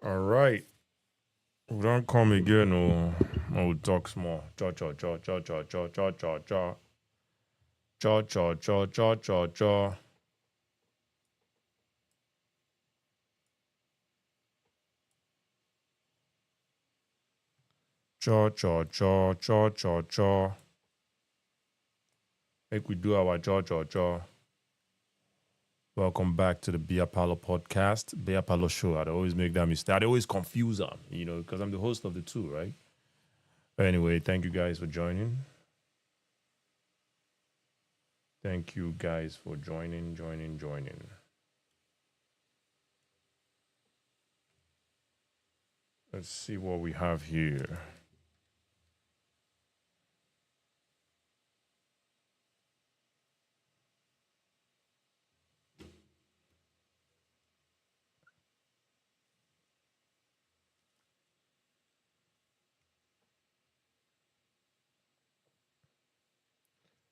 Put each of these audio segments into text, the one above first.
All right. We don't come again, we'll talk small. Cha cha cha cha cha cha cha cha cha. Cha cha cha cha cha cha. Cha cha cha cha cha cha. Make we do our cha cha cha. Welcome back to the Bia Palo podcast, Bia Palo show. I always make that mistake. I always confuse them, because I'm the host of the two, right? Anyway, thank you guys for joining. Thank you guys for joining. Let's see what we have here.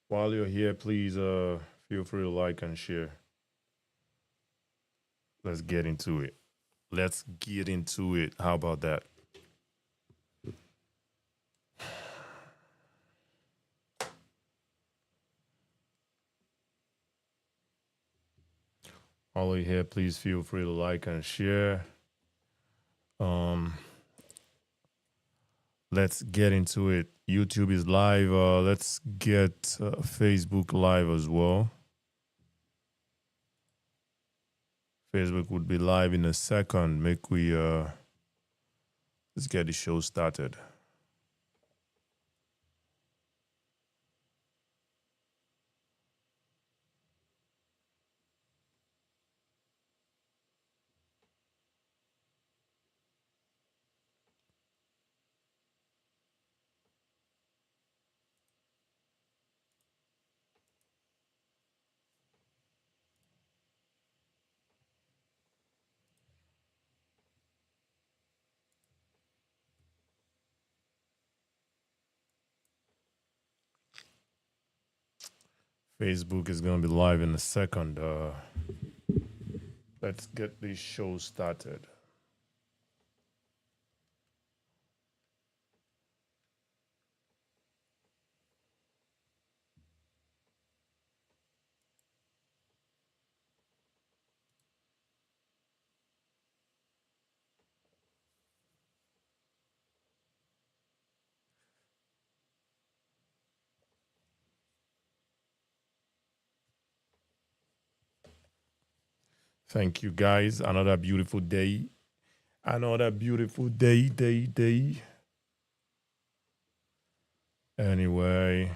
While you're here, please feel free to like and share. Let's get into it. Let's get into it. How about that? While you're here, please feel free to like and share. Um, let's get into it. YouTube is live. Let's get Facebook live as well. Facebook would be live in a second. Make we let's get the show started. Facebook is gonna be live in a second. Let's get this show started. Thank you guys. Another beautiful day. Another beautiful day. Anyway,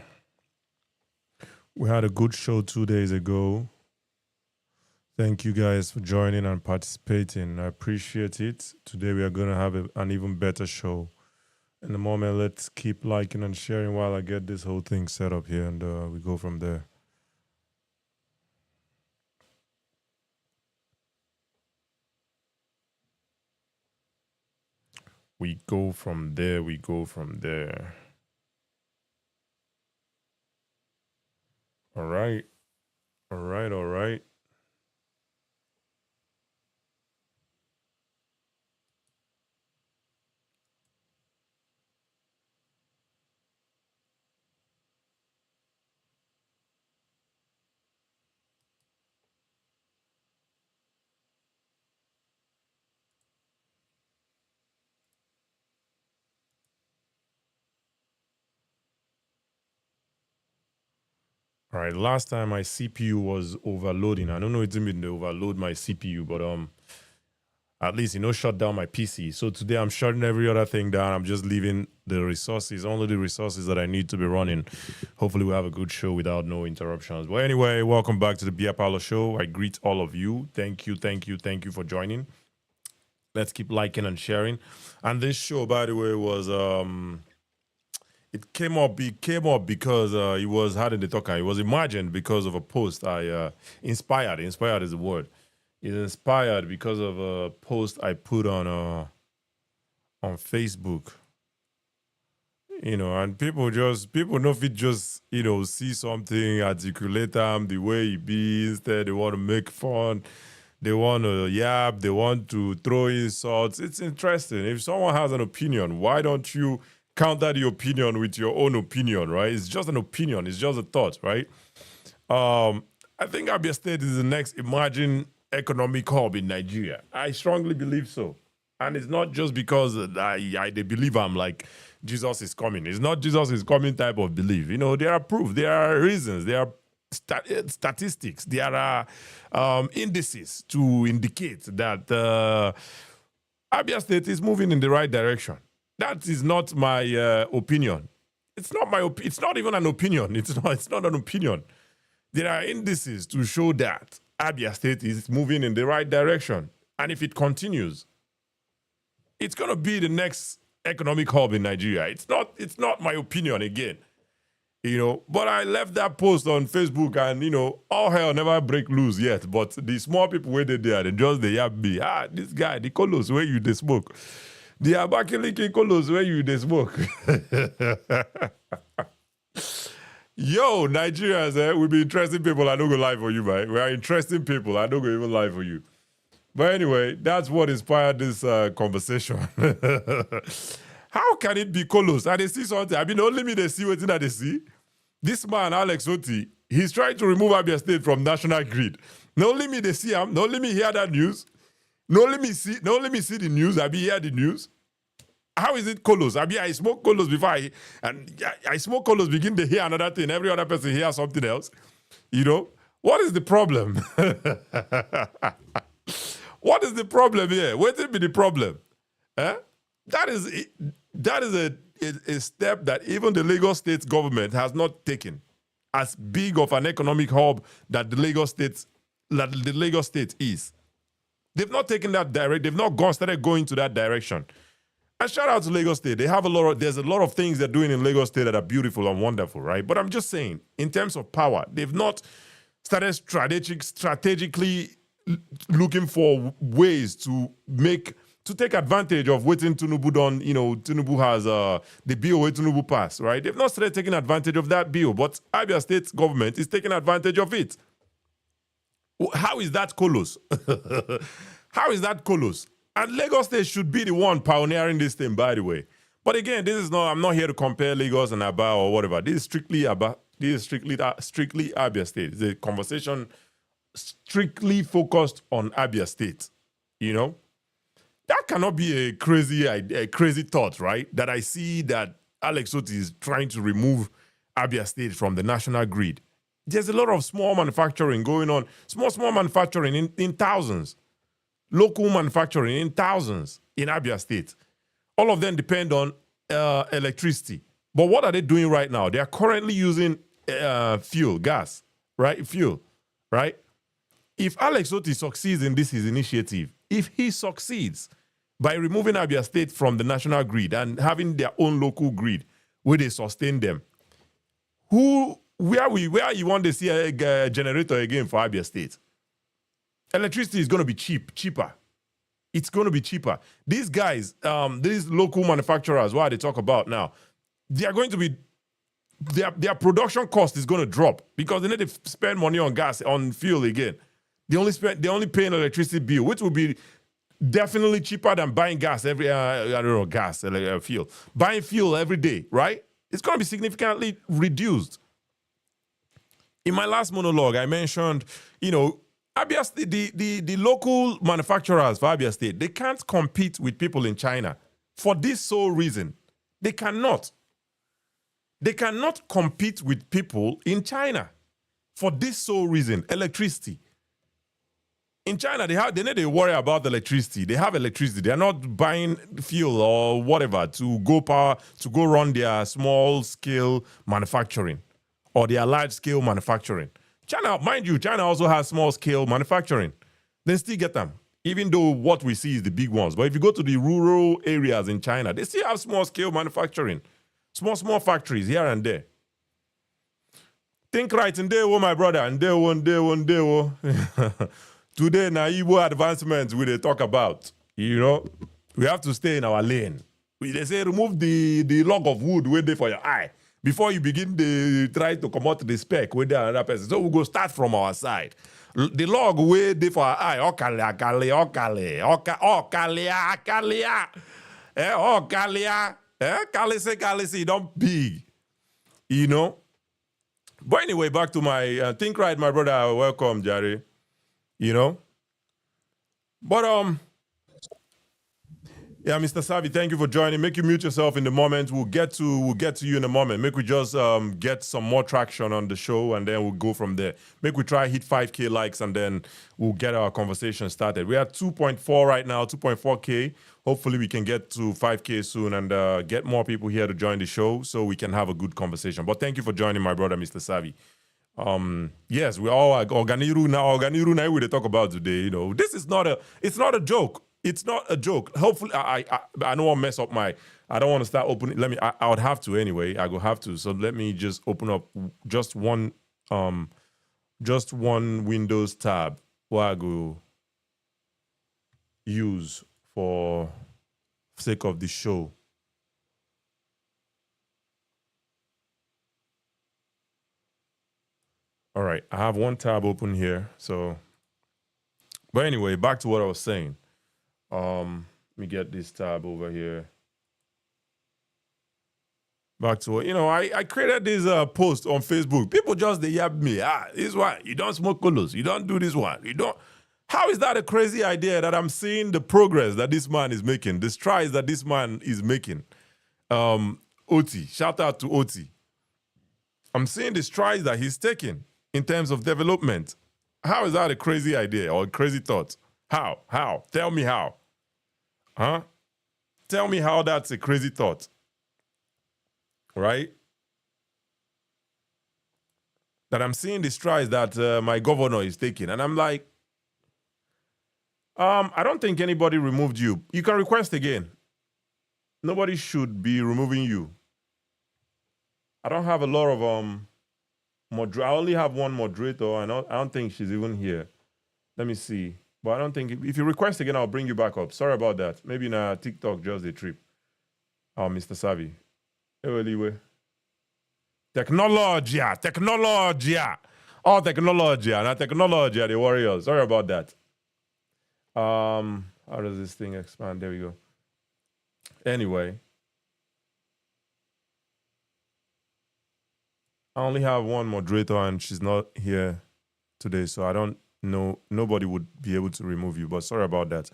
we had a good show 2 days ago. Thank you guys for joining and participating. I appreciate it. Today we are going to have an even better show. In the moment, let's keep liking and sharing while I get this whole thing set up here and we go from there. We go from there. All right. All right. All right. Last time my CPU was overloading. I don't know it's been to overload my CPU, but at least shut down my PC. So today I'm shutting every other thing down. I'm just leaving the resources, only the resources that I need to be running. Hopefully we'll have a good show without no interruptions. But anyway, welcome back to the Bia Paulo show. I greet all of you. Thank you for joining. Let's keep liking and sharing. And this show, by the way, was it came up because it was how did they talk? It was imagined because of a post I inspired. Inspired is the word. It's inspired because of a post I put on Facebook. And people know if it just see something, articulate them the way it be. Instead, they want to make fun. They want to yap. They want to throw insults. It's interesting. If someone has an opinion, why don't you counter the opinion with your own opinion, right? It's just an opinion. It's just a thought, right? I think Abia State is the next emerging economic hub in Nigeria. I strongly believe so. And it's not just because they believe I'm like, Jesus is coming. It's not Jesus is coming type of belief. You know, there are proof, there are reasons, there are statistics, there are indices to indicate that Abia State is moving in the right direction. That is not my opinion. It's not my. It's not even an opinion. It's not an opinion. There are indices to show that Abia State is moving in the right direction, and if it continues, it's going to be the next economic hub in Nigeria. It's not my opinion again, you know. But I left that post on Facebook, and you know, all hell never break loose yet. But the small people where they there, they just they have me. This guy, the colors where you they smoke. The Abakaliki colors where you they smoke. Yo, Nigerians, we be interesting people. I don't go lie for you, man. We are interesting people. I don't go even lie for you. But anyway, that's what inspired this conversation. How can it be colors? And they see something. I mean, only me they see what they see. This man, Alex Oti, he's trying to remove Abia State from national grid. Not only me they see him, not only me hear that news, not only me see the news, I be hear the news. How is it colos? I smoke colos before I smoke colos, begin to hear another thing. Every other person hears something else. You know? What is the problem? What is the problem here? What will be the problem? That is a step that even the Lagos State government has not taken as big of an economic hub that the Lagos State is. They've not taken that direct. They've not started going to that direction. And shout out to Lagos State. There's a lot of things they're doing in Lagos State that are beautiful and wonderful, right? But I'm just saying, in terms of power, they've not started strategically looking for ways to take advantage of what Tinubu done. You know, Tinubu has the bill where Tinubu passed, right? They've not started taking advantage of that bill, but Abia State government is taking advantage of it. How is that colos? How is that colos? And Lagos State should be the one pioneering this thing, by the way. But again, I'm not here to compare Lagos and Abia or whatever. This is strictly strictly Abia State. It's a conversation strictly focused on Abia State. You know? That cannot be a crazy thought, right? That I see that Alex Oti is trying to remove Abia State from the national grid. There's a lot of small manufacturing going on. Small manufacturing in thousands. Local manufacturing in thousands in Abia State. All of them depend on electricity. But what are they doing right now? They are currently using gas, right? Fuel, right? If Alex Oti succeeds in his initiative, if he succeeds by removing Abia State from the national grid and having their own local grid where they sustain them, where you want to see a generator again for Abia State? Electricity is going to be cheaper. It's going to be cheaper. These guys, these local manufacturers, what they talk about now, they are going to be, their production cost is going to drop because they need to spend money on gas, on fuel again. They only pay an electricity bill, which will be definitely cheaper than buying gas fuel. Buying fuel every day, right? It's going to be significantly reduced. In my last monologue, I mentioned, you know, Abia State, the local manufacturers for Abia State, they can't compete with people in China for this sole reason. They cannot. They cannot compete with people in China for this sole reason, electricity. In China, they need to worry about electricity. They have electricity. They are not buying fuel or whatever to go run their small-scale manufacturing or their large-scale manufacturing. China, mind you, China also has small-scale manufacturing. They still get them, even though what we see is the big ones. But if you go to the rural areas in China, they still have small-scale manufacturing. Small factories here and there. Think right, in day one, my brother, in day one. Today, now Igbo advancements we they talk about. You know, we have to stay in our lane. They say remove the log of wood wait there for your eye. before you begin to try to come out the spec with another person. So we go start from our side. The log way dey for our eye. Okalia, okalia. Okalia. Kalisi, don't big. You know? But anyway, back to my think right, my brother. Welcome, Jerry. You know? But yeah, Mr. Savvy, thank you for joining. Make you mute yourself in the moment. We'll get to you in a moment. Make we just get some more traction on the show, and then we'll go from there. Make we try hit 5K likes, and then we'll get our conversation started. We're at 2.4 right now, 2.4K. Hopefully, we can get to 5K soon and get more people here to join the show so we can have a good conversation. But thank you for joining, my brother, Mr. Savvy. Yes, we all like Organiru now we talk about today. You know, this is not it's not a joke. It's not a joke. Hopefully, I don't want to mess up my. I don't want to start opening. I would have to anyway. I will have to. So let me just open up just one Windows tab where I go use for sake of the show. All right, I have one tab open here. So, but anyway, back to what I was saying. Let me get this tab over here. Back to what, I created this post on Facebook. People just, they yap me. This one, you don't smoke colos. You don't do this one. You don't. How is that a crazy idea that I'm seeing the progress that this man is making, the strides that this man is making? Oti, shout out to Oti. I'm seeing the strides that he's taking in terms of development. How is that a crazy idea or a crazy thought? How? How? Tell me how. Huh? Tell me how that's a crazy thought. Right? That I'm seeing the strides that my governor is taking. And I'm like, I don't think anybody removed you. You can request again. Nobody should be removing you. I don't have a lot of I only have one moderator, and I don't think she's even here. Let me see. But I don't think if you request again, I'll bring you back up. Sorry about that. Maybe in TikTok just a trip. Mr. Savvy. Anyway. Technology. Oh, technology. Now technology, the warriors. Sorry about that. How does this thing expand? There we go. Anyway. I only have one moderator and she's not here today, so I don't know. Nobody would be able to remove you, but sorry about that.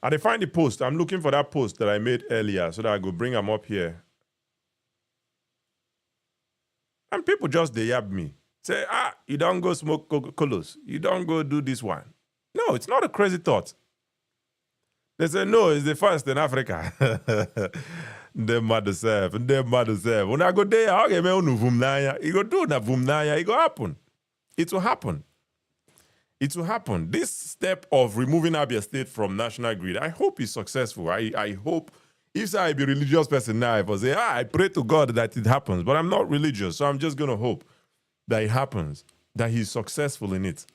I find the post. I'm looking for that post that I made earlier so that I go bring them up here. And people just, they yab me. Say, you don't go smoke colos. You don't go do this one. No, it's not a crazy thought. They say, no, it's the first in Africa. Them mother self. When I go there, I get me on vumnaya. It go do na vumnaya. It go happen. It will happen. It will happen. This step of removing Abia State from national grid, I hope is successful. I hope, if I be a religious person now, if I say, I pray to God that it happens, but I'm not religious, so I'm just going to hope that it happens, that he's successful in it.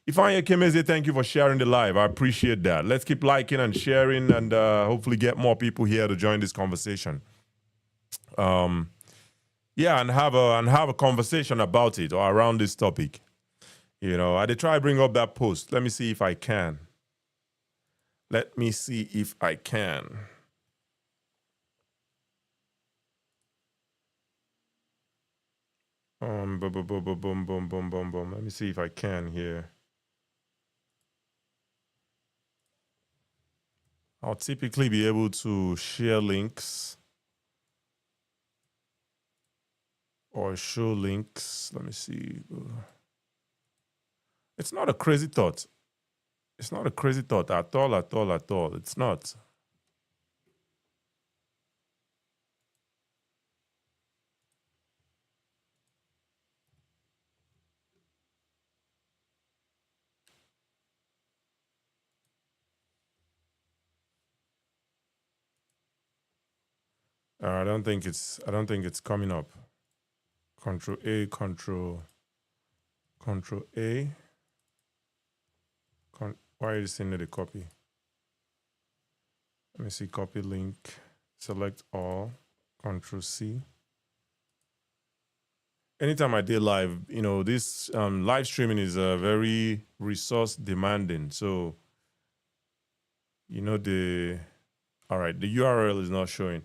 Ifeanyi Kemeze, thank you for sharing the live. I appreciate that. Let's keep liking and sharing and hopefully get more people here to join this conversation. Yeah, and have a conversation about it or around this topic. I did try to bring up that post. Let me see if I can. Boom, boom, boom, boom, boom, boom, boom, boom, boom. Let me see if I can here. I'll typically be able to share links or show links. Let me see. It's not a crazy thought. It's not a crazy thought at all. It's not. I don't think it's coming up. Control A. Why are you sending the copy? Let me see. Copy link. Select all. Control C. anytime I did live, this live streaming is very resource demanding. So, the all right, the URL is not showing.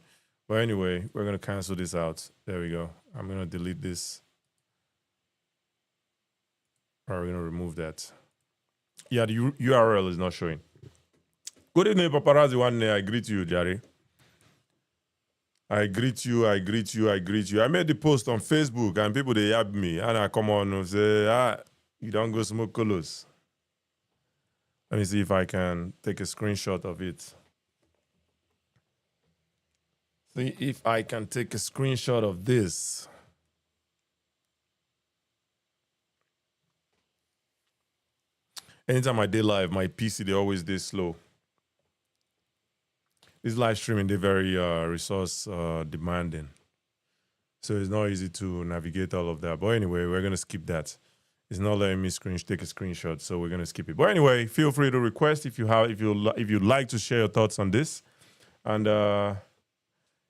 But anyway, we're gonna cancel this out. There we go. I'm gonna delete this. Or we're gonna remove that. Yeah, the URL is not showing. Good evening, paparazzi. One day I greet you, Jerry. I greet you. I made the post on Facebook and people they yab me and I come on and say, you don't go smoke colors. Let me see if I can take a screenshot of it. See if I can take a screenshot of this. Anytime I did live, my PC, they always did slow. This live streaming, they're very resource demanding. So it's not easy to navigate all of that. But anyway, we're going to skip that. It's not letting me take a screenshot, so we're going to skip it. But anyway, feel free to request if you'd like to share your thoughts on this. And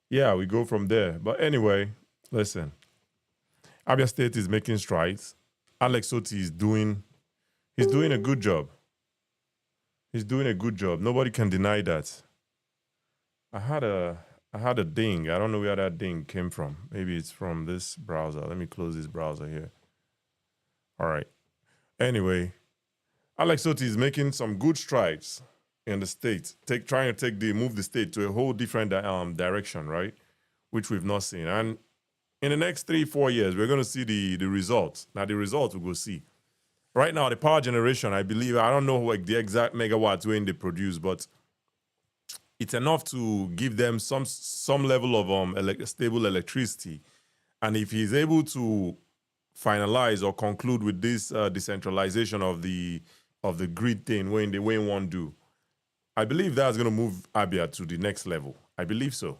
yeah, we go from there. But anyway, listen. Abia State is making strides. Alex Oti is doing a good job. He's doing a good job. Nobody can deny that. I had a ding. I don't know where that ding came from. Maybe it's from this browser. Let me close this browser here. All right. Anyway, Alex Oti is making some good strides in the state, trying to move the state to a whole different direction, right? Which we've not seen. And in the next 3-4 years, we're going to see the results. Now, the results we'll go see. Right now, the power generation, I believe, I don't know like the exact megawatts when they produce, but it's enough to give them some level of stable electricity. And if he's able to finalize or conclude with this decentralization of the grid thing when they won't do, I believe that's going to move Abia to the next level. I believe so.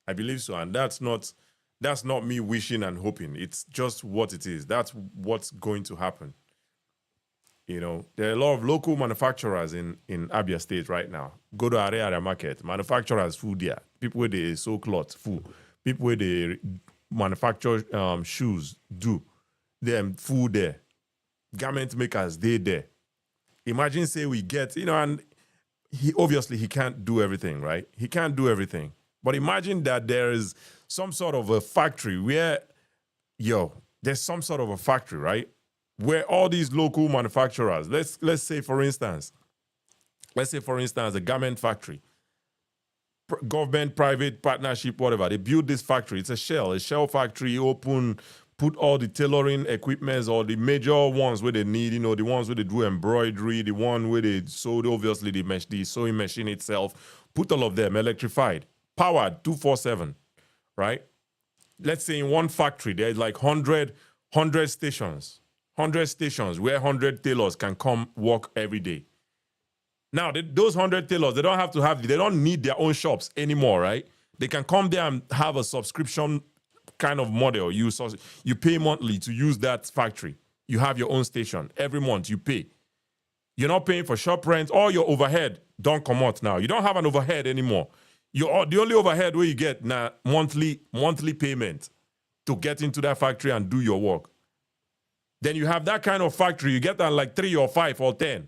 And that's not me wishing and hoping. It's just what it is. That's what's going to happen. There are a lot of local manufacturers in Abia State right now. Go to area market, manufacturers food there. People where they sew cloth, food. People where they manufacture shoes, do. Them food there. Garment makers, they there. Imagine say we get, and he can't do everything, right? He can't do everything. But imagine that there is some sort of a factory where, there's some sort of a factory, right? Where all these local manufacturers, let's say for instance, a garment factory, government, private partnership, whatever, they build this factory. It's a shell factory, open, put all the tailoring equipments or the major ones where they need, the ones where they do embroidery, the one where they sew, obviously the sewing machine itself, put all of them electrified, powered 24/7, right? Let's say in one factory, there's like 100 stations. 100 stations where 100 tailors can come work every day. Now, those 100 tailors, they don't need their own shops anymore, right? They can come there and have a subscription kind of model. You pay monthly to use that factory. You have your own station. Every month you pay. You're not paying for shop rent. All your overhead don't come out now. You don't have an overhead anymore. The only overhead where you get now monthly payment to get into that factory and do your work. Then you have that kind of factory, you get that like 3 or 5 or 10.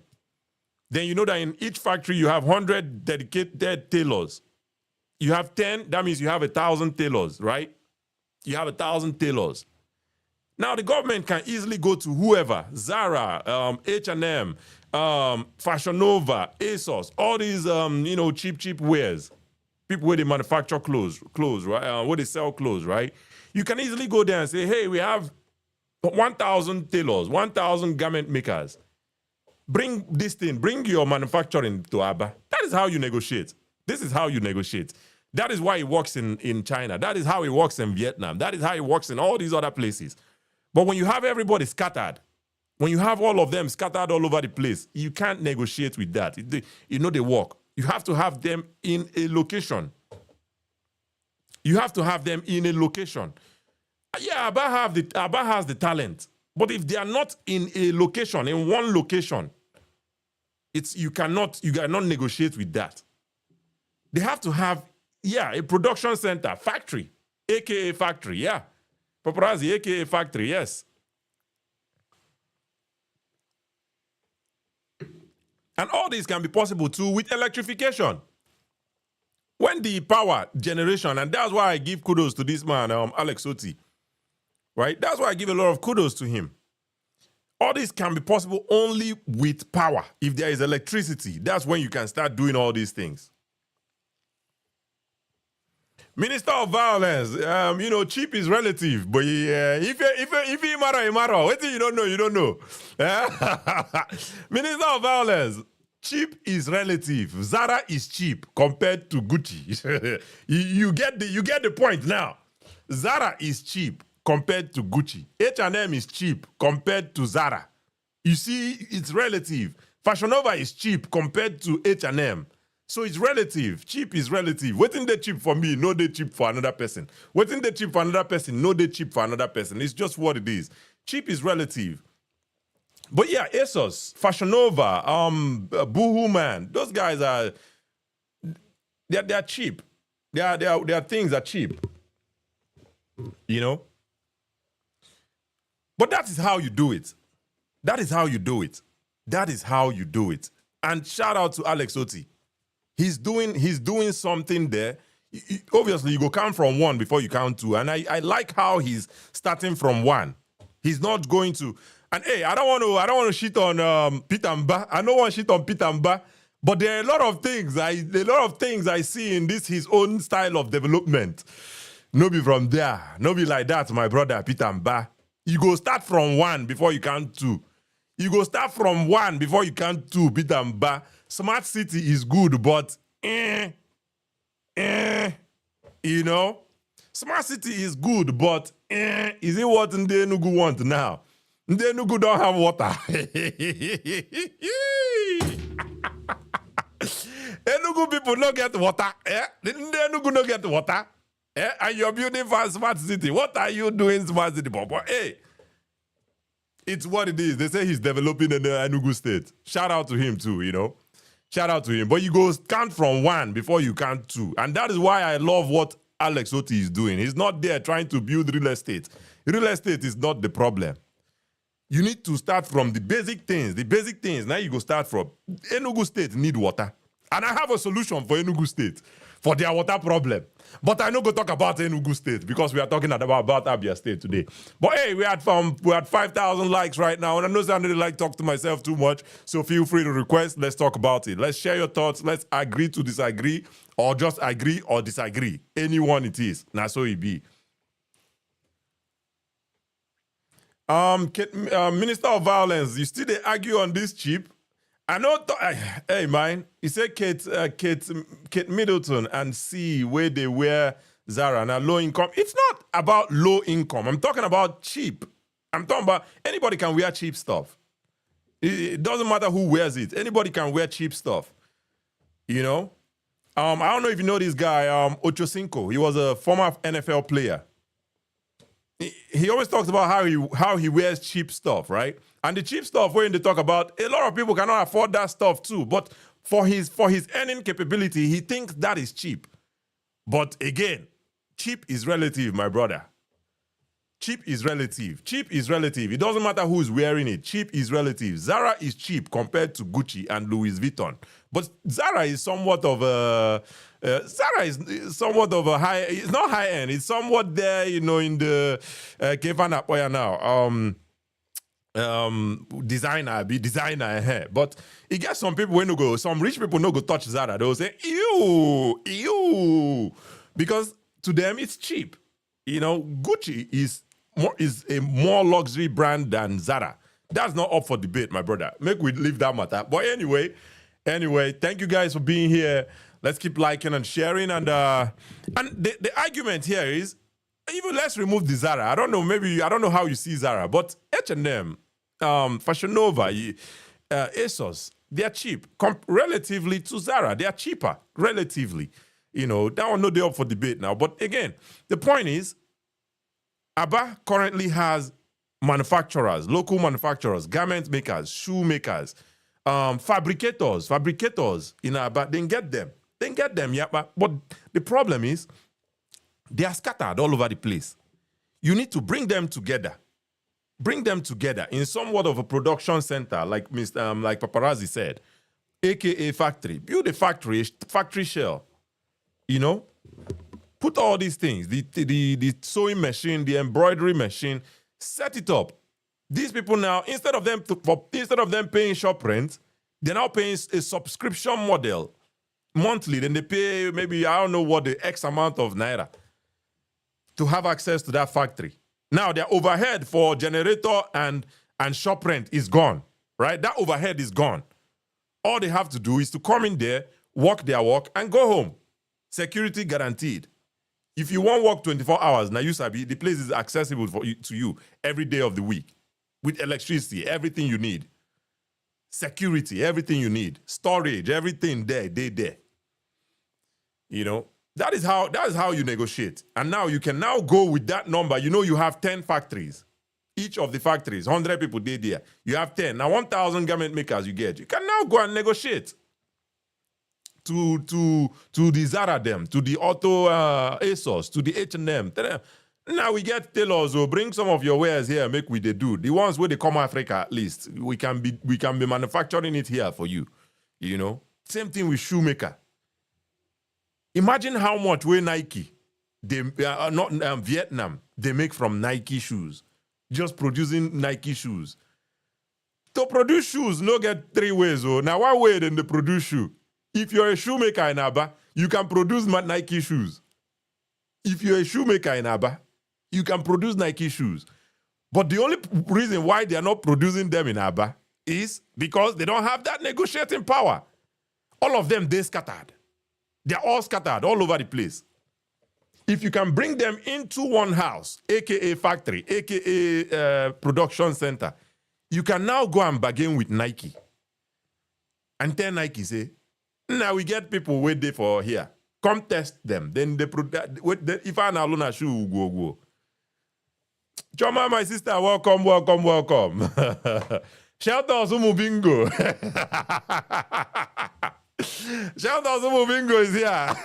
Then you know that in each factory you have 100 dedicated tailors. You have 10, that means you have 1,000 tailors, right? You have 1,000 tailors. Now the government can easily go to whoever, Zara, H&M, Fashion Nova, ASOS, all these cheap wares. People where they manufacture clothes, right? Where they sell clothes, right? You can easily go there and say, hey, we have 1,000 tailors, 1,000 garment makers. Bring your manufacturing to Abba. That is how you negotiate. This is how you negotiate. That is why it works in China. That is how it works in Vietnam. That is how it works in all these other places. But when you have everybody scattered, when you have all of them scattered all over the place, you can't negotiate with that. They work. You have to have them in a location. Yeah, Abba has the talent. But if they are not in a location, in one location, you cannot negotiate with that. They have to have, a production center, factory, aka factory, yeah. Paparazzi, aka factory, yes. And all this can be possible too with electrification. When the power generation, and that's why I give kudos to this man, Alex Oti, right? That's why I give a lot of kudos to him. All this can be possible only with power. If there is electricity, that's when you can start doing all these things. Minister of Violence, cheap is relative, but if you matter, what you don't know, you don't know. Minister of Violence, cheap is relative. Zara is cheap compared to Gucci. you get the point now. Zara is cheap compared to Gucci. H&M is cheap compared to Zara. You see, it's relative. Fashion Nova is cheap compared to H&M. So it's relative. Cheap is relative. Waiting they cheap for me, no they cheap for another person. Waiting they cheap for another person, no they cheap for another person. It's just what it is. Cheap is relative. But yeah, ASOS, Fashion Nova, Boohoo Man, those guys are they're cheap. Their things are cheap. You know? But that is how you do it. That is how you do it. That is how you do it. And shout out to Alex Oti. He's doing something there. Obviously, you go count from one before you count two. And I like how he's starting from one. He's not going to. And hey, I don't want to shit on Peter Mba. I don't want to shit on Peter Mba. But there are a lot of things I see in this his own style of development. No be from there. No be like that, my brother Peter Mba. You go start from one before you count two. You go start from one before you count two, Peter Mba. Smart city is good, but you know, smart city is good, but is it what Ndenugu want now? Ndenugu don't have water. Enugu people don't get water. Ndenugu don't get water. And you're building for a smart city. What are you doing, smart city, Papa? Hey, it's what it is. They say he's developing in the Enugu state. Shout out to him too, you know. Shout out to him. But you go count from one before you count two. And that is why I love what Alex Oti is doing. He's not there trying to build real estate. Real estate is not the problem. You need to start from the basic things. The basic things. Now you go start from Enugu State need water. And I have a solution for Enugu State for their water problem. But I no go talk about Enugu State because we are talking about Abia State today. But hey, we had 5,000 likes right now, and I know I don't like talk to myself too much. So feel free to request. Let's talk about it. Let's share your thoughts. Let's agree to disagree, or just agree or disagree. Anyone it is. Now so it be. Minister of Violence, you still they argue on this chip? I know. Hey, man. He said Kate Middleton and C where they wear Zara now low income. It's not about low income. I'm talking about cheap. I'm talking about anybody can wear cheap stuff. It doesn't matter who wears it. Anybody can wear cheap stuff. You know. I don't know if you know this guy, Ochocinco. He was a former NFL player. He always talks about how he wears cheap stuff, right? And the cheap stuff, when they talk about, a lot of people cannot afford that stuff too. But for his earning capability, he thinks that is cheap. But again, cheap is relative, my brother. Cheap is relative. Cheap is relative. It doesn't matter who's wearing it. Cheap is relative. Zara is cheap compared to Gucci and Louis Vuitton. But Zara is somewhat of a high. It's not high end. It's somewhat there, you know, in the Kevana Poya now. Designer. But it gets some people when you go. Some rich people no go touch Zara. They'll say ew, because to them it's cheap. You know, Gucci is a more luxury brand than Zara. That's not up for debate, my brother. Make we leave that matter. But anyway, thank you guys for being here. Let's keep liking and sharing. And the argument here is, even let's remove the Zara. I don't know how you see Zara, but H&M, Fashion Nova, ASOS, they're cheap. Relatively to Zara, they are cheaper, relatively. You know, that one no day up for debate now. But again, the point is, Abba currently has manufacturers, local manufacturers, garment makers, shoe makers, fabricators in Abba. They get them, yeah. But the problem is, they are scattered all over the place. You need to bring them together. Bring them together in somewhat of a production center, like like Paparazzi said, aka factory. Build a factory shell. You know, put all these things, the sewing machine, the embroidery machine, set it up. These people now, instead of them paying shop rent, they're now paying a subscription model monthly. Then they pay maybe, I don't know what, the X amount of naira to have access to that factory. Now their overhead for generator and shop rent is gone, right? That overhead is gone. All they have to do is to come in there, work their work, and go home. Security guaranteed. If you want work 24 hours, now you sabi, the place is accessible to you every day of the week with electricity, everything you need. Security, everything you need. Storage, everything there. You know, that is how you negotiate. And now you can now go with that number. You know, you have 10 factories. Each of the factories, 100 people did there. You have 10. Now 1,000 garment makers you get. You can now go and negotiate to the Zara them, to the Auto ASOS, to the H&M. Now we get tailors who bring some of your wares here, make we they do. The ones where they come Africa at least. We can be manufacturing it here for you. You know? Same thing with shoemaker. Imagine how much where Nike, they not Vietnam, they make from Nike shoes. Just producing Nike shoes. To produce shoes, no get 3 ways. Oh. Now one way then they produce shoe. If you're a shoemaker in Abia, you can produce Nike shoes. If you're a shoemaker in Abia, you can produce Nike shoes. But the only reason why they are not producing them in Abia is because they don't have that negotiating power. All of them, they scattered. They're all scattered all over the place. If you can bring them into one house, aka factory, aka production center, you can now go and bargain with Nike. And tell Nike, say, now we get people wait there for here. Come test them. Then if I now loan shoe, go. Choma, my sister, welcome. Shout out to Mubingo. Shout out to Mubingo is here.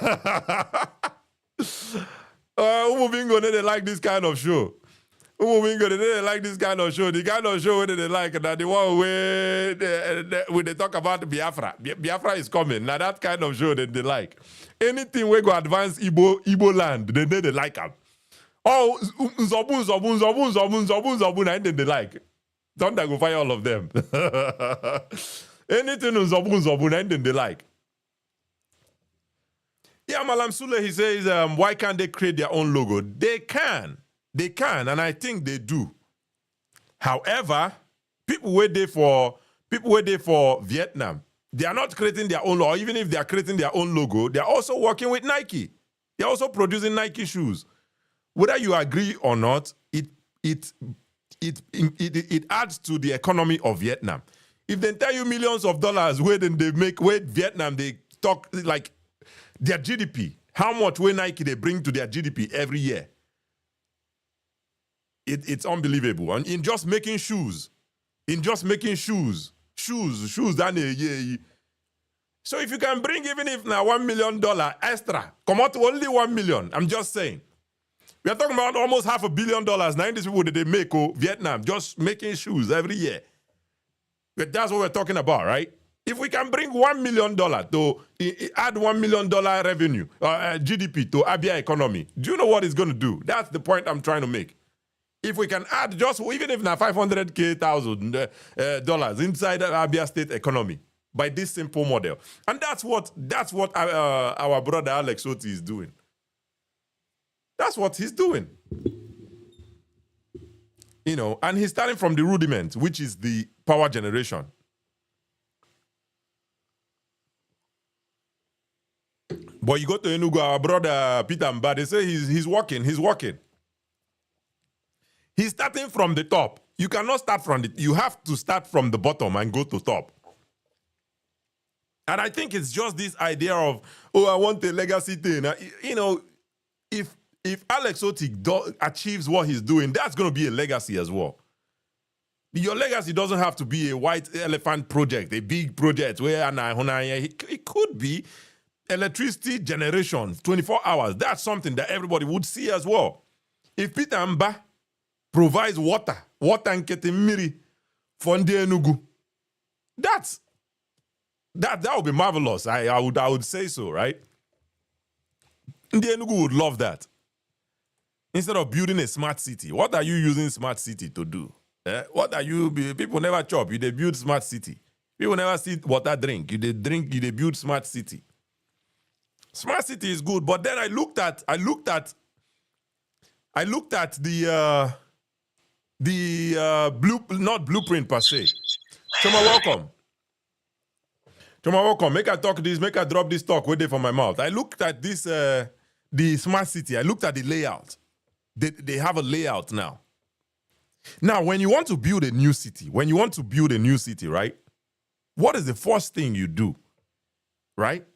Mubingo, they like this kind of show. Mubingo, they like this kind of show. The kind of show they like that the one where they talk about Biafra. Biafra is coming. Now that kind of show that they like. Anything we go advance Igbo land, they like them. Oh, Nzobu, and then they like. Thunder go fire all of them. Anything Nzobu, and then they like. Yeah, Malam Sule, he says, why can't they create their own logo? They can, and I think they do. However, people wait there for Vietnam. They are not creating their own logo. Even if they are creating their own logo, they are also working with Nike. They are also producing Nike shoes. Whether you agree or not, it adds to the economy of Vietnam. If they tell you millions of dollars, where Vietnam, they talk like their GDP, how much where Nike they bring to their GDP every year. It's unbelievable. And in just making shoes, shoes, and so if you can bring, even if now $1 million extra, come out to only 1 million. I'm just saying. We are talking about almost $500 million now in these people that they make Vietnam, just making shoes every year. But that's what we're talking about, right? If we can bring $1 million to add $1 million revenue, GDP to Abia economy, do you know what it's going to do? That's the point I'm trying to make. If we can add just, even if now $500,000 dollars inside the Abia state economy by this simple model. And that's what our brother Alex Oti is doing. That's what he's doing. You know, and he's starting from the rudiment, which is the power generation. But you go to Enugu, our brother Peter Mba, they say he's working. He's starting from the top. You cannot start from you have to start from the bottom and go to top. And I think it's just this idea of, I want a legacy thing. You know, if Alex Oti achieves what he's doing, that's going to be a legacy as well. Your legacy doesn't have to be a white elephant project, a big project where it could be electricity generation, 24 hours. That's something that everybody would see as well. If Peter Mba provides water nkete mmiri for ndị Enugu, that would be marvelous. I would say so, right? Ndị Enugu would love that. Instead of building a smart city, what are you using smart city to do? What are you? People never chop. They build smart city. People never see water drink. They build smart city. Smart city is good, but then I looked at the not blueprint per se. Choma, welcome. Make I talk this. Make I drop this talk with it from my mouth. I looked at this the smart city. I looked at the layout. They have a layout now. Now, when you want to build a new city, right? What is the first thing you do, right?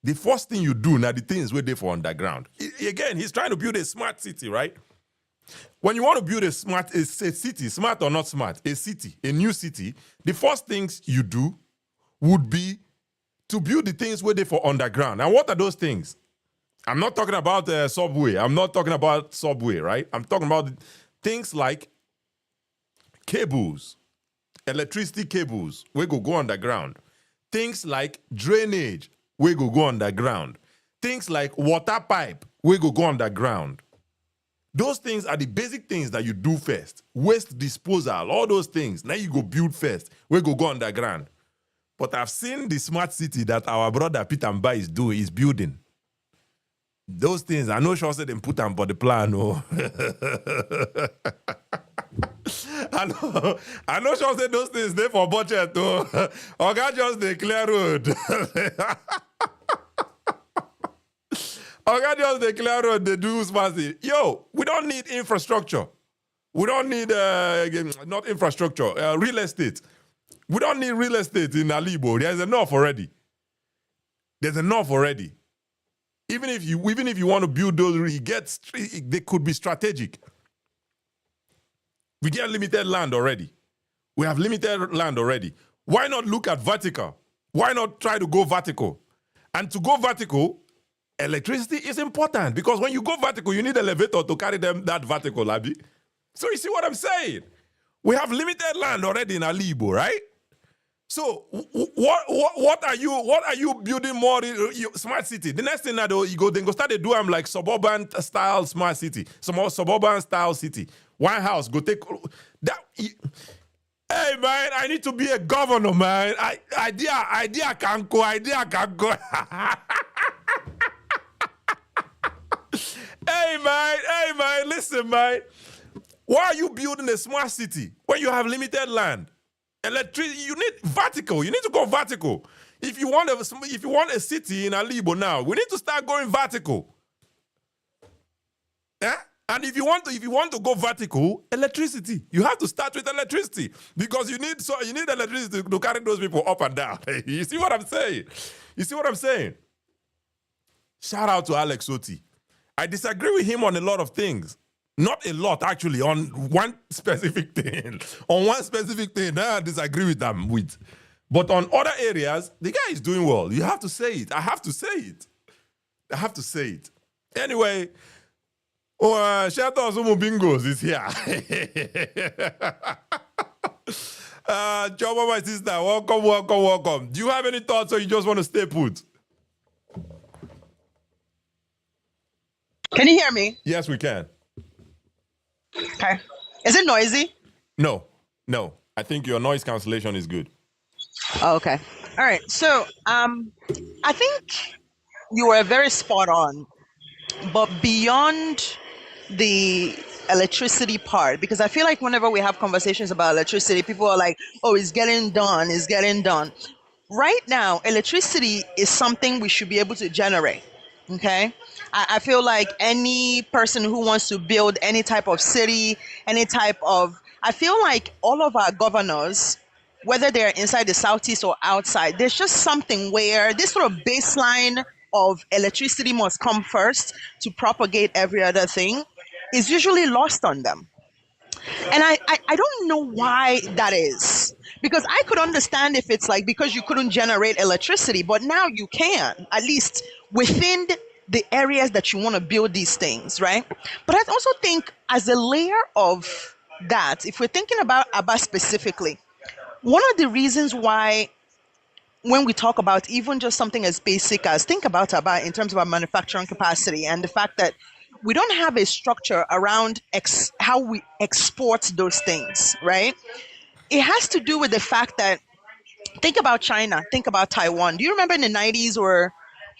The first thing you do now, the things where they for underground. Again, he's trying to build a smart city, right? When you want to build a city, smart or not smart, a city, a new city, the first things you do would be to build the things where they for underground. And what are those things? I'm not talking about subway. I'm not talking about subway, right? I'm talking about things like cables, electricity cables, we go underground. Things like drainage, we go underground. Things like water pipe, we go underground. Those things are the basic things that you do first. Waste disposal, all those things. Now you go build first, we go underground. But I've seen the smart city that our brother Peter Mba is building. Those things, I know sure said them put them for the plan. Oh. I know sure said those things they for budget. Oh. Or just the clear road. Or just the clear road, they do smart city. Yo, we don't need infrastructure. We don't need, not infrastructure, real estate. We don't need real estate in Alibo. There's enough already. Even if you want to build those, they could be strategic. We get limited land already. We have limited land already. Why not look at vertical? Why not try to go vertical? And to go vertical, electricity is important because when you go vertical, you need an elevator to carry them that vertical, Abi. So you see what I'm saying? We have limited land already in Alibo, right? So what are you building more smart city? The next thing that you go start to do like suburban style smart city, some suburban style city. One house go take that. Hey man, I need to be a governor, man. Idea can go. Hey man, listen man. Why are you building a smart city when you have limited land? Electricity, you need vertical. You need to go vertical. If you want a city in Alibo now, we need to start going vertical. And if you want to go vertical, electricity. You have to start with electricity because you need electricity to carry those people up and down. You see what I'm saying? Shout out to Alex Oti. I disagree with him on a lot of things. Not a lot, actually, on one specific thing. I disagree with them with. But on other areas, the guy is doing well. You have to say it. I have to say it. Anyway, shout out to Bingos is here. Joba, my sister, welcome. Do you have any thoughts or you just want to stay put? Can you hear me? Yes, we can. Okay. Is it noisy? No. I think your noise cancellation is good. Oh, okay. All right. So, I think you were very spot on, but beyond the electricity part, because I feel like whenever we have conversations about electricity, people are like, "Oh, it's getting done." Right now, electricity is something we should be able to generate. Okay. I feel like any person who wants to build any type of city, I feel like all of our governors, whether they're inside the Southeast or outside, there's just something where this sort of baseline of electricity must come first to propagate every other thing is usually lost on them. And I don't know why that is. Because I could understand if it's like because you couldn't generate electricity, but now you can, at least within the areas that you want to build these things, right? But I also think as a layer of that, if we're thinking about Aba specifically, one of the reasons why when we talk about even just something as basic as think about in terms of our manufacturing capacity and the fact that we don't have a structure around how we export those things, right? It has to do with the fact that think about China, think about Taiwan. Do you remember in the 90s or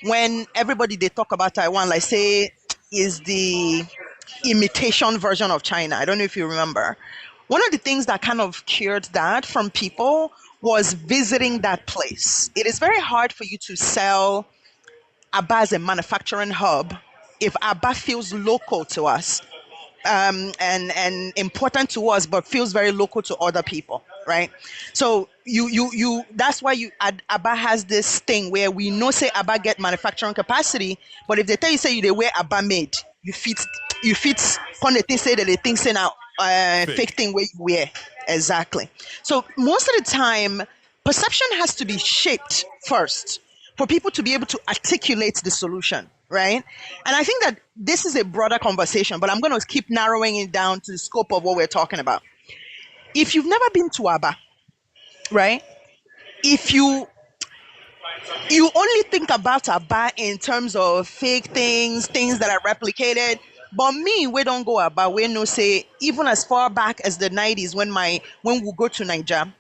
when everybody they talk about Taiwan, like say is the imitation version of China? I don't know if you remember. One of the things that kind of cured that from people was visiting that place. It is very hard for you to sell Aba as a manufacturing hub if Aba feels local to us, and important to us, but feels very local to other people, right? So you that's why Aba has this thing where we know say Aba get manufacturing capacity, but if they tell you say you they wear Aba made, you fit on the thing say that they think say now fake thing where you wear. Exactly. So most of the time, perception has to be shaped first for people to be able to articulate the solution, right? And I think that this is a broader conversation, but I'm going to keep narrowing it down to the scope of what we're talking about. If you've never been to Aba, right? If you only think about Aba in terms of fake things that are replicated. But me, we don't go about we no say even as far back as the 90s when we go to Niger,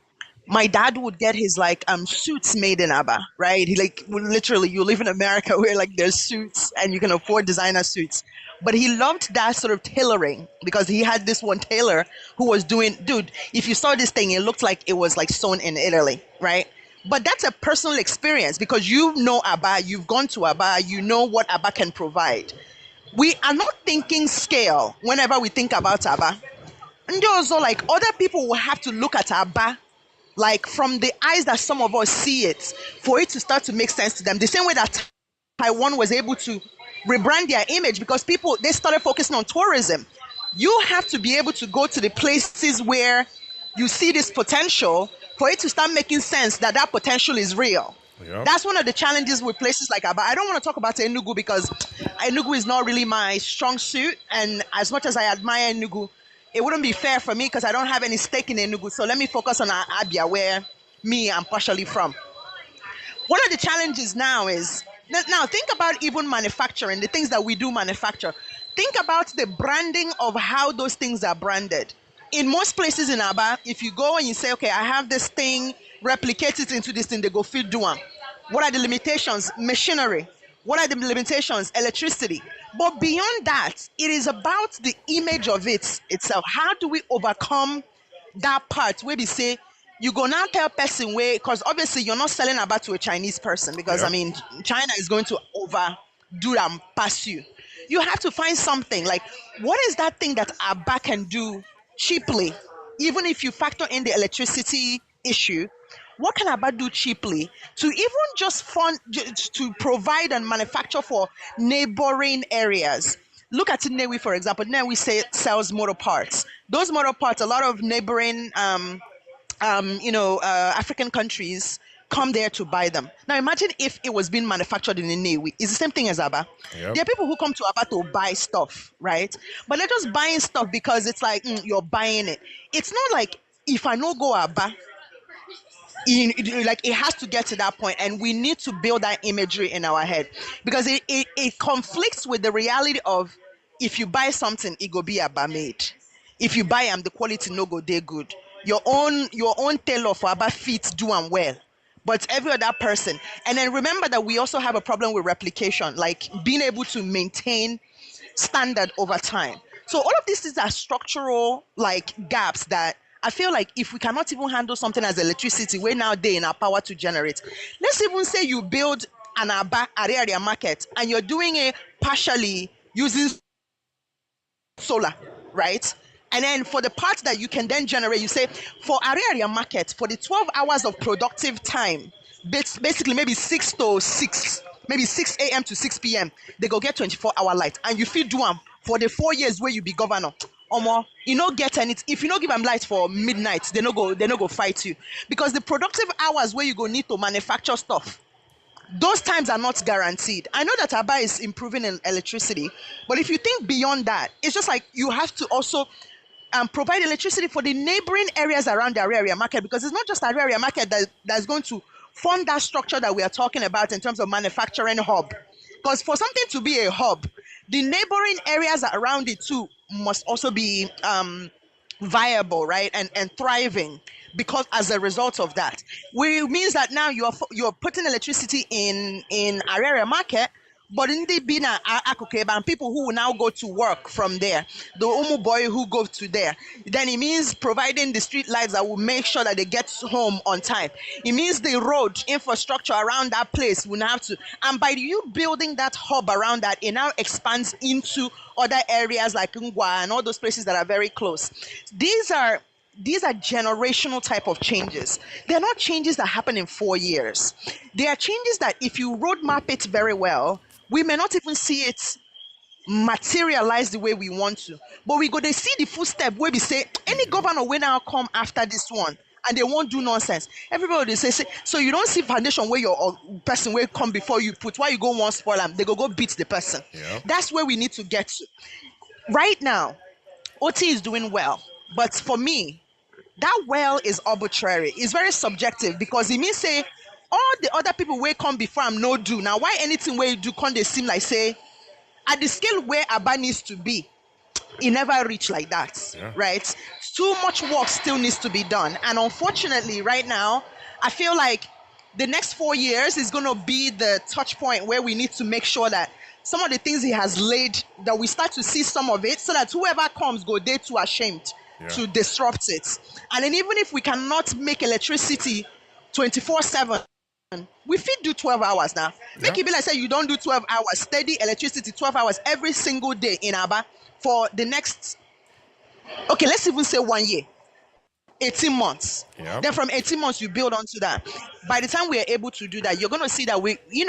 my dad would get his like suits made in Aba, right? He like literally you live in America where like there's suits and you can afford designer suits. But he loved that sort of tailoring because he had this one tailor who was doing, dude, if you saw this thing, it looked like it was like sewn in Italy, right? But that's a personal experience because you know Aba, you've gone to Aba, you know what Aba can provide. We are not thinking scale whenever we think about Aba. And also like other people will have to look at Aba like from the eyes that some of us see it for it to start to make sense to them. The same way that Taiwan was able to rebrand their image because people they started focusing on tourism. You have to be able to go to the places where you see this potential for it to start making sense that that potential is real. Yep. That's one of the challenges with places like Aba. I don't want to talk about Enugu because Enugu is not really my strong suit. And as much as I admire Enugu, it wouldn't be fair for me because I don't have any stake in Enugu. So let me focus on Abia, where I'm partially from. One of the challenges now is now think about even manufacturing, the things that we do manufacture. Think about the branding of how those things are branded. In most places in Aba, if you go and you say, okay, I have this thing, replicate it into this thing, they go feed do one. What are the limitations? Machinery. What are the limitations? Electricity. But beyond that, it is about the image of it itself. How do we overcome that part where we say you go now tell person where because obviously you're not selling about to a Chinese person because I Yep. mean China is going to overdo and pass you. You have to find something like what is that thing that Abba can do cheaply, even if you factor in the electricity issue. What can Abba do cheaply to even just fund to provide and manufacture for neighboring areas? Look at Newi, for example. Newi sells motor parts. Those motor parts, a lot of neighboring African countries come there to buy them. Now imagine if it was being manufactured in Nnewi. It's the same thing as Aba. Yep. There are people who come to Aba to buy stuff, right? But they're just buying stuff because it's like you're buying it. It's not like if I no go Aba, like it has to get to that point and we need to build that imagery in our head because it conflicts with the reality of if you buy something it go be Aba made. If you buy them the quality no go they good. Your own tailor for Aba fit do and well, but every other person. And then remember that we also have a problem with replication, like being able to maintain standard over time. So all of these are structural like gaps that I feel like if we cannot even handle something as electricity, we're now there in our power to generate. Let's even say you build an area market and you're doing it partially using solar, right? And then for the part that you can then generate, you say for area market, for the 12 hours of productive time, basically maybe 6 to 6, maybe 6 a.m. to 6 p.m., they go get 24-hour light. And you feed do them for the 4 years where you be governor. You know get any if you don't give them light for midnight, they no go fight you. Because the productive hours where you go need to manufacture stuff those times are not guaranteed. I know that Aba is improving in electricity, but if you think beyond that, it's just like you have to also provide electricity for the neighboring areas around the area market, because it's not just the area market that's going to fund that structure that we are talking about in terms of manufacturing hub. Because for something to be a hub, the neighboring areas around it too must also be viable, right, and thriving, because as a result of that, which means that now you're putting electricity in area market, but in the bina akukeba, and people who will now go to work from there, the umu boy who goes to there, then it means providing the street lights that will make sure that they get home on time. It means the road infrastructure around that place will have to, and by you building that hub around that, it now expands into other areas like Ngwa and all those places that are very close. These are generational type of changes. They're not changes that happen in 4 years. They are changes that if you roadmap it very well, we may not even see it materialize the way we want to. But we go to see the footstep where we say, any governor will now come after this one, and they won't do nonsense. Everybody they say, so you don't see foundation where your person will come before you put, why you go one spoil them, they go beat the person. Yeah. That's where we need to get to. Right now, OT is doing well. But for me, that well is arbitrary. It's very subjective, because it means say all the other people will come before I'm no do. Now, why anything where you do can they seem like say at the scale where Aba needs to be, it never reach like that, Yeah. right? Too much work still needs to be done. And unfortunately, right now, I feel like the next 4 years is going to be the touch point where we need to make sure that some of the things he has laid, that we start to see some of it, so that whoever comes go they too ashamed to disrupt it. And then even if we cannot make electricity 24/7, we fit do 12 hours now. Make Yeah. it be like say you don't do 12 hours, steady electricity 12 hours every single day in Aba for the next, okay, let's even say 1 year. 18 months. Yep. Then from 18 months, you build onto that. By the time we are able to do that, you're going to see that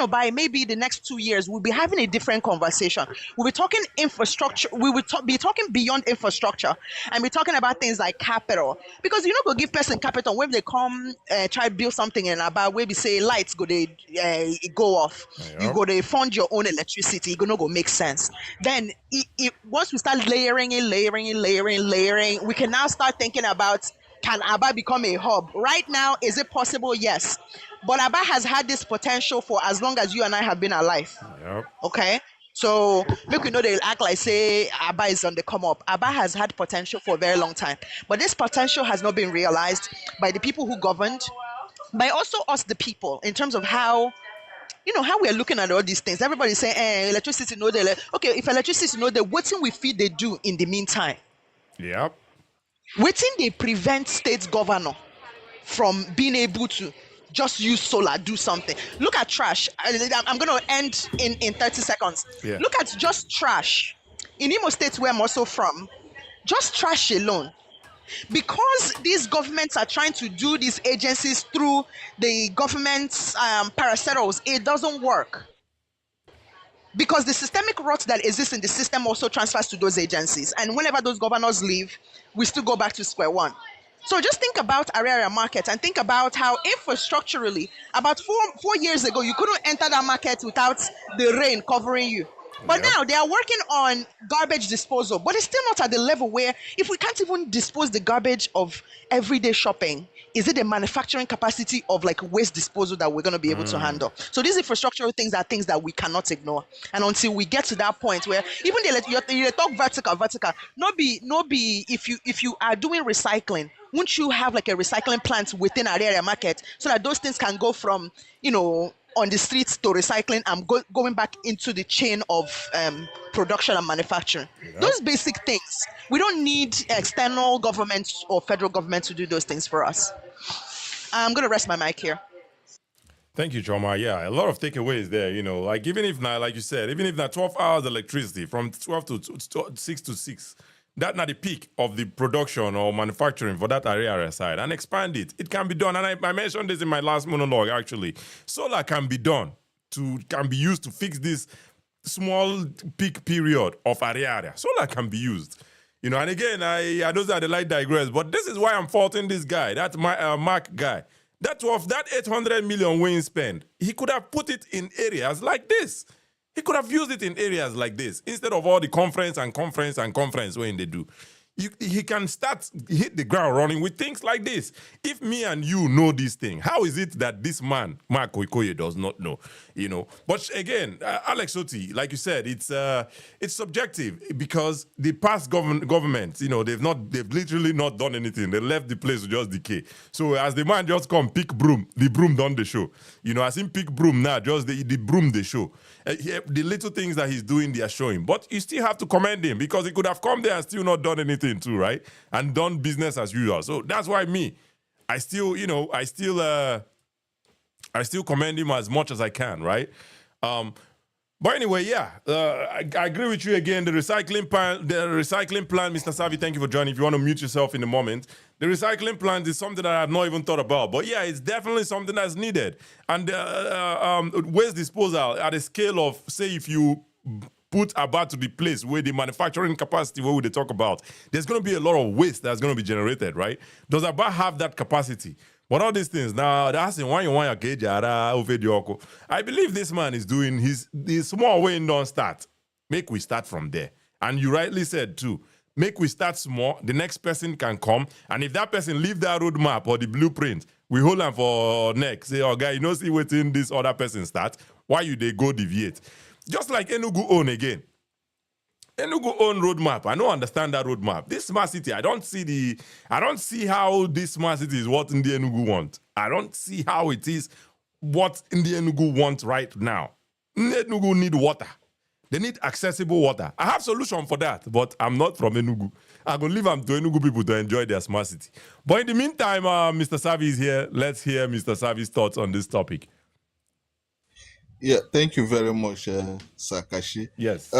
by maybe the next 2 years, we'll be having a different conversation. We'll be talking infrastructure. We will be talking beyond infrastructure, and be talking about things like capital. Because you know, go give person capital when they come try build something in about where we say lights go they go off. You Yep. go to fund your own electricity. It's gonna go make sense. Then once we start layering, we can now start thinking about, can Aba become a hub? Right now, is it possible? Yes. But Aba has had this potential for as long as you and I have been alive. Yep. Okay? So, make we know they act like say Aba is on the come up. Aba has had potential for a very long time. But this potential has not been realized by the people who governed, by also us, the people, in terms of how how we are looking at all these things. Everybody saying, electricity, no, they okay, if electricity, no, they what we feel they do in the meantime. Yep. Waiting they prevent state governor from being able to just use solar, do something. Look at trash. I'm going to end in 30 seconds. Yeah. Look at just trash. In Imo State, where I'm also from, just trash alone. Because these governments are trying to do these agencies through the government's parastatals, it doesn't work. Because the systemic rot that exists in the system also transfers to those agencies. And whenever those governors leave, we still go back to square one. So just think about area market and think about how infrastructurally, about four years ago, you couldn't enter that market without the rain covering you. But Yep. now they are working on garbage disposal, but it's still not at the level where if we can't even dispose the garbage of everyday shopping, is it the manufacturing capacity of like waste disposal that we're going to be able to handle? So these infrastructural things are things that we cannot ignore. And until we get to that point where even you talk vertical, not be if you are doing recycling, won't you have like a recycling plant within our area market so that those things can go from on the streets to recycling and going back into the chain of production and manufacturing. Yep. Those basic things. We don't need external government or federal government to do those things for us. I'm going to rest my mic here. Thank you, Choma. Yeah, a lot of takeaways there. Like even if now, like you said, even if now 12 hours electricity from 12 to 6 to 6, that's not the peak of the production or manufacturing for that area side, and expand it. It can be done. And I mentioned this in my last monologue, actually. Solar can be done, can be used to fix this small peak period of area. Solar can be used. And again, I know that I like digress, but this is why I'm faulting this guy, that Mark guy. That 800 million Wayne spend, he could have put it in areas like this. He could have used it in areas like this instead of all the conference when they do. He can hit the ground running with things like this. If me and you know this thing, how is it that this man, Mark Okoye, does not know? But again, Alex Oti, like you said, it's subjective because the past government, they've literally not done anything. They left the place to just decay. So as the man just come pick broom, the broom done the show. As him pick broom now, just the broom the show. The little things that he's doing, they are showing. But you still have to commend him because he could have come there and still not done anything too, right? And done business as usual. So that's why I still commend him as much as I can, right? But anyway, yeah, I agree with you again. The recycling plan, Mr. Savi, thank you for joining. If you want to mute yourself in a moment, the recycling plan is something that I have not even thought about. But yeah, it's definitely something that's needed. And waste disposal at a scale of, say, if you put Abia to the place where the manufacturing capacity, where they talk about, there's going to be a lot of waste that's going to be generated, right? Does Abia have that capacity? But all these things now, that's in one I believe this man is doing his small way don't start. Make we start from there. And you rightly said too, make we start small, the next person can come, and if that person leave that roadmap or the blueprint, we hold them for next. Say, oh guy, you know, see what's in this other person start. Why you they go deviate? Just like Enugu own again. Enugu own roadmap. I don't understand that roadmap. This smart city, I don't see how this smart city is what India Enugu want. I don't see how it is what India Enugu want right now. Enugu need water. They need accessible water. I have solution for that, but I'm not from Enugu. I'm going to leave them to Enugu people to enjoy their smart city. But in the meantime, Mr. Savi is here. Let's hear Mr. Savi's thoughts on this topic. Yeah, thank you very much, Sakashi. Yes.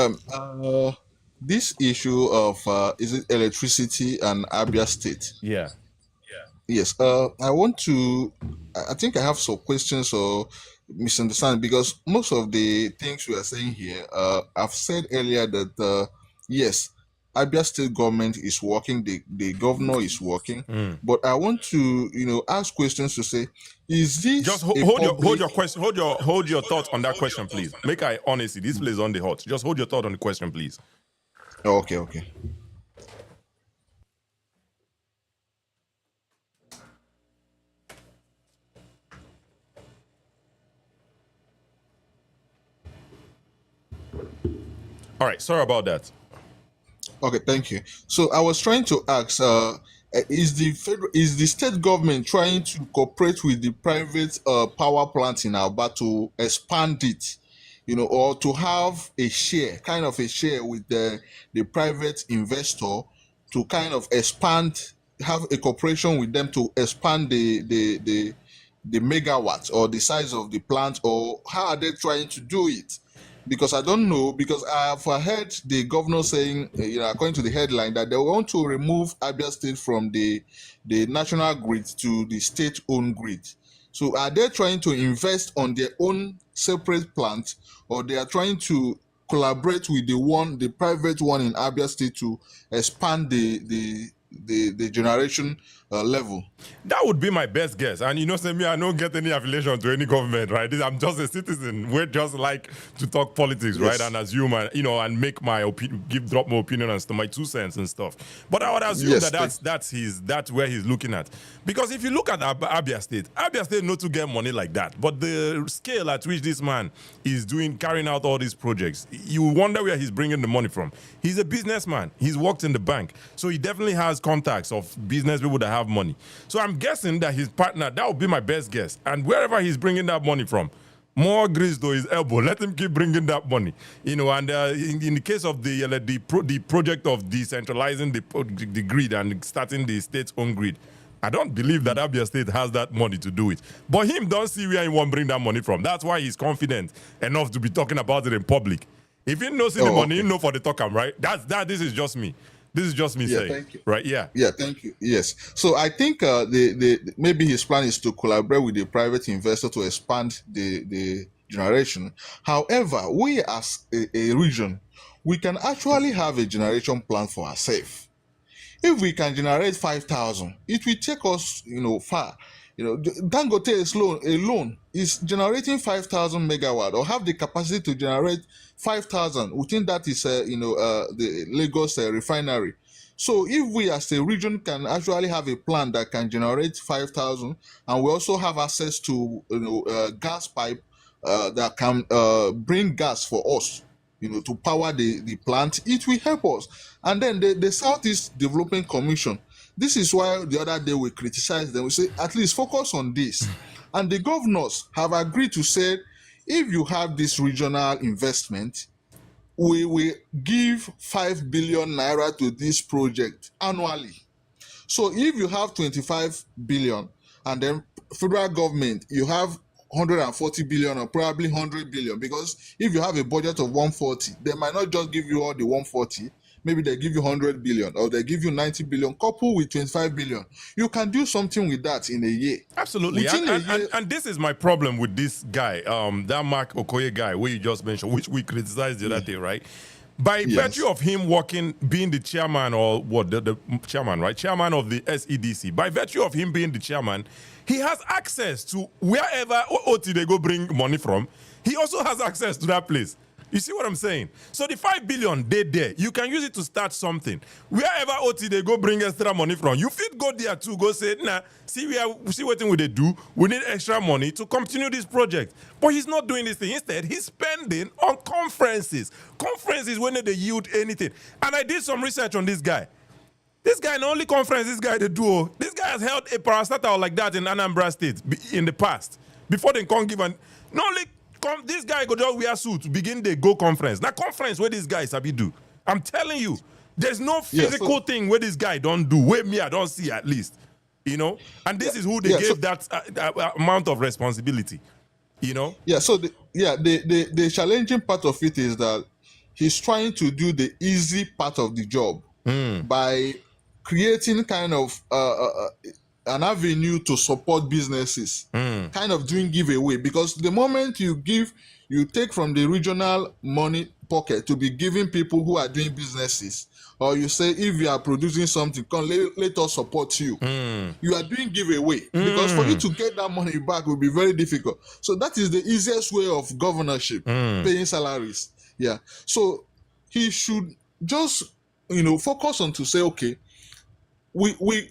This issue of is it electricity and Abia State? Yeah. Yes. I think I have some questions or misunderstanding because most of the things we are saying here, I've said earlier that yes, Abia State government is working, the governor is working, but I want to ask questions to say, is this just hold your question, hold your thoughts on that question, please. Make I honestly, this place on the hot. Just hold your thought on the question, please. Okay. All right, sorry about that. Okay, thank you. So I was trying to ask, is the state government trying to cooperate with the private power plant in Alba to expand it, or to have a share, kind of a share with the private investor to kind of expand, have a cooperation with them to expand the megawatts or the size of the plant, or how are they trying to do it? Because I don't know, because I have heard the governor saying, according to the headline, that they want to remove Abia State from the national grid to the state-owned grid. So are they trying to invest on their own separate plant, or they are trying to collaborate with the private one in Abia State to expand the generation level? That would be my best guess. And me, I don't get any affiliation to any government, right? I'm just a citizen. We're just like to talk politics, yes, right? And assume, and make my opinion, drop my opinion and my 2 cents and stuff. But I would assume that's where he's looking at. Because if you look at Abia State not to get money like that. But the scale at which this man is carrying out all these projects, you wonder where he's bringing the money from. He's a businessman. He's worked in the bank. So he definitely has contacts of business people that have money. So I'm guessing that his partner, that would be my best guess. And wherever he's bringing that money from, more grease to his elbow. Let him keep bringing that money. And in the case of the project of decentralizing the grid and starting the state-owned grid, I don't believe that Abia State has that money to do it. But him don't see where he won't bring that money from. That's why he's confident enough to be talking about it in public. If he knows the money, he know for the talk, right? This is just me. This is just me saying. Thank you. Right, yeah. Yeah, thank you. Yes. So I think maybe his plan is to collaborate with a private investor to expand the generation. However, we as a region, we can actually have a generation plan for ourselves. If we can generate 5,000, it will take us, far. Dangote alone is generating 5,000 megawatt, or have the capacity to generate 5,000. Within that is, the Lagos refinery. So if we as a region can actually have a plant that can generate 5,000, and we also have access to gas pipe that can bring gas for us, to power the plant, it will help us. And then the Southeast Development Commission, this is why the other day we criticized them. We say, at least focus on this. And the governors have agreed to say, if you have this regional investment, we will give 5 billion naira to this project annually. So if you have 25 billion, and then federal government, you have 140 billion or probably 100 billion, because if you have a budget of 140, they might not just give you all the 140. Maybe they give you 100 billion, or they give you 90 billion, coupled with 25 billion. You can do something with that in a year. Absolutely. And this is my problem with this guy, that Mark Okoye guy, where you just mentioned, which we criticized the other day, right? By virtue of him being the chairman, or what, the chairman, right? Chairman of the SEDC. By virtue of him being the chairman, he has access to wherever OT they go bring money from. He also has access to that place. You see what I'm saying? So the 5 billion they there, you can use it to start something. Wherever OT they go bring extra money from, you fit go there too, go say, nah, see what thing they do. We need extra money to continue this project. But he's not doing this thing. Instead, he's spending on conferences. Conferences when they yield anything. And I did some research on this guy. This guy, the only conference this guy they do, this guy has held a parastatal like that in Anambra State in the past. Before they can't give an not only this guy go just wear suit to begin the go conference. Now conference where this guy sabi do. I'm telling you, there's no physical thing where this guy don't do. Where me I don't see at least, And this is who they gave that amount of responsibility, Yeah. So the challenging part of it is that he's trying to do the easy part of the job by creating kind of an avenue to support businesses, kind of doing giveaway, because the moment you take from the regional money pocket to be giving people who are doing businesses, or you say, if you are producing something, come let us support you. You are doing giveaway, because for you to get that money back will be very difficult. So that is the easiest way of governorship, paying salaries. Yeah. So he should just focus on to say, okay, we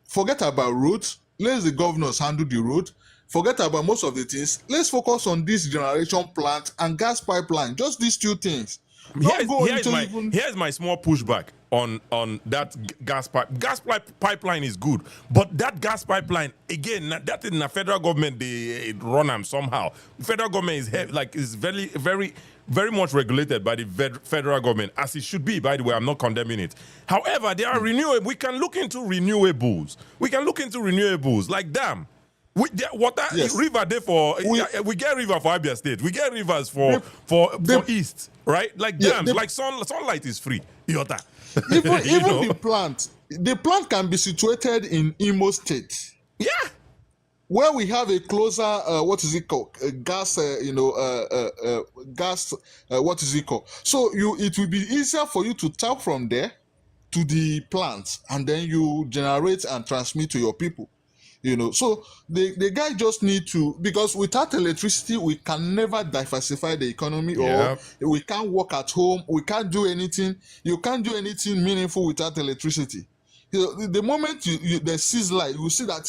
forget about roads. Let the governors handle the road. Forget about most of the things. Let's focus on this generation plant and gas pipeline. Just these two things. Here's my small pushback on that gas pipe. Pipeline is good, but that gas pipeline again, that in the federal government they run them somehow. Federal government is very very very much regulated by the federal government, as it should be, by the way. I'm not condemning it. However, they are renewable. We can look into renewables. Like dam. Water river there we get river for Abia State. We get rivers for East, right? Like dams, like sunlight is free. Even the plant can be situated in Imo State. Yeah. Where we have a closer, what is it called? Gas, what is it called? So it will be easier for you to tap from there to the plant, and then you generate and transmit to your people. So the guy just need to, because without electricity, we can never diversify the economy, or we can't work at home. We can't do anything. You can't do anything meaningful without electricity. The moment they seize light, you see that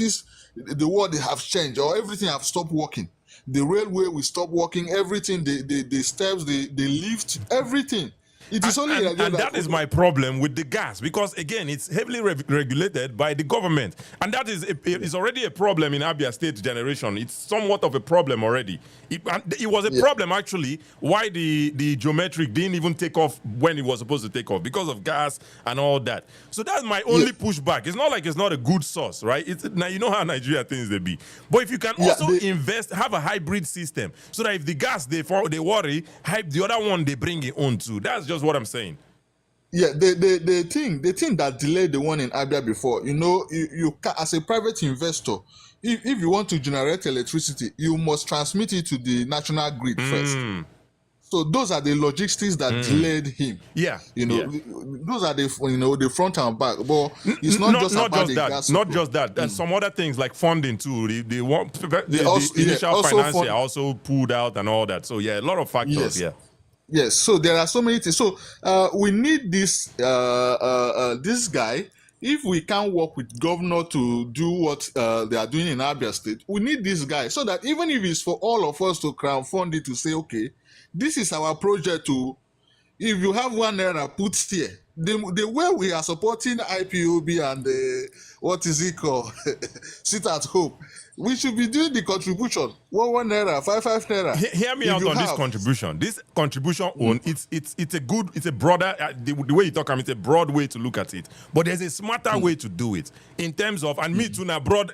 the world they have changed, or everything have stopped working. The railway will stop working. Everything, the steps, the lift, everything. It is only and that is my problem with the gas, because again it's heavily regulated by the government, and that is already a problem in Abia State generation. It's somewhat of a problem already. It was a problem actually why the geometric didn't even take off when it was supposed to take off, because of gas and all that. So that's my only pushback. It's not like it's not a good source, right? Now you know how Nigeria things they be, but if you can also have a hybrid system, so that if the gas they worry, the other one they bring it on too. That's just what I'm saying. Yeah, the thing that delayed the one in Abia before, you can, as a private investor, if you want to generate electricity, you must transmit it to the national grid first. So those are the logistics that delayed him. Yeah. You know, yeah. those are the front and back. But it's not just about the that. gas. Not just that. There's some other things like funding too. They want the also- yeah, initial also financier fund- also pulled out and all that. So yeah, a lot of factors. Yes. Yeah. Yes, so there are so many things. So we need this this guy. If we can't work with governor to do what they are doing in Abia State, we need this guy so that even if it's for all of us to crowdfund it to say, okay, this is our project to. If you have 1 naira, put here. The way we are supporting IPOB and what is it called, sit at home, we should be doing the contribution 1 naira, 5 naira. Hear me If out you on this have- contribution. This contribution on it's a broader the way you talk. I mean, it's a broad way to look at it. But there's a smarter way to do it in terms of me too. Now broad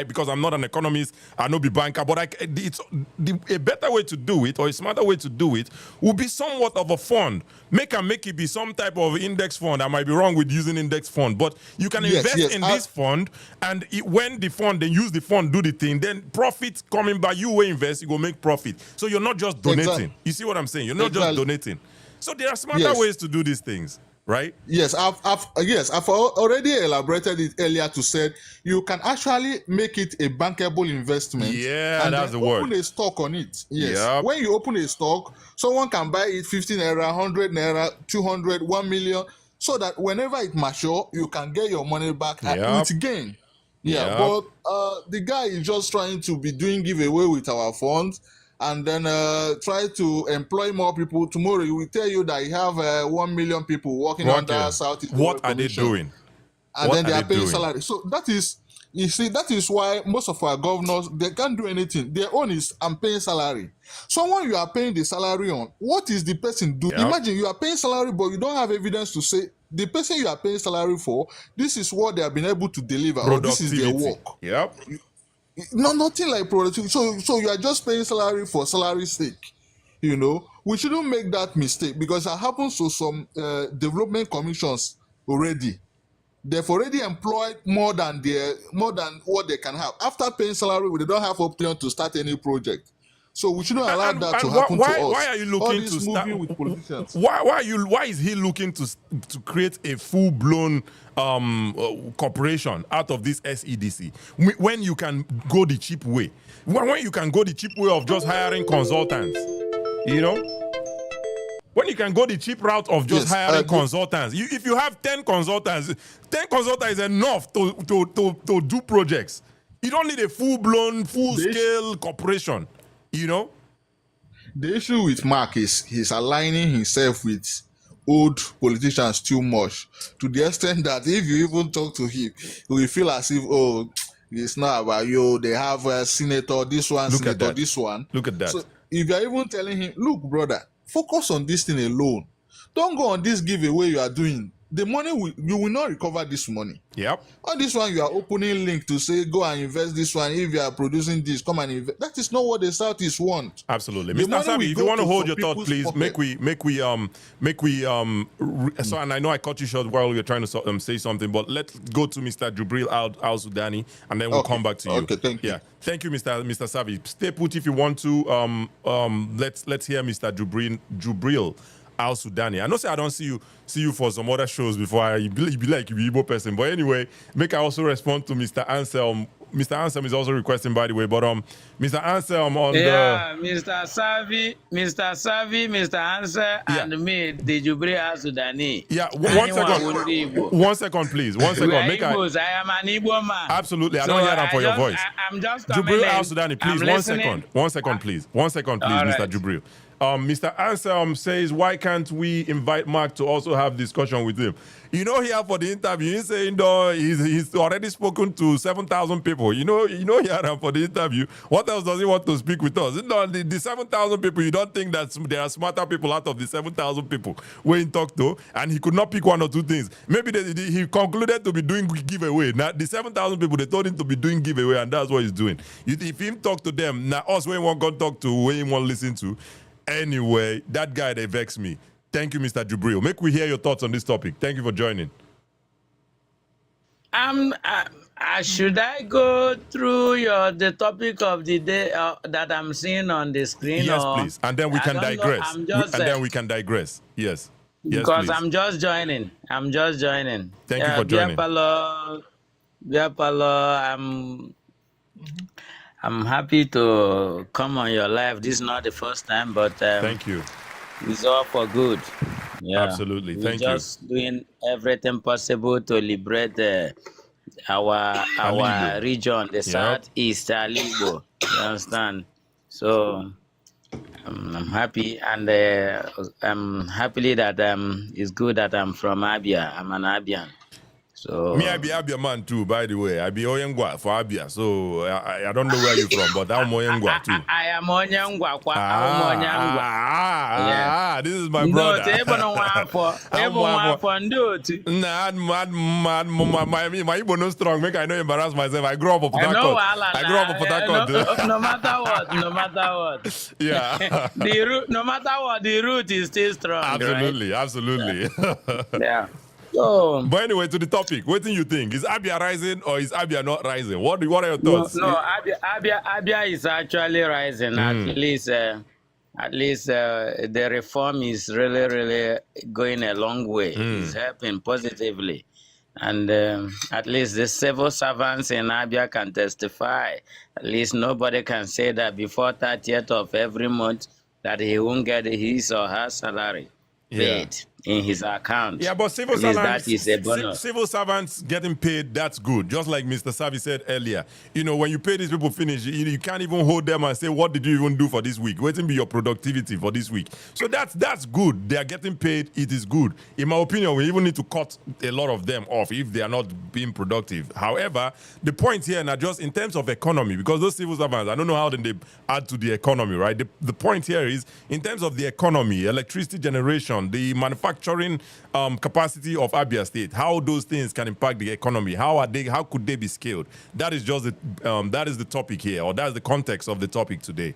because I'm not an economist, I no be banker. But a better way to do it or a smarter way to do it would be somewhat of a fund. Make it be some type of index fund. I might be wrong with using index fund, but you can invest in this fund, and when the fund then use the fund do the thing, then profit coming by you will invest, you go make profit. So you're not just donating. Exactly. You see what I'm saying? You're not just donating. So there are smarter Yes. ways to do these things, right? Yes, I've already elaborated it earlier to say you can actually make it a bankable investment. Yeah, and that's then the word. Open a stock on it. Yes. Yep. When you open a stock, someone can buy it 15 naira, 100 naira, 200, 1 million, so that whenever it mature, you can get your money back with gain. Yeah, Yep. but the guy is just trying to be doing giveaway with our funds and then try to employ more people. Tomorrow he will tell you that you have 1 million people working under Southeast. What are they doing? And What then they are are they paying doing? salary. So that is, you see, that is why most of our governors, they can't do anything. Their own is, I'm paying salary. Someone you are paying the salary on, what is the person doing? Yep. Imagine you are paying salary, but you don't have evidence to say the person you are paying salary for, this is what they have been able to deliver, or this is their work. Yep. No, nothing like productivity. So you are just paying salary for salary's sake. You know, we shouldn't make that mistake because it happens to some development commissions already. They've already employed more than what they can have. After paying salary, they don't have option to start any project. So we shouldn't allow that to happen to us. Why are you looking to start? with politicians? Why is he looking to create a full blown corporation out of this SEDC when you can go the cheap way? When you can go the cheap way of just hiring consultants, you know? When you can go the cheap route of just hiring consultants, if you have 10 consultants is enough to do projects. You don't need a full-blown, full-scale corporation, you know? The issue with Mark is he's aligning himself with old politicians too much, to the extent that if you even talk to him, he will feel as if, oh, it's not about you. They have a senator, this one, Look at senator, that. this one. Look at that. So if you're even telling him, look, brother, focus on this thing alone. Don't go on this giveaway you are doing. The money, you will not recover this money. Yep. On this one, you are opening link to say, go and invest this one. If you are producing this, come and invest. That is not what the Southeast want. Absolutely. The Mr. money Sabi, will if you go want to to hold some your thought, people's please, pocket. so, and I know I cut you short while you're trying to say something, but let's go to Mr. Jubril Al-Sudani, and then we'll come back to you. Okay, thank you. Yeah. Thank you, Mr. Savi. Stay put if you want to. Let's hear Mr. Jubril Al-Sudani. I know say I don't see you for some other shows before. You be like you be Igbo person. But anyway, make I also respond to Mr. Anselm. Mr. Anselm is also requesting, by the way. But Mr. Anselm on Mr. Savi, Mr. Ansel, and me, the Jubril Al-Sudani. Yeah, one second, please. One second. I am an Igbo man. Absolutely. I don't hear that for your voice. I'm just Jubril coming Al-Sudani, please. One second, please. One second, please, Mr. right. Jubril. Mr. Anselm says, why can't we invite Mark to also have discussion with him? You know, here for the interview, he's saying he's already spoken to 7,000 people. You know, here for the interview. What else does he want to speak with us? No, the 7,000 people, you don't think that there are smarter people out of the 7,000 people we he talked to, and he could not pick one or two things. Maybe he concluded to be doing giveaway. Now, the 7,000 people, they told him to be doing giveaway, and that's what he's doing. If him talk to them, now us, when one can talk to, when one listen to. Anyway, that guy, they vex me. Thank you, Mr. Jubril. Make we hear your thoughts on this topic. Thank you for joining. Should I go through the topic of the day that I'm seeing on the screen, Yes, or please. And then we I can don't know? digress. I'm just And then we can digress. Yes. Yes, because please. I'm just joining. I'm just joining. Thank you for Beer joining. Palo, Beer Palo, I'm happy to come on your live. This is not the first time, but Thank you. it's all for good. Yeah, Absolutely. we're Thank you. just doing everything possible to liberate our Alibo. region, the Yep. southeast Alibo. You understand? So I'm happy, and I'm happily that it's good that I'm from Abia. I'm an Abian. So Me, I be Abia man too, by the way. I be Oyengwa for Abia. So I don't know where you're from, but I'm Oyengwa too. I am Onyangwa. Yeah. This is my No, brother. table no one for do it. Nah, my Igbo no strong. Make I no embarrass myself. I grew up in Port I know Harcourt. I grew up in Port Harcourt. no matter what, no matter what. Yeah. The root, no matter what, the root is still strong. Absolutely, right? absolutely. Yeah. So, but anyway, to the topic, what do you think? Is Abia rising or is Abia not rising? What are your thoughts? No, Abia is actually rising. At least the reform is really going a long way. It's helping positively. And at least the civil servants in Abia can testify. At least nobody can say that before 30th of every month that he won't get his or her salary paid in his account. Yeah, but civil servants, that is a bonus. Civil servants getting paid, that's good. Just like Mr. Savi said earlier. You know, when you pay these people finish, you can't even hold them and say, what did you even do for this week? What will be your productivity for this week? So that's good. They are getting paid. It is good. In my opinion, we even need to cut a lot of them off if they are not being productive. However, the point here, now just in terms of economy, because those civil servants, I don't know how they add to the economy, right? The point here is, in terms of the economy, electricity generation, the manufacturing capacity of Abia State, how those things can impact the economy, how could they be scaled? That is just that is the topic here, or that's the context of the topic today.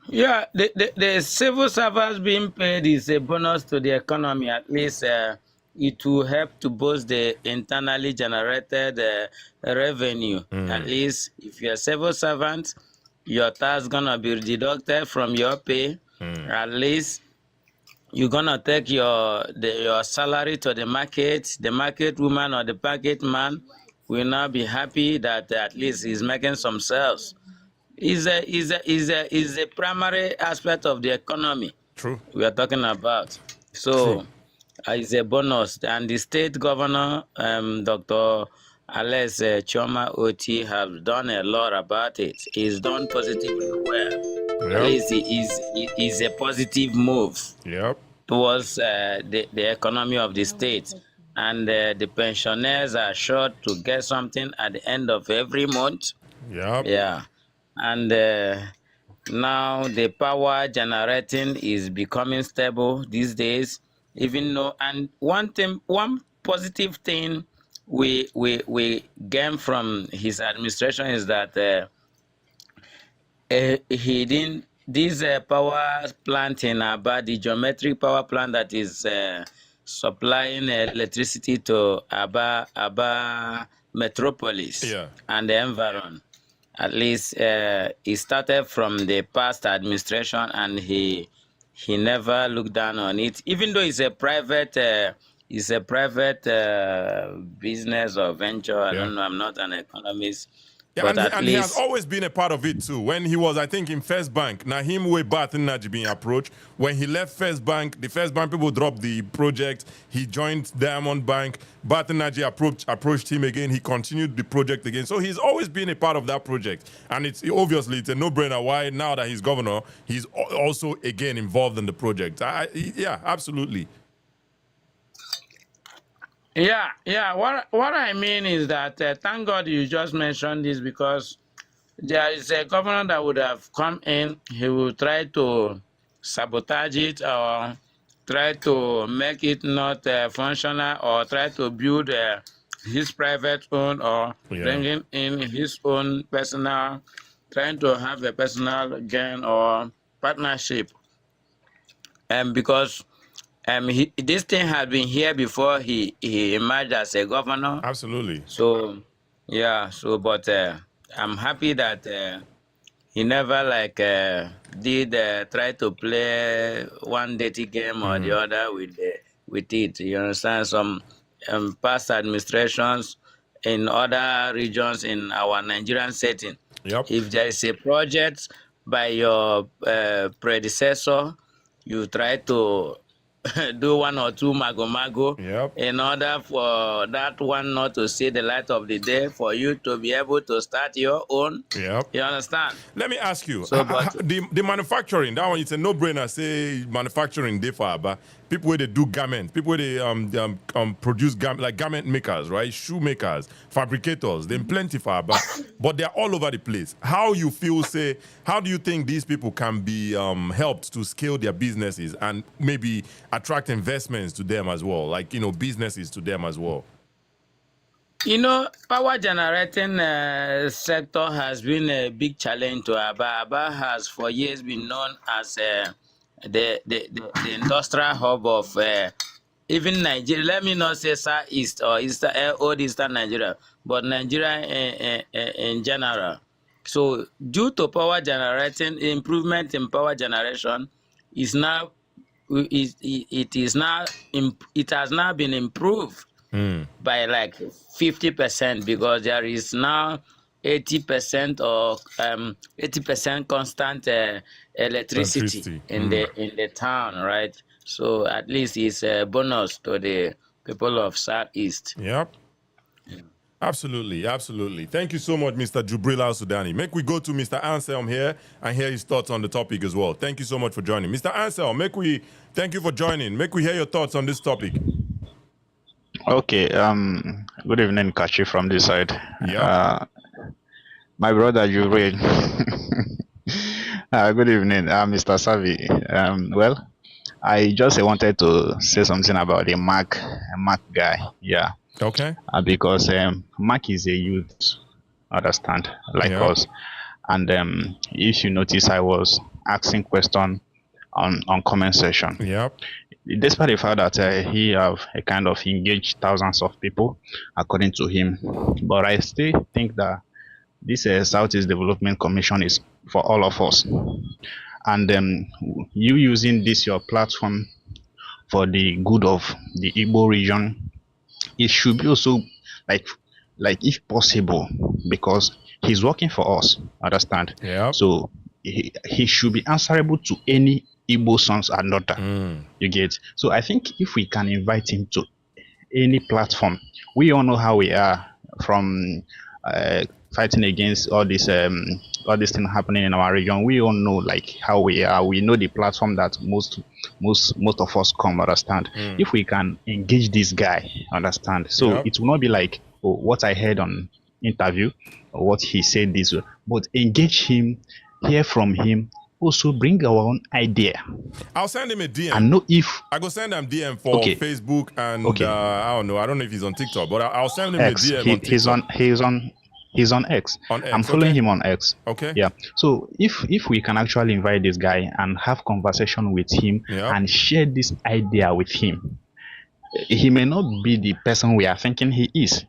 Yeah, the civil servants being paid is a bonus to the economy. At least it will help to boost the internally generated revenue. At least if you're a civil servant, your tax gonna be deducted from your pay. At least you're gonna take your salary to the market. The market woman or the market man will now be happy that at least he's making some sales. Is a primary aspect of the economy. True. We are talking about. So it's a bonus, and the state governor, Dr. Alex Choma Oti, has done a lot about it. He's done positively well. Yep. At least it is a positive move. Yep. Towards the economy of the state, and the pensioners are sure to get something at the end of every month. Yep. Yeah. And now the power generating is becoming stable these days. Even though, and one positive thing we gain from his administration is that he didn't. This power plant in Abia, the geometric power plant that is supplying electricity to Abia metropolis and the environment. At least he started from the past administration, and he never looked down on it, even though it's a private business or venture. I don't know. I'm not an economist. Yeah, and he has always been a part of it too. When he was, I think, in First Bank, Nahim way Batin Naji being approached. When he left First Bank, the First Bank people dropped the project. He joined Diamond Bank. Batin Naji approached him again. He continued the project again. So he's always been a part of that project. And it's obviously it's a no-brainer why now that he's governor, he's also again involved in the project. Yeah, absolutely. Yeah. What I mean is that thank God you just mentioned this, because there is a governor that would have come in. He will try to sabotage it, or try to make it not functional, or try to build his private own, or bringing in his own personal, trying to have a personal gain or partnership. And because this thing had been here before he emerged as a governor. Absolutely. So yeah, so but I'm happy that he never did try to play one dirty game or the other with it. You understand? Some past administrations in other regions in our Nigerian setting, Yep. if there is a project by your predecessor, you try to do one or two mago Yep. in order for that one not to see the light of the day, for you to be able to start your own. Yep. You understand? Let me ask you, So, but the manufacturing, that one, it's a no-brainer. Say manufacturing, differ, but people where they do garments, people where they produce like garment makers, right? Shoe makers, fabricators, they're plenty far, but they're all over the place. How you feel? Say, how do you think these people can be helped to scale their businesses and maybe attract investments to them as well, like businesses to them as well? power generating sector has been a big challenge to Aba. Aba has for years been known as the industrial hub of even Nigeria. Let me not say Southeast or old Eastern Nigeria, but Nigeria in general. So due to power generating, improvement in power generation is now it has now been improved by like 50%, because there is now 80% or 80% constant electricity in the town, right? So at least it's a bonus to the people of Southeast. Yep. Absolutely, absolutely. Thank you so much, Mr. Jubril Al-Sudani. Make we go to Mr. Anselm here and hear his thoughts on the topic as well. Thank you so much for joining. Mr. Anselm, thank you for joining. Make we hear your thoughts on this topic. Okay, good evening, Kachi from this side. Yeah. My brother Jubril. Good evening, Mr. Savi. Well, I just wanted to say something about the Mac guy. Yeah. Okay. Because Mac is a youth, understand, like us. And if you notice, I was asking question on comment section. Yep. Despite the fact that he have a kind of engaged thousands of people, according to him, but I still think that this Southeast Development Commission is for all of us. And you using this your platform for the good of the Igbo region, it should be also like if possible, because he's working for us, understand? Yeah. So he should be answerable to any Igbo sons and daughter. You get? So I think if we can invite him to any platform, we all know how we are from fighting against all this thing happening in our region. We all know like how we are. We know the platform that most of us come, understand. If we can engage this guy, understand. So it will not be like what I heard on interview or what he said this way, but engage him, hear from him. Also bring our own idea. I'll send him a DM. And know if I go send him DM for Facebook and I don't know if he's on TikTok, but I'll send him X. a DM on TikTok. He's on X. On X. I'm following him on X. Okay. Yeah. So if we can actually invite this guy and have conversation with him and share this idea with him, he may not be the person we are thinking he is.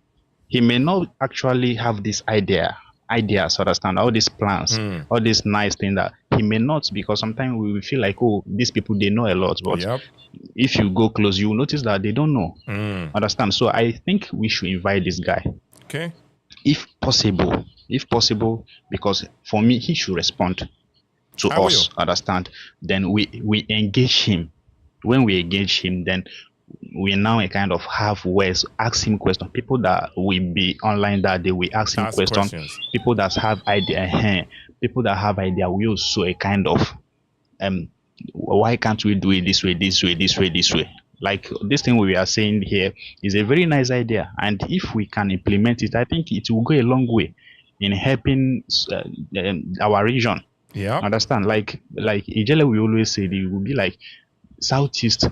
He may not actually have this ideas, understand, all these plans, all these nice things that he may not, because sometimes we will feel like, oh, these people, they know a lot, but if you go close, you will notice that they don't know. Understand? So I think we should invite this guy. Okay. If possible, because for me, he should respond to us, understand? Then we engage him. When we engage him, then we now a kind of have ways, ask him questions. People that will be online that day, we ask him questions. People that have idea, we also a kind of why can't we do it this way? Like this thing we are saying here is a very nice idea, and if we can implement it, I think it will go a long way in helping our region. Yeah, understand? Like Ijele, we always say it will be like Southeast.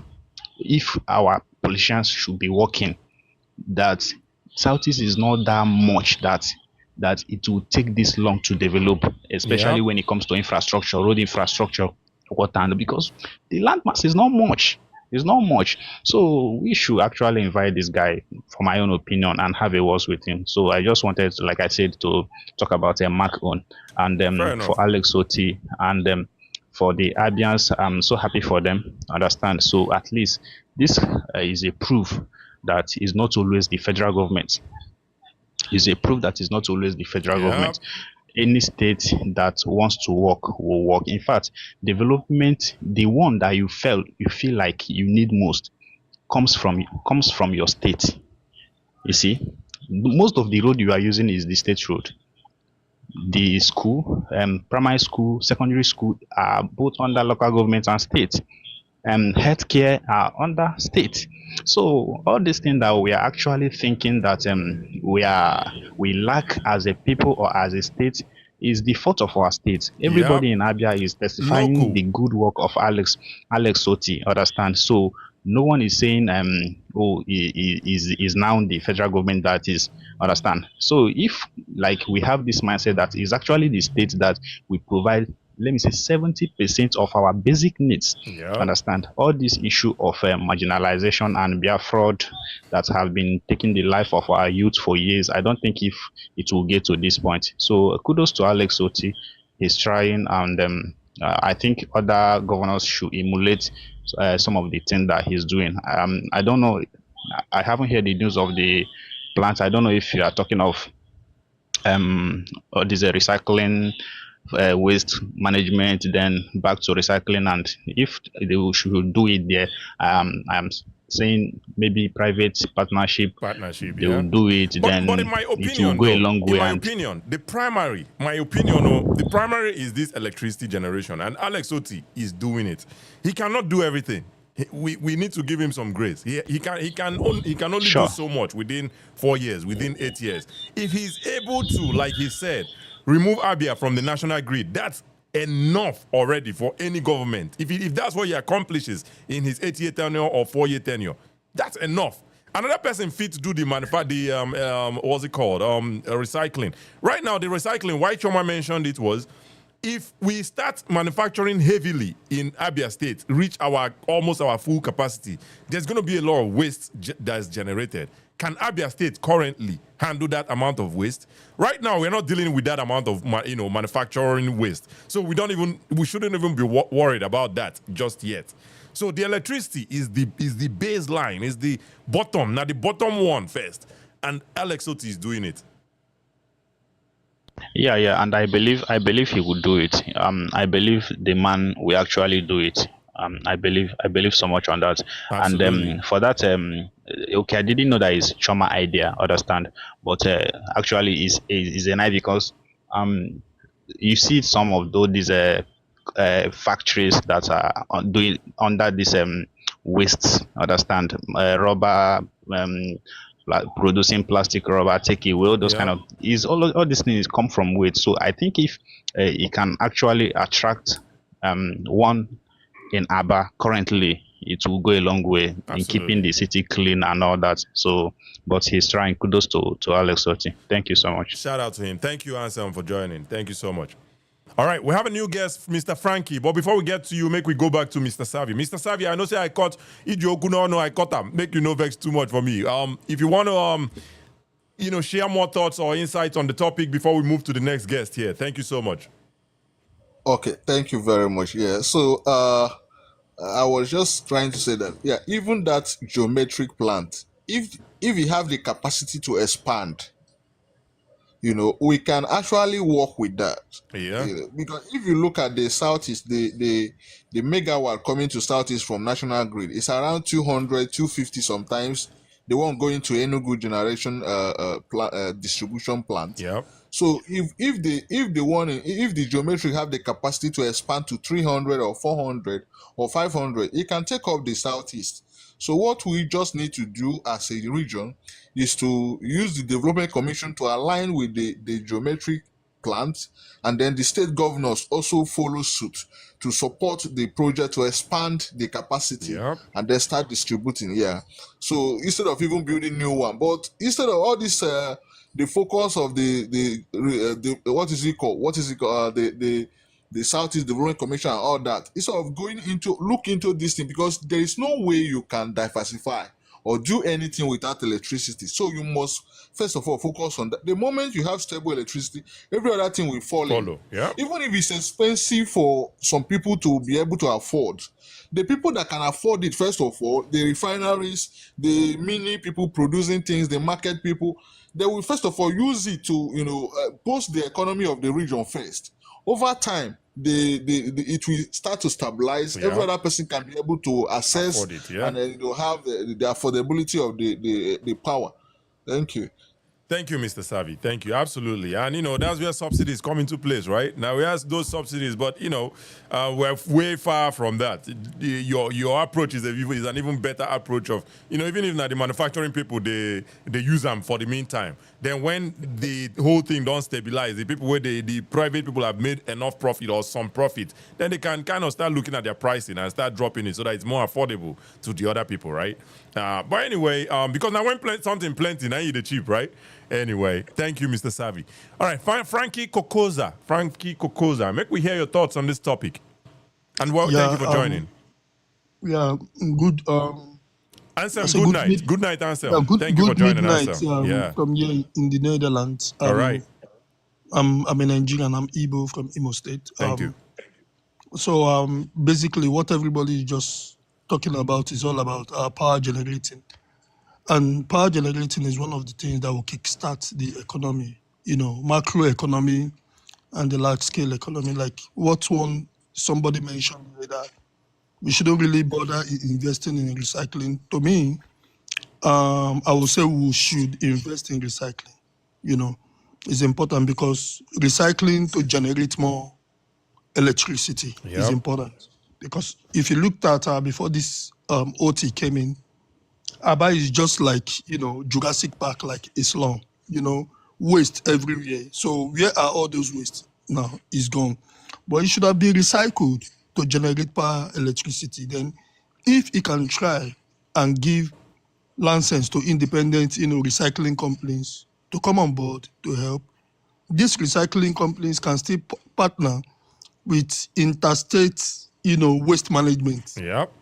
If our politicians should be working, that Southeast is not that much that it will take this long to develop, especially when it comes to infrastructure, road infrastructure, water, because the land mass is not much. It's not much. So we should actually invite this guy, for my own opinion, and have a words with him. So I just wanted, like I said, to talk about Mark on and Fair for enough. Alex Oti and for the Abians. I'm so happy for them. Understand? So at least this is a proof that is not always the federal government. Is a proof that is not always the federal Yeah. government. Any state that wants to work will work. In fact, development, the one that you feel like you need most, comes from your state. You see, most of the road you are using is the state road. The school, primary school, secondary school are both under local government and state. Healthcare are under state. So all these things that we are actually thinking that we lack as a people or as a state is the fault of our state. Yep. Everybody in Abia is testifying Local. the good work of Alex Soti. Understand? So no one is saying is now the federal government that is, understand. So if like we have this mindset that is actually the state that we provide, let me say 70% of our basic needs. Yep. Understand? All this issue of marginalization and beer fraud that have been taking the life of our youth for years, I don't think if it will get to this point. So kudos to Alex Oti. He's trying, and I think other governors should emulate some of the things that he's doing. I don't know. I haven't heard the news of the plant. I don't know if you are talking of or this recycling, waste management, then back to recycling, and if they should do it there, I'm saying maybe private partnership. Partnership, They yeah. will do it, then But in my it will opinion, go a though, long in way. my And opinion, the primary is this electricity generation, and Alex Oti is doing it. He cannot do everything. We need to give him some grace. He can only Sure. do so much within 4 years, within 8 years. If he's able to, like he said, remove Abia from the national grid, that's enough already for any government. If that's what he accomplishes in his 8-year tenure or 4-year tenure, that's enough. Another person fit to do the what's it called? Recycling. Right now, the recycling, why Choma mentioned it was, if we start manufacturing heavily in Abia State, reach almost our full capacity, there's going to be a lot of waste that's generated. Can Abia State currently handle that amount of waste? Right now, we're not dealing with that amount of manufacturing waste, so we shouldn't even be worried about that just yet. So the electricity is the baseline, is the bottom. Now the bottom one first, and Alex Oti is doing it. yeah, and I believe he would do it. I believe the man will actually do it. I believe so much on that. Absolutely. And for that, okay, I didn't know that it's Choma idea. Understand? But actually, is an idea because you see some of these factories that are doing under this waste. Understand? Rubber. Producing plastic, rubber, take away, all those Yeah. kind of all these things come from waste. So I think if it can actually attract one in Aba currently, it will go a long way in keeping the city clean and all that. So, but he's trying. Kudos to Alex Oti. Thank you so much. Shout out to him. Thank you, Anselm, for joining. Thank you so much. All right, we have a new guest, Mr. Frankie. But before we get to you, make we go back to Mr. Savi. Mr. Savi, I know say I caught Ijoku, no, I caught him. Make you no vex too much for me. If you want to share more thoughts or insights on the topic before we move to the next guest here. Thank you so much. Okay, thank you very much. Yeah, so I was just trying to say that even that geometric plant, if you have the capacity to expand, we can actually work with that. Yeah. Because if you look at the southeast, the megawatt coming to southeast from national grid is around 200, 250 sometimes. The one going to Enugu generation distribution plant. Yeah. So if the geometric have the capacity to expand to 300 or 400 or 500, it can take up the southeast. So what we just need to do as a region is to use the development commission to align with the geometric plant, and then the state governors also follow suit to support the project to expand the capacity. Yep. And then start distributing. So instead of even building new one, but instead of all this the focus of the what is it called? The the Southeast Development Commission and all that, instead of look into this thing, because there is no way you can diversify or do anything without electricity. So you must first of all focus on that. The moment you have stable electricity, every other thing will follow. Yeah. Even if it's expensive for some people to be able to afford, the people that can afford it, first of all, the refineries, the mini people producing things, the market people, they will first of all use it to boost the economy of the region first. Over time, it will start to stabilize. Yeah. Every other person can be able to access Afford it, yeah. and have the affordability of the power. Thank you. Thank you, Mr. Savvy. Thank you. Absolutely. And, that's where subsidies come into place, right? Now, we have those subsidies, but, we're way far from that. Your approach is an even better approach of, even if not the manufacturing people, they use them for the meantime. Then when the whole thing don't stabilize, the people where the private people have made enough profit or some profit, then they can kind of start looking at their pricing and start dropping it so that it's more affordable to the other people, right? But anyway, because now when something plenty, now you the cheap, right? Anyway, thank you, Mr. Savvy. All right, Frankie Kokoza, make we hear your thoughts on this topic. And thank you for joining. Yeah, good. Ansem, good night. Good night, Ansem. Thank you for joining, Ansem. From here in the Netherlands. All right. I'm a Nigerian. I'm Igbo from Imo State. Thank you. So basically, what everybody is just talking about is all about power generating. And power generating is one of the things that will kickstart the economy, macro economy and the large scale economy. Like what somebody mentioned here, that we shouldn't really bother investing in recycling. To me, I would say we should invest in recycling. It's important because recycling to generate more electricity is important. Because if you looked at before this OT came in, Abia is just like, Jurassic Park, like Islam, waste everywhere. So where are all those wastes? Now it's gone. But it should have been recycled to generate power electricity. Then if it can try and give license to independent, recycling companies to come on board to help, these recycling companies can still partner with interstate, waste management. Yep.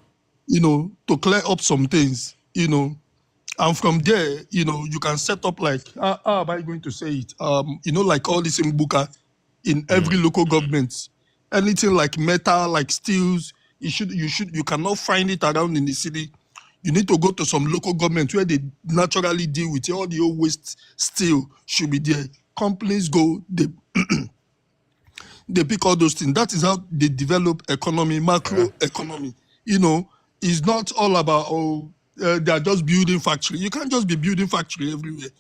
To clear up some things. And from there, you can set up like, how am I going to say it? Like all this in Buka, in every local government, anything like metal, like steels, you cannot find it around in the city. You need to go to some local government where they naturally deal with it. All the old waste steel should be there. Companies go, they pick all those things. That is how they develop economy, macro economy. It's not all about, they are just building factory. You can't just be building factory everywhere.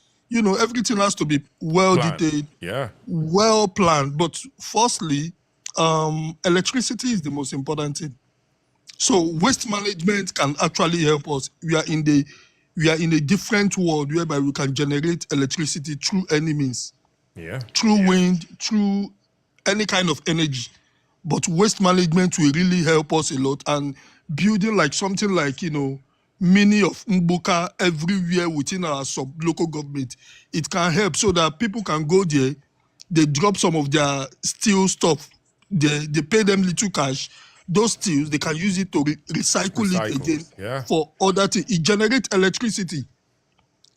Everything has to be well detailed, well planned. But firstly, electricity is the most important thing. So waste management can actually help us. We are in a different world whereby we can generate electricity through any means. Through wind, through any kind of energy. But waste management will really help us a lot. And building like something like, mini of Mbuka everywhere within our sub-local government, it can help so that people can go there, they drop some of their steel stuff, they pay them little cash. Those steels, they can use it to recycle it again for other things. It generates electricity.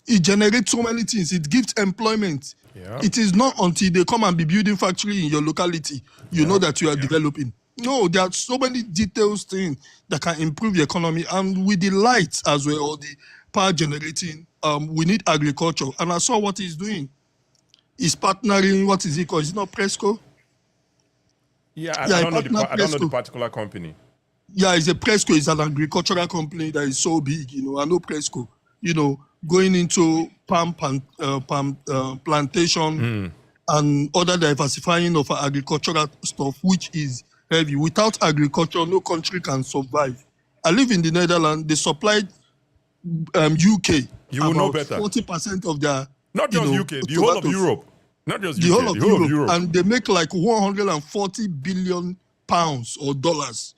It generates so many things. It gives employment. It is not until they come and be building factory in your locality, you know that you are developing. No, there are so many details things that can improve the economy. And with the lights as well, or the power generating, we need agriculture. And I saw what he's doing. He's partnering, what is it called? Is it not Presco? I don't know the particular company. Yeah, it's a Presco. It's an agricultural company that is so big. I know Presco. Going into palm plantation and other diversifying of agricultural stuff, which is heavy. Without agriculture, no country can survive. I live in the Netherlands. They supplied UK. You will know better. 40% of their not just UK, the whole of Europe. Not just the UK, whole of Europe. And they make like 140 billion pounds or dollars.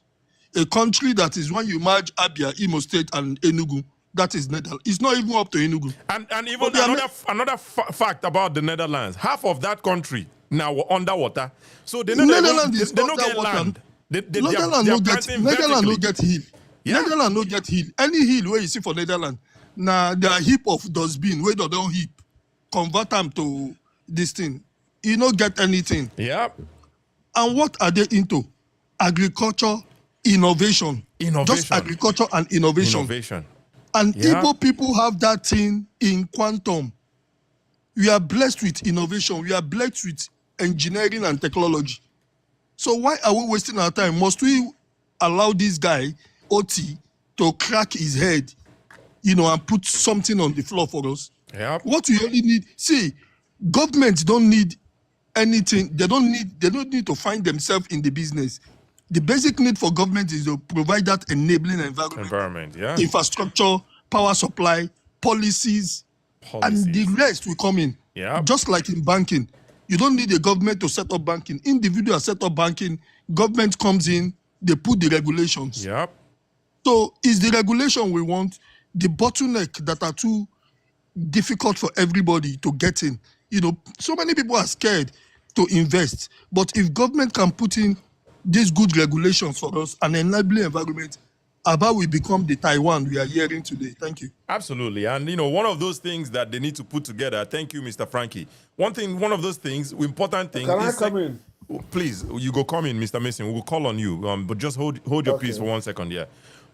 A country that is, when you merge Abia, Imo State, and Enugu, that is Netherlands. It's not even up to Enugu. And even another fact about the Netherlands, half of that country now underwater. So they know Netherlands is they don't get underwater. land. They Netherlands are no get planting Netherlands no vertically. get hill. Yeah. Netherlands no get hill. Any hill where you see for Netherlands, now the heap of dustbin where they don't heap, convert them to this thing. You don't get anything. Yeah. And what are they into? Agriculture, innovation. Just Innovation. agriculture and innovation. Innovation. And Yeah. Igbo people have that thing in quantum. We are blessed with innovation. We are blessed with engineering and technology. So why are we wasting our time? Must we allow this guy, OT, to crack his head, and put something on the floor for us? Yeah. What we only need, see, governments don't need anything. They don't need to find themselves in the business. The basic need for government is to provide that enabling environment, yeah. infrastructure, power supply, policies, and the rest will come in. Yeah. Just like in banking, you don't need a government to set up banking. Individual set up banking, government comes in, they put the regulations. Yep. So is the regulation we want the bottleneck that are too difficult for everybody to get in? So many people are scared to invest. But if government can put in these good regulations for us, an enabling environment, Abia will become the Taiwan we are hearing today. Thank you. Absolutely. And, one of those things that they need to put together, thank you, Mr. Frankie. One of those things, important thing. Can I come in? Please, you go come in, Mr. Mason. We'll call on you. But just hold your peace for 1 second, yeah.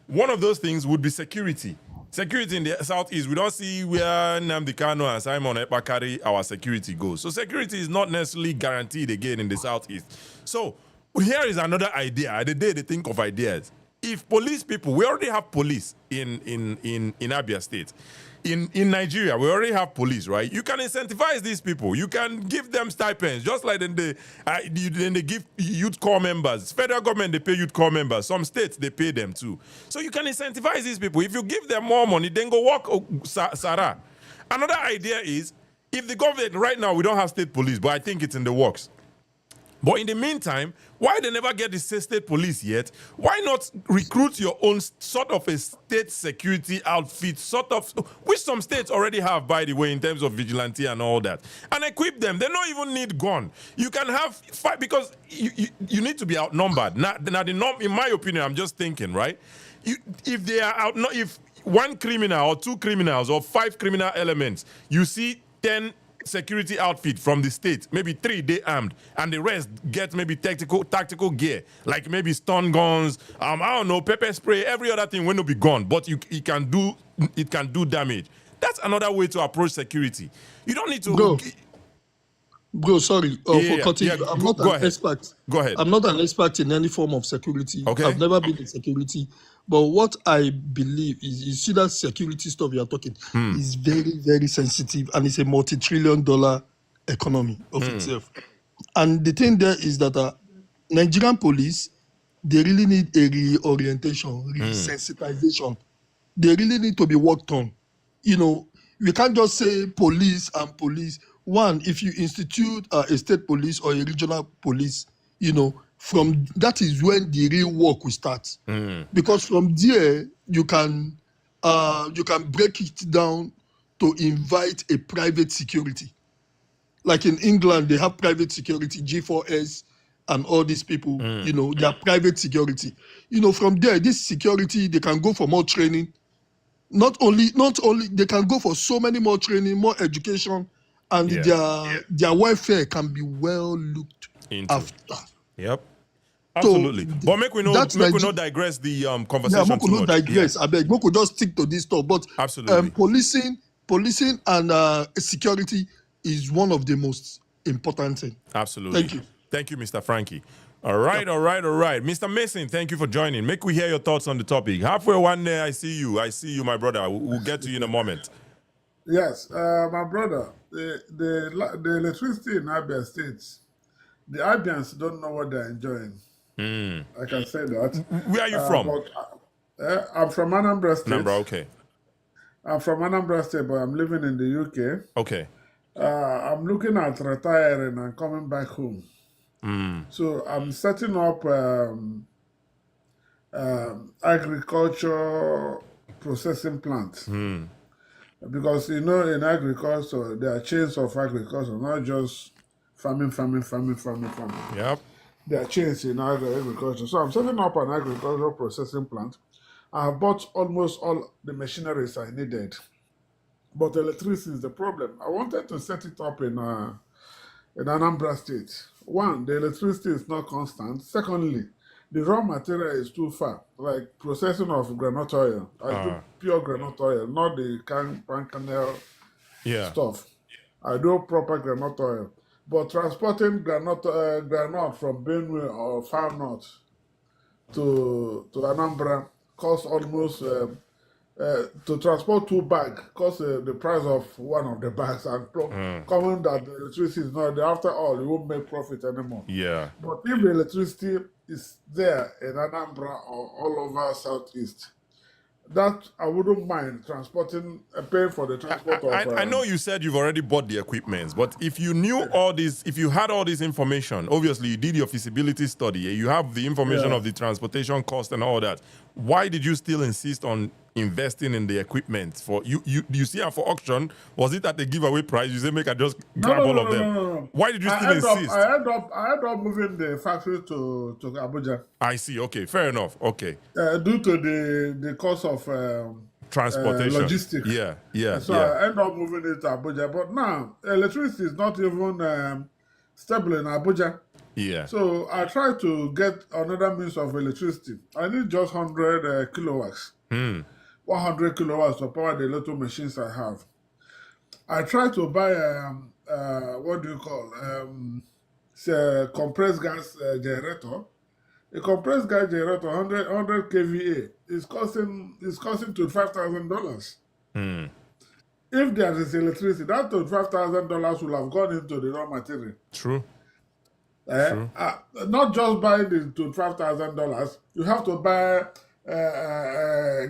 One of those things would be security. Security in the Southeast, we don't see where Nnamdi Kanu and Simon Ekpa carry our security goes. So security is not necessarily guaranteed again in the Southeast. So here is another idea. The day they think of ideas. If police people, we already have police in Abia State. In Nigeria, we already have police, right? You can incentivize these people. You can give them stipends, just like then they give youth corps members. Federal government, they pay youth corps members. Some states, they pay them too. So you can incentivize these people. If you give them more money, then go work Sarah. Another idea is, if the government, right now, we don't have state police, but I think it's in the works. But in the meantime, why they never get the state police yet? Why not recruit your own sort of a state security outfit, which some states already have, by the way, in terms of vigilante and all that, and equip them? They don't even need gun. You can have fight because you need to be outnumbered. Now, in my opinion, I'm just thinking, right? If they are if one criminal or two criminals or 5 criminal elements, you see 10 security outfit from the state, maybe 3 they armed, and the rest get maybe tactical gear, like maybe stun guns, I don't know, pepper spray, every other thing will not be gone, but it can do damage. That's another way to approach security. You don't need to Bro, sorry for cutting you. I'm not an expert. Go ahead. I'm not an expert in any form of security. Okay. I've never been in security. But what I believe is, you see that security stuff you are talking is very, very sensitive, and it's a multi-trillion-dollar economy of itself. And the thing there is that Nigerian police, they really need a reorientation, resensitization. They really need to be worked on. We can't just say police and police. One, if you institute a state police or a regional police, from that is when the real work will start. Because from there you can break it down to invite a private security. Like in England, they have private security, G4S and all these people. They are private security. From there, this security, they can go for more training. Not only they can go for so many more training, more education, and their welfare can be well looked after. Yep. Absolutely. So, but make we not digress the conversation. Yeah, make we not digress. I beg. Make we just stick to this stuff. But absolutely. Policing and security is one of the most important things. Absolutely. Thank you. Thank you, Mr. Frankie. All right. Mr. Mason, thank you for joining. Make we hear your thoughts on the topic. Halfway one day, I see you, my brother. We'll get to you in a moment. Yes, my brother, the electricity in Abia State, the Abians don't know what they're enjoying. I can say that. Where are you from? I'm from Anambra State. Anambra, okay. I'm from Anambra State, but I'm living in the UK. Okay. I'm looking at retiring and coming back home. So I'm setting up agriculture processing plant. Because, in agriculture, there are chains of agriculture, not just farming. Yep. They are changing agriculture. So I'm setting up an agricultural processing plant. I have bought almost all the machineries I needed, but electricity is the problem. I wanted to set it up in Anambra State. One, the electricity is not constant. Secondly, the raw material is too far, like processing of groundnut oil. I do pure groundnut oil, not the palm kernel stuff. I do proper groundnut oil. But transporting groundnut from Benue or far north to Anambra costs almost to transport 2 bags costs the price of one of the bags, and coming that the electricity is not there. After all, you won't make profit anymore. Yeah. But if the electricity is there in Anambra or all over Southeast, that I wouldn't mind transporting, paying for the transport I know you said you've already bought the equipment, but if you knew all this, if you had all this information, obviously you did your feasibility study, you have the information of the transportation cost and all that. Why did you still insist on investing in the equipment? For you see her for auction? Was it at the giveaway price? You say make I just grab all of them. No. Why did you still insist? I end up moving the factory to Abuja. I see. Okay, fair enough. Okay. Due to the cost of transportation, logistics. Yeah. So I end up moving it to Abuja. But now electricity is not even stable in Abuja. Yeah. So I try to get another means of electricity. I need just 100 kilowatts. 100 kilowatts to power the little machines I have. I try to buy what do you call it's a compressed gas generator. A compressed gas generator, 100 kVA, is costing $25,000. If there is electricity, that $25,000 will have gone into the raw material. True. Not just buying the $25,000, you have to buy a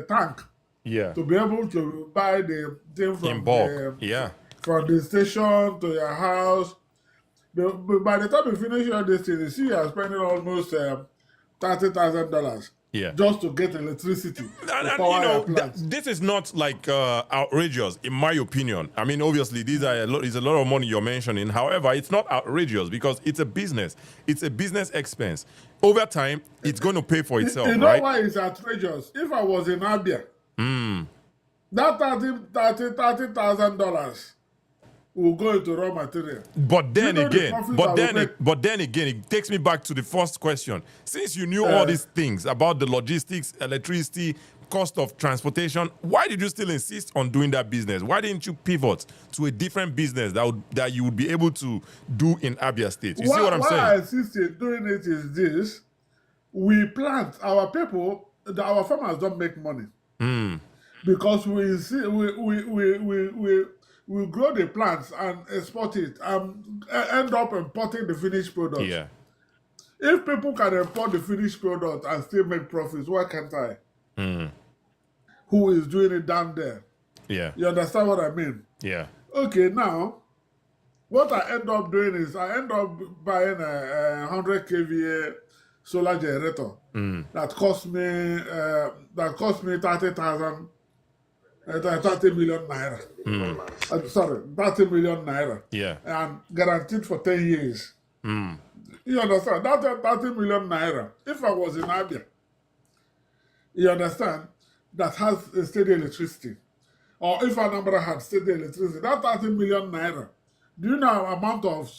tank. Yeah. To be able to buy the thing from in bulk. From the station to your house. By the time you finish all this thing, you see you are spending almost $30,000. Yeah. Just to get electricity. And you know, this is not like outrageous, in my opinion. I mean, obviously, is a lot of money you're mentioning. However, it's not outrageous because it's a business. It's a business expense. Over time, it's going to pay for itself, You know right? why it's outrageous? If I was in Abia, that $30,000 will go into raw material. But then again, it takes me back to the first question. Since you knew all these things about the logistics, electricity, cost of transportation, why did you still insist on doing that business? Why didn't you pivot to a different business that you would be able to do in Abia State? You see what I'm saying? Why I insist in doing it is this: we plant, our people, our farmers don't make money because we grow the plants and export it and end up importing the finished product. Yeah. If people can import the finished product and still make profits, why can't I? Who is doing it down there? Yeah. You understand what I mean? Yeah. Okay, now, what I end up doing is I end up buying a 100 kVA solar generator that cost me 30 million naira. 30 million naira. Yeah. And guaranteed for 10 years. You understand? That 30 million naira, if I was in Abia, you understand, that has a steady electricity, or if Anambra had steady electricity, that 30 million naira, do you know the amount of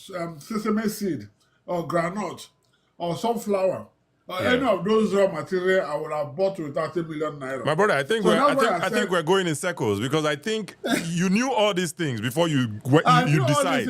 sesame seed, or groundnut, or sunflower, or any of those raw material I would have bought with 30 million naira? My brother, I think we're going in circles because I think you knew all these things before you decide.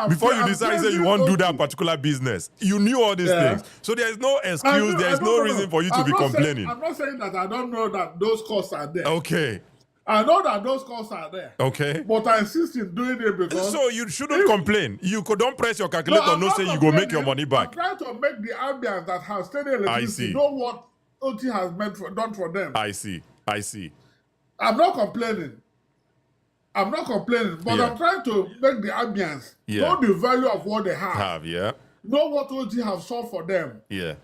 Before you decide that you won't do that particular business, you knew all these things. So there is no excuse. There is no reason for you to be complaining. I'm not saying that I don't know that those costs are there. Okay. I know that those costs are there. Okay. But I insist in doing it because... So you shouldn't complain. You don't press your calculator, no say you go make your money back. I'm trying to make the Ambians that have steady electricity know what OT has done for them. I see. I'm not complaining. But I'm trying to make the Ambians know the value of what they have. Know what OT have solved for them. Yeah.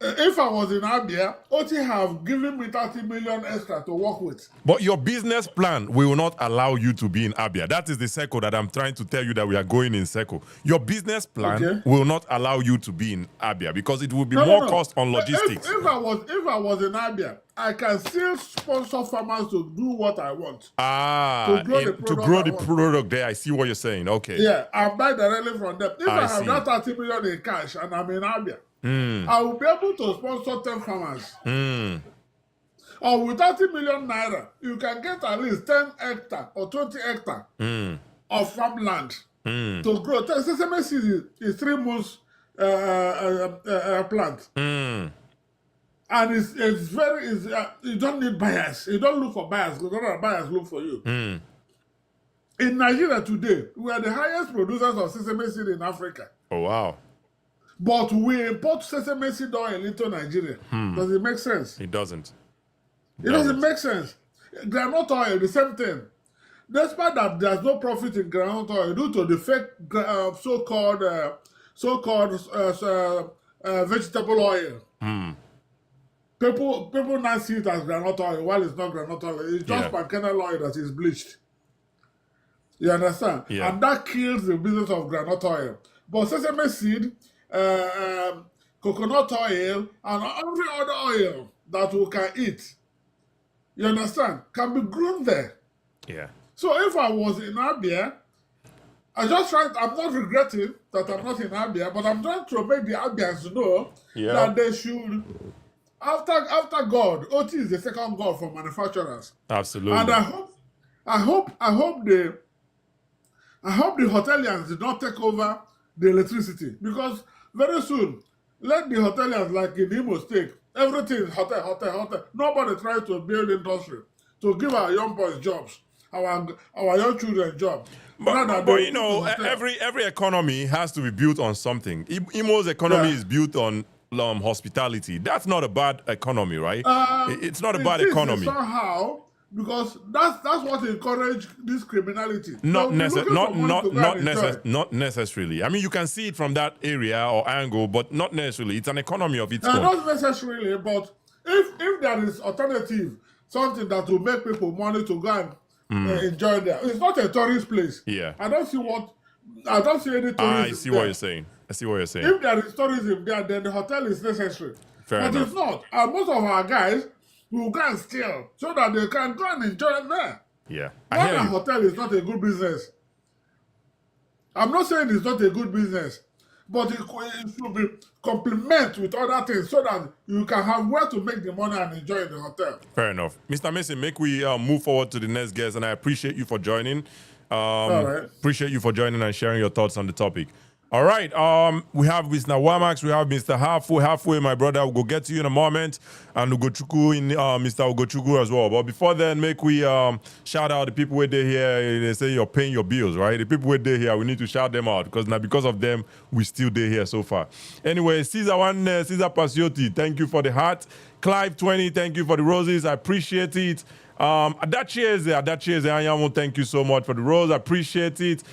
if I was in Abia, Oti have given me 30 million extra to work with. But your business plan will not allow you to be in Abia. That is the circle that I'm trying to tell you that we are going in circle. Your business plan will not allow you to be in Abia because it will be more cost on logistics. If I was in Abia, I can still sponsor farmers to do what I want. To grow the product there. I see what you're saying. Okay. Yeah, I'll buy directly from them. If I have that 30 million in cash and I'm in Abia, I will be able to sponsor 10 farmers. Or with 30 million naira, you can get at least 10 hectares or 20 hectares of farmland to grow. Sesame seed is 3 months plant. And you don't need buyers. You don't look for buyers because other buyers look for you. In Nigeria today, we are the highest producers of sesame seed in Africa. Oh, wow. But we import sesame seed oil into Nigeria. Does it make sense? It doesn't. It doesn't make sense. Groundnut oil, the same thing. Despite that, there's no profit in groundnut oil due to the fake so-called vegetable oil. People now see it as groundnut oil while it's not groundnut oil. It's just palm kernel oil that is bleached. You understand? Yeah. And that kills the business of groundnut oil. But sesame seed, coconut oil, and every other oil that we can eat, you understand, can be grown there. Yeah. So if I was in Abia, I'm not regretting that I'm not in Abia, but I'm trying to make the Abians know that they should, after God, OT is the second God for manufacturers. Absolutely. And I hope the hoteliers did not take over the electricity, because very soon, let the hoteliers, like in Imo State, everything is hotel. Nobody tries to build industry to give our young boys jobs, our young children jobs. But you know, every economy has to be built on something. Imo's economy is built on hospitality. That's not a bad economy, right? It's not a bad economy. Somehow, because that's what encourages this criminality. Not necessarily. I mean, you can see it from that area or angle, but not necessarily. It's an economy of its own. Not necessarily, but if there is alternative, something that will make people money to go and enjoy there. It's not a tourist place. Yeah. I don't see any tourism. I see what you're saying. If there is tourism there, then the hotel is necessary. Fair enough. But it's not. And most of our guys will go and steal so that they can go and enjoy it there. Yeah. Not a hotel is not a good business. I'm not saying it's not a good business, but it should be complement with other things so that you can have where to make the money and enjoy in the hotel. Fair enough. Mr. Mason, make we move forward to the next guest, and I appreciate you for joining. All right. Appreciate you for joining and sharing your thoughts on the topic. All right, we have Mr. Wamax, we have Mr. Halfway, my brother. We'll go get to you in a moment, and Ugochukwu in Mr. Ugochukwu as well. But before then, make we shout out the people where they here. They say you're paying your bills, right? The people where they here, we need to shout them out because now because of them, we still there here so far. Anyway, Caesar Pasiotti, thank you for the heart. Clive 20, thank you for the roses. I appreciate it. Adachieze, thank you so much for the rose. I appreciate it.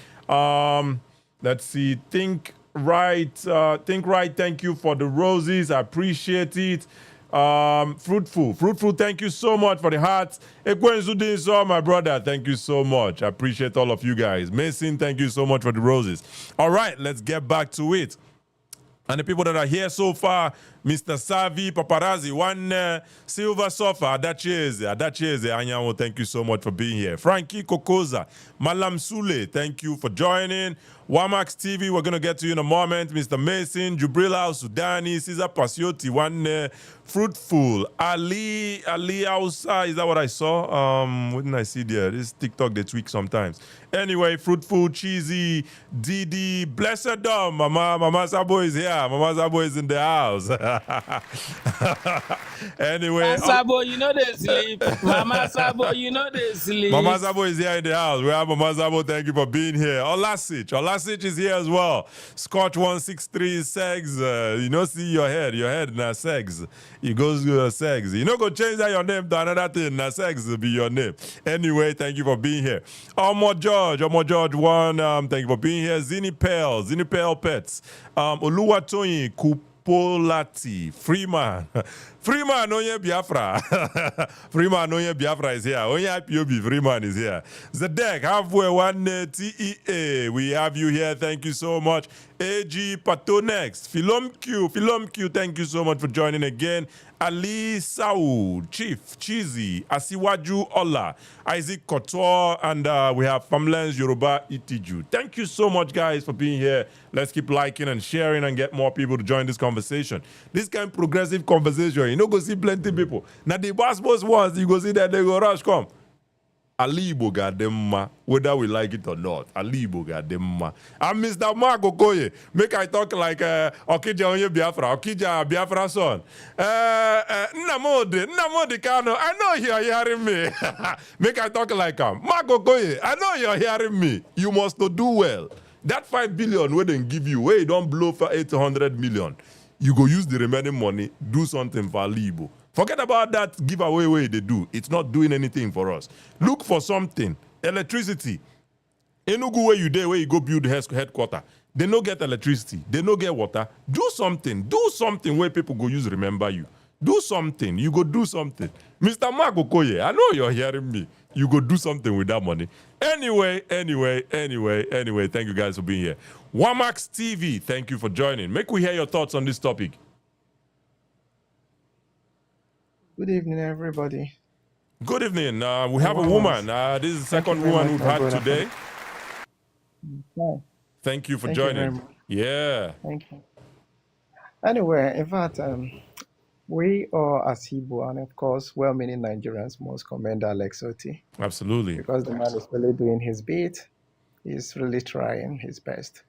Let's see. Think right. Thank you for the roses. I appreciate it. Fruitful. Thank you so much for the hearts. Ekwensu my brother. Thank you so much. I appreciate all of you guys. Mason, thank you so much for the roses. All right, let's get back to it. And the people that are here so far, Mr. Savi, Paparazzi, one Silver Sofa, Adachieze, Anyanwo, thank you so much for being here. Frankie Kokoza, Malam Sule, thank you for joining. Wamax TV, we're going to get to you in a moment. Mr. Mason, Jubrila Sudani, Caesar Pasiotti, one Fruitful, Ali Ausa, is that what I saw? What did I see there? This TikTok, they tweak sometimes. Anyway, Fruitful, Cheesy, Didi, Blessed Dom, Mama Sabo is here. Mama Sabo is in the house. Anyway. Mama Sabo, you know they sleep. Mama Sabo, you know they sleep. Mama Sabo is here in the house. We have Mama Sabo, thank you for being here. Olasich is here as well. Scotch 163 Segs. You know, see your head now Segs. It goes to Segs. You know, go change that your name to another thing. Now Segs will be your name. Anyway, thank you for being here. Omo George 1, thank you for being here. Zini Pale Pets. Oluwatoyin Polati, Freeman. Freeman, Onye Biafra. Freeman, Onye Biafra is here. Onye IPOB, Freeman is here. Zedek, halfway one TEA. We have you here. Thank you so much. AG Pato next. Philom Q, thank you so much for joining again. Ali Saud, Chief, Cheesy, Asiwaju Ola, Isaac Kotor, and we have Famlens Yoruba Itiju. Thank you so much, guys, for being here. Let's keep liking and sharing and get more people to join this conversation. This kind of progressive conversation, you know, go see plenty people. Now, the boss ones, you go see that they go rush, come. Ali Igbo gademma, whether we like it or not. Ali Igbo gademma. I'm Mr. Mark Okoye. Make I talk like Okija Onye Biafra, Okija Biafra son. Nnamdi Kano, I know you're hearing me. Make I talk like Mark Okoye, I know you're hearing me. You must do well. That 5 billion we didn't give you, where you don't blow for 800 million. You go use the remaining money, do something for Ali Igbo. Forget about that giveaway way they do. It's not doing anything for us. Look for something. Electricity. Enugu where you there, where you go build headquarters. They no get electricity. They no get water. Do something. Do something where people go use remember you. Do something. You go do something. Mr. Mark Okoye, I know you're hearing me. You go do something with that money. Anyway, thank you guys for being here. Wamax TV, thank you for joining. Make we hear your thoughts on this topic. Good evening, everybody. Good evening. We have a woman. This is the second woman we've had today. Hi. Thank you for Thank you very joining. much. Yeah. Thank you. Anyway, in fact, we all as Igbo and of course well-meaning Nigerians must commend Alex Oti Absolutely. because the man is really doing his bit. He's really trying his best.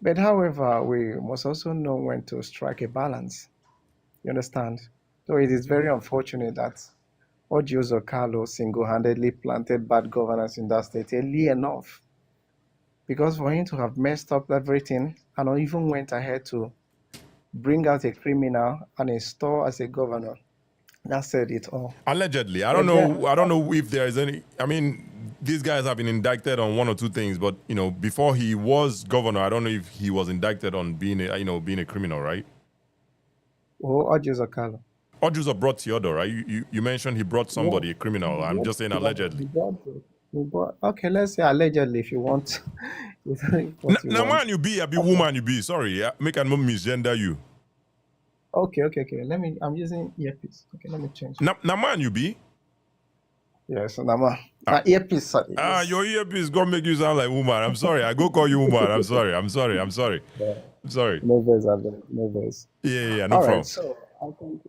But however, we must also know when to strike a balance. You understand? So it is very unfortunate that Odiozo Carlo single-handedly planted bad governance in that state early enough. Because for him to have messed up everything and even went ahead to bring out a criminal and install as a governor, that said it all. Allegedly. I don't know if there is any. I mean, these guys have been indicted on one or two things, but you know, before he was governor, I don't know if he was indicted on being a criminal, right? Oh, Odiozo Carlo. Ojuzo brought Theodore, right? You mentioned he brought somebody, a criminal. I'm just saying allegedly. Okay, let's say allegedly if you want. Now, man, you be woman, you be. Sorry, make a misgender you. Okay. I'm using earpiece. Okay, let me change. Now, man, you be. Yes, Nama. Earpiece. Your earpiece gonna make you sound like woman. I'm sorry. I go call you woman. I'm sorry. No verse. Yeah, no All problem. right, so I think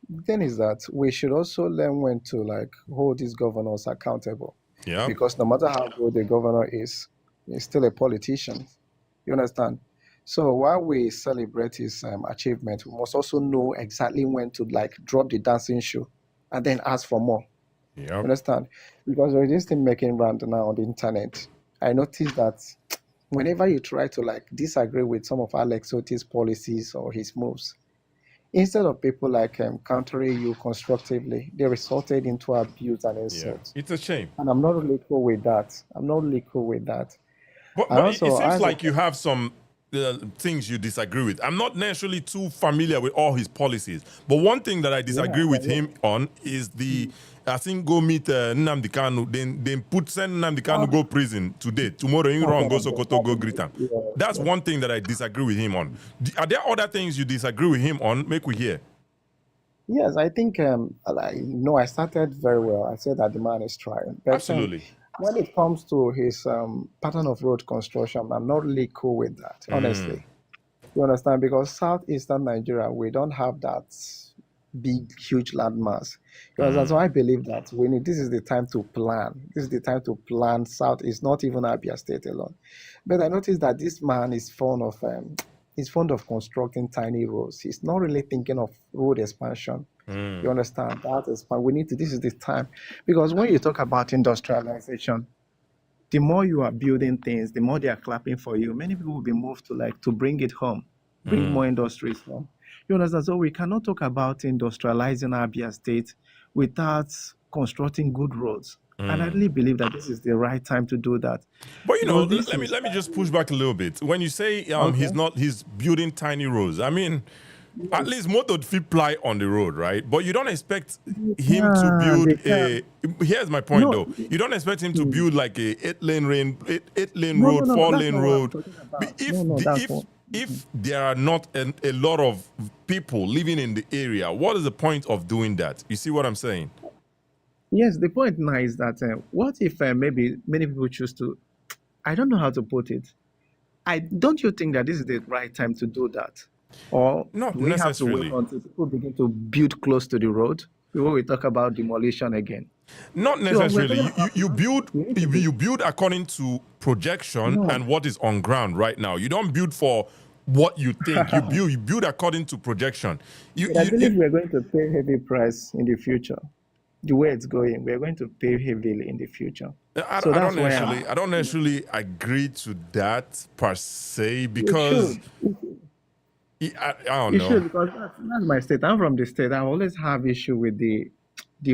the thing is that we should also learn when to hold these governors accountable. Yeah. Because no matter how good the governor is, he's still a politician. You understand? So while we celebrate his achievement, we must also know exactly when to drop the dancing shoe and then ask for more. Yeah. You understand? Because there is this thing making round now on the internet. I noticed that whenever you try to disagree with some of Alex Oti's policies or his moves, instead of people countering you constructively, they resorted into abuse and insult. It's a shame. And I'm not really cool with that. But also, it seems like you have some things you disagree with. I'm not necessarily too familiar with all his policies, but one thing that I disagree with him on is I think go meet Nnamdi Kanu, then send Nnamdi Kanu go prison today. Tomorrow in wrong go Sokoto go greet him. That's one thing that I disagree with him on. Are there other things you disagree with him on? Make we hear. Yes, I think I started very well. I said that the man is trying. But, Absolutely. when it comes to his pattern of road construction, I'm not really cool with that, honestly. You understand? Because southeastern Nigeria, we don't have that big, huge landmass. Because that's why I believe that this is the time to plan. This is the time to plan south. It's not even Abia State alone. But I noticed that this man is fond of constructing tiny roads. He's not really thinking of road expansion. You understand? This is the time. Because when you talk about industrialization, the more you are building things, the more they are clapping for you. Many people will be moved to bring it home, bring more industries home. You understand? So we cannot talk about industrializing Abia State without constructing good roads. And I really believe that this is the right time to do that. But you know, Because this let me is let me just push back a little bit. When you say okay. he's building tiny roads. I mean, at least motor fit ply on the road, right? But you don't expect him to build They can. here's my point No, though. You don't expect him to mm, build like a eight lane no, road, no, no, no. four That's lane not what I'm road. talking But about. No, no, that's what. if there are not a lot of people living in the area, what is the point of doing that? You see what I'm saying? Yes, the point now is that what if maybe many people choose to? I don't know how to put it. Don't you think that this is the right time to do that, or Not do we have to wait necessarily. until people begin to build close to the road before we talk about demolition again? Not So we're necessarily. talking You, you about you land. build We need to you, be you build according to projection no. and what is on ground right now. You don't build for what you think. You build according to projection. You But I you, you believe we're going to pay heavy price in the future. The way it's going, we're going to pay heavily in the future. So I don't that's why necessarily I don't necessarily agree to that per se you because should. I don't You know. should because that's my state. I'm from the state. I always have issue with the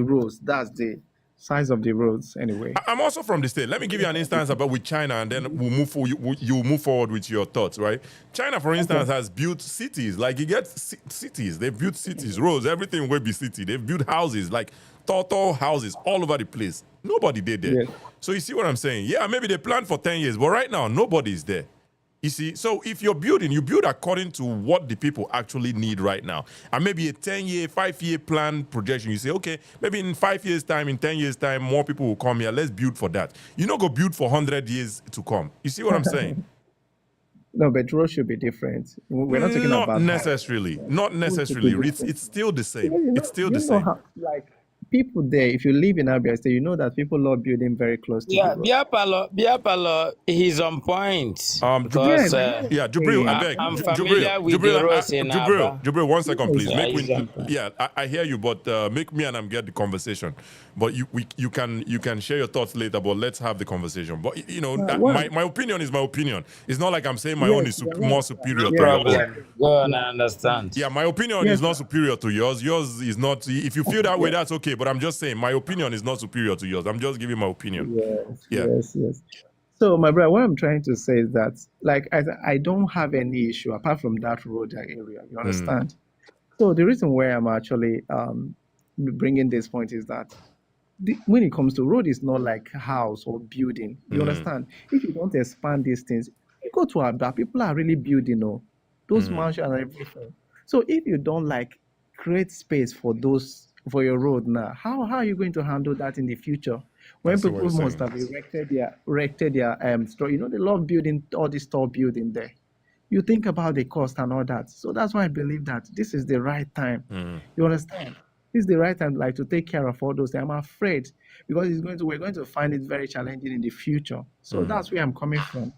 roads. That's the size of the roads anyway. I'm also from the state. Let me give you an instance about with China, and then we'll move forward. You move forward with your thoughts, right? China, for instance, Okay. has built cities. Like you get cities, they've built cities, roads, everything will be city. They've built houses, like tall houses all over the place. Nobody did there. Yes. So you see what I'm saying? Yeah, maybe they planned for 10 years, but right now nobody's there. You see, so if you're building, you build according to what the people actually need right now. And maybe a 10-year, 5-year plan projection, you say, okay, maybe in 5 years' time, in 10 years' time, more people will come here. Let's build for that. You not go build for 100 years to come. You see what I'm saying? No, but road should be different. We're not talking Not about necessarily. Not road should be necessarily. different. It's still the same. Because It's still the you know same. how like people there. If you live in Abia State, you know that people love building very close to the Yeah, road. Bia Palo, he's on point Jubril, because Yes, that's what yeah, I'm Jubril, I saying. beg, I'm That's what I'm Jubril, familiar saying. with the roads in Aba. Jubril, 1 second, Yes, please. Yeah, Make he's me, on point. yeah, I hear you, but make me and him get the conversation. But you can share your thoughts later, but let's have the conversation. But you know, what? my opinion is my opinion. It's not like I'm saying my own Yes, is you're more right. superior No to Yes, your own. problem. Go on, yeah. I understand. Yeah, my opinion is Yes, not superior to yours. Yours is not. If you feel that way, yeah. that's okay. But I'm just saying my opinion is not superior to yours. I'm just giving my opinion. Yes, Yeah. yes. So, my brother, what I'm trying to say is that, like, I don't have any issue apart from that road area. You understand? So, the reason why I'm actually bringing this point is that when it comes to road, it's not like house or building. You understand? If you don't expand these things, you go to Abba, people are really building, those mansions and everything. So, if you don't like create space for those for your road now, how are you going to handle that in the future? I When see what people you're must saying. have erected their store, they love building all this tall building there. You think about the cost and all that. So that's why I believe that this is the right time. You understand? This is the right time, like, to take care of all those things. I'm afraid because we're going to find it very challenging in the future. So that's where I'm coming from.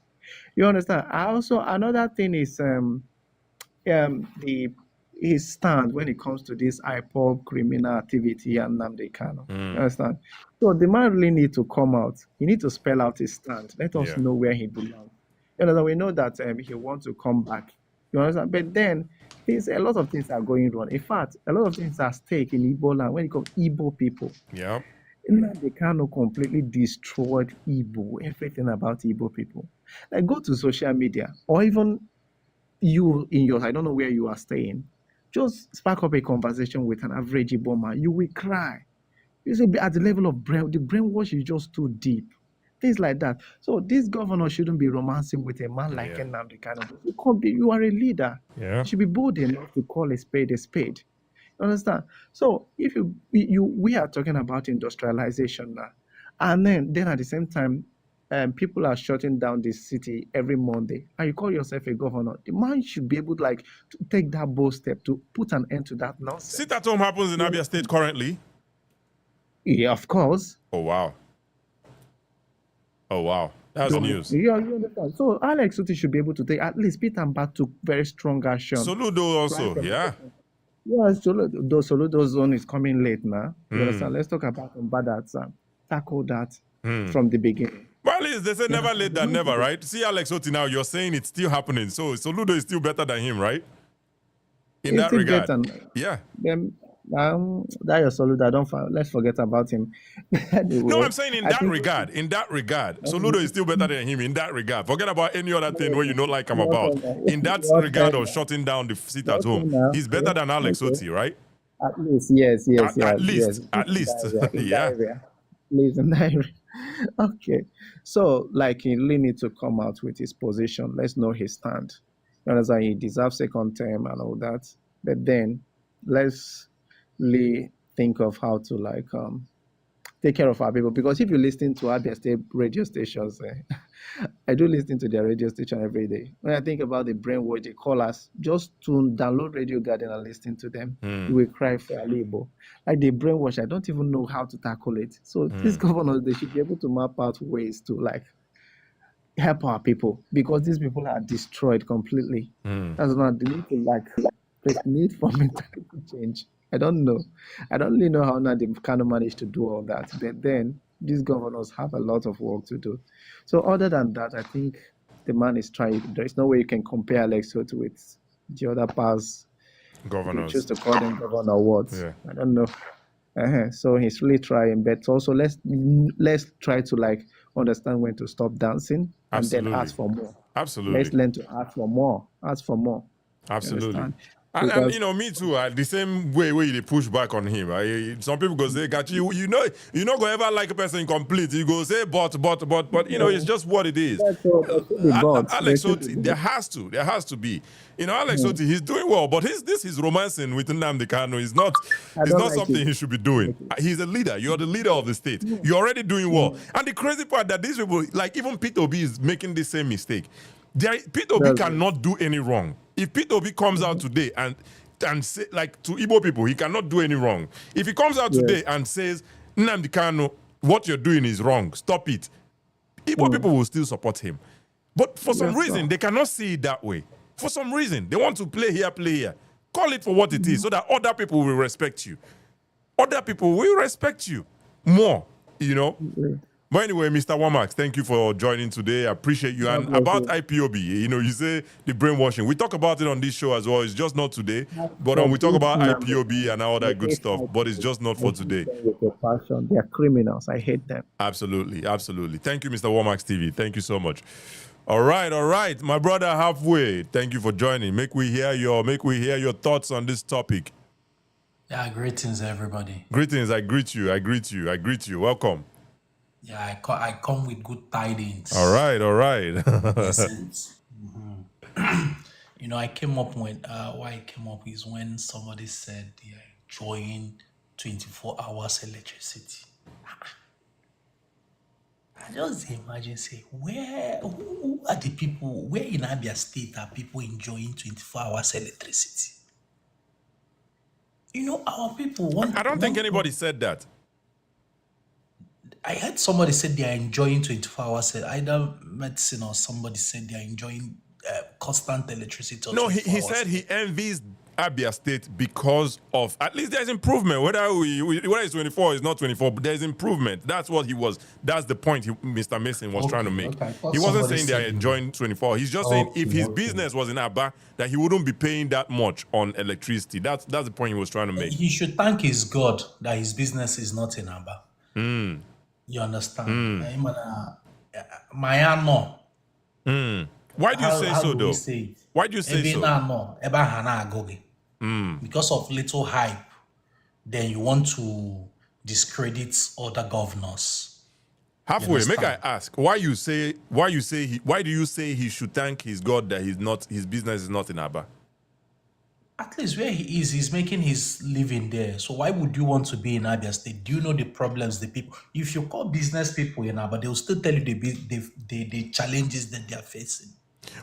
You understand? I also another thing is the his stand when it comes to this IPOB criminal activity and Nnamdi Kanu. You understand? So the man really need to come out. He need to spell out his stand. Let us Yeah. know where he belongs. You know, we know that he wants to come back. You understand? But then a lot of things are going wrong. In fact, a lot of things are at stake in Igbo land when it comes to Igbo people. Yeah. Nnamdi Kanu completely destroyed Igbo, everything about Igbo people. Like, go to social media or even you in your, I don't know where you are staying, just spark up a conversation with an average Igbo man. You will cry. You see, at the level of the brainwash is just too deep. Things like that. So this governor shouldn't be romancing with a man like Yeah. Nnamdi Kanu. You are a leader. Yeah. You should be bold enough to call a spade a spade. You understand? So if we are talking about industrialization now, and then at the same time, people are shutting down the city every Monday, and you call yourself a governor, the man should be able to take that bold step to put an end to that nonsense. Sit at home happens in Abia State currently. Yeah, of course. Oh wow. Oh wow. That's news. Yeah, you understand. So Alex Uti should be able to take at least Peter and back to very strong action. Soludo also, yeah. Yeah, Soludo zone is coming late now. You understand? Let's talk about Mbadata. Tackle that from the beginning. Well, at least they say never late than never, right? See Alex Oti now, you're saying it's still happening. So Soludo is still better than him, right? In It's that still regard. better. Yeah. That your Soludo, let's forget about him. No, Anyway, I'm saying in I that think regard, Soludo is still better than him in that regard. Forget about any other thing where you don't like him about. In that regard of shutting down the seat at okay home, now. he's better than Alex Okay. Oti, right? At least, yes, yes, At yes, yes. least, at In that least, area, in that yeah. area. Please, in that area. Okay. So, like, he really need to come out with his position. Let's know his stand. You understand? He deserves second term and all that. But then, let's really think of how to, like, take care of our people. Because if you listen to Abia State radio stations, I do listen to their radio station every day. When I think about the brainwash they call us, just to download Radio Garden and listen to them, you will cry for Alibo. Like the brainwash, I don't even know how to tackle it. So these governors, they should be able to map out ways to like help our people because these people are destroyed completely. That's not the need to like the need for mentality change. I don't know. I don't really know how now they kind of manage to do all that. But then these governors have a lot of work to do. So other than that, I think the man is trying. There is no way you can compare Alex Holt with the other past. You Governors. choose to call them governor awards. Yeah. I don't know. So he's really trying, but also let's try to like understand when to stop dancing and then ask for more. Absolutely. Let's learn to ask for more. Ask for more. You Absolutely. understand? And Because- you know, me too. The same way where they push back on him. Some people go say, "Got you." You not gonna ever like a person complete. You go say, but. You know, it's just what it is. That's all. There should be bots. Alex There should Oti, be there has to be. You know, Alex Oti, he's doing well, but his romancing with Nnamdi Kanu is not. It's don't not like something it. he should be doing. He's a leader. You're the leader of the state. You're already doing well. And the crazy part that these people, like even Peter Obi, is making the same mistake. Peter Obi That's cannot do any wrong. If Peter Obi comes out today and say, like to Igbo people, he cannot do any wrong. If he comes out today and says, Nnamdi Kanu, what you're doing is wrong, stop it, Igbo people will still support him. But for some reason, they cannot see it that way. For some reason, they want to play here. Call it for what it is so that other people will respect you. Other people will respect you more, you know. But anyway, Mr. Womack, thank you for joining today. I appreciate you. And about IPOB, you know, you say the brainwashing. We talk about it on this show as well. It's just not today. But we talk about IPOB and all that good stuff. But it's just not for today. With your passion, they are criminals. I hate them. Absolutely. Thank you, Mr. Womack TV. Thank you so much. All right. My brother halfway. Thank you for joining. Make we hear your thoughts on this topic. Yeah, greetings, everybody. Greetings. I greet you. Welcome. Yeah, I come with good tidings. All right. Lessons. You know, I came up when why I came up is when somebody said they are enjoying 24 hours electricity. I just imagine say who are the people? Where in Abia State are people enjoying 24 hours electricity? You know, our people. I don't think anybody said that. I heard somebody said they are enjoying 24 hours, either medicine or somebody said they are enjoying constant electricity. No, he said he envies Abia State because of, at least there's improvement. Whether it's 24 or it's not 24, but there's improvement. That's what that's the point Mr. Mason was trying to make. He wasn't saying they are enjoying 24. He's just saying if his business was in Abba, that he wouldn't be paying that much on electricity. That's the point he was trying to make. He should thank his God that his business is not in Abba. You understand? Mayano. Why do you say so, though? Why do you say so? Because of little hype, then you want to discredit other governors. Halfway, make I ask, why do you say he should thank his God that his business is not in Abba? At least where he is, he's making his living there. So why would you want to be in Abia State? Do you know the problems the people? If you call business people in Abba, they will still tell you the challenges that they are facing.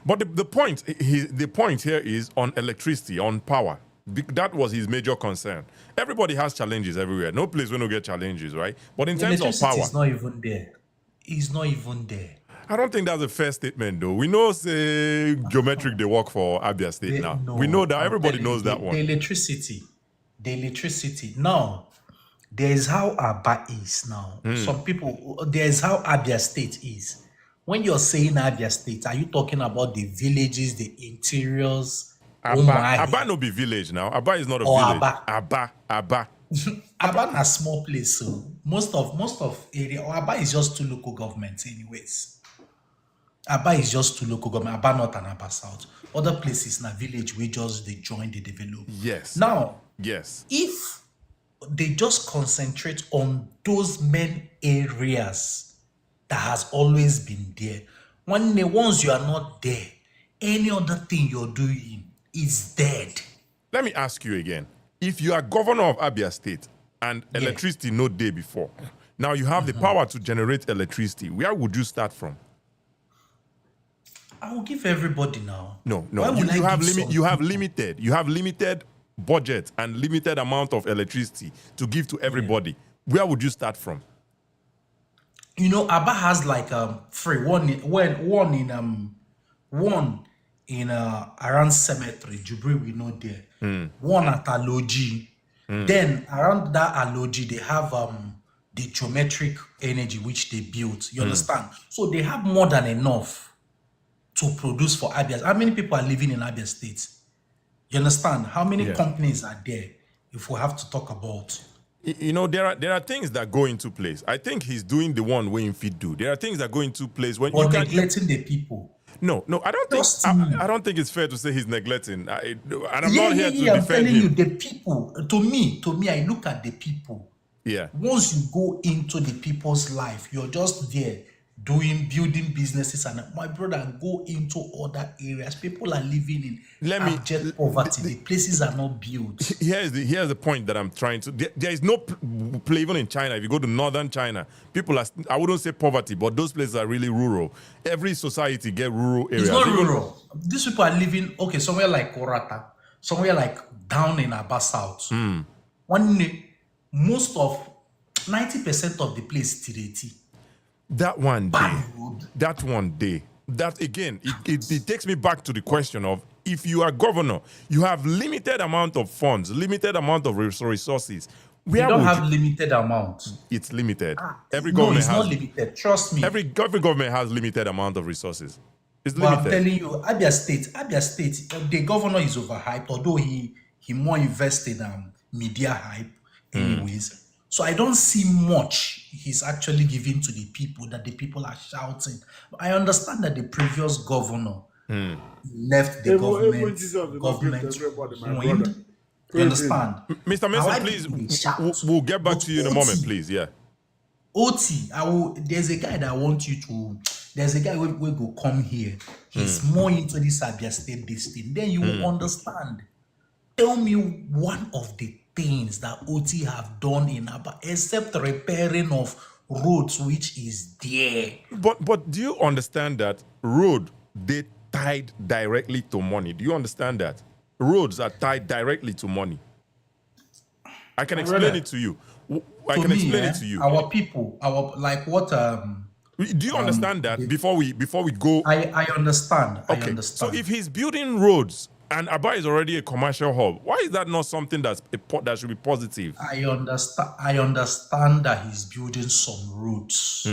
But the point here is on electricity, on power. That was his major concern. Everybody has challenges everywhere. No place will not get challenges, right? But in terms of power, it's not even there. It's not even there. I don't think that's a fair statement, though. We know, say, geometric they work for Abia State now. No, we know that. Everybody knows that one. The electricity. Now, there is how Abba is now. Some people, there is how Abia State is. When you're saying Abia State, are you talking about the villages, the interiors, Abba no be village now. Abba is not a or village. Abba. Abba. Aba na small place, so most of area or Aba is just two local governments anyways. Aba is just two local government, Aba North and Aba South. Other places na village we just they join the develop. Yes. Now, Yes. if they just concentrate on those main areas that has always been there, once you are not there, any other thing you're doing is dead. Let me ask you again. If you are governor of Abia State and electricity no day before, now you have the power to generate electricity, where would you start from? I will give everybody now. No. Why would I give You have some people? limited budget and limited amount of electricity to give to everybody. Where would you start from? You know, Abba has like one in around cemetery, Jubri we know there. One at Aloji. Then around that Aloji, they have the geometric energy which they built. You understand? So they have more than enough to produce for Abia. How many people are living in Abia State? You understand? How many companies are there? If we have to talk about. You know, there are things that go into place. I think he's doing the one way in feed do. There are things that go into place when But you can. neglecting the people. No, I don't think. Just me. I don't think it's fair to say he's neglecting. And I'm Yeah, not here to I'm defend telling him. you, the people. To me, I look at the people. Yeah. Once you go into the people's life, you're just there building businesses, and my brother, go into other areas. People are living in abject poverty. The places are not built. Here's the point that I'm trying to. There is no play even in China. If you go to northern China, people are. I wouldn't say poverty, but those places are really rural. Every society get rural areas. It's not rural. These people are living somewhere like Korata, somewhere like down in Aba South. Most of 90% of the place Tireti. That one day. That again, it takes me back to the question of if you are governor, you have limited amount of funds, limited amount of resources. We don't have limited amount. It's limited. Every No, government it's has not limited. Trust me. every government has limited amount of resources. It's But I'm limited. telling you, Abia State, the governor is overhyped, although he more invested in media hype anyways. So I don't see much he's actually giving to the people that the people are shouting. I understand that the previous governor left the Even Jesus did not give to everybody, my brother. You understand? Mr. Why Mason, people dey please, shout? we'll get back But to you in a OT moment, please. Yeah. OT, there's a guy that I want you to. There's a guy who will come here. He's more into this Abia State this thing. Then you will understand. Tell me one of the things that OT have done in Aba, except repairing of roads, which is there. But do you understand that road they tied directly to money? Do you understand that roads are tied directly to money? I can explain it to you. I can explain it to you. Our people, Do you understand that before we go? I understand. Okay. I understand. So if he's building roads and Aba is already a commercial hub, why is that not something that should be positive? I understand that he's building some roads,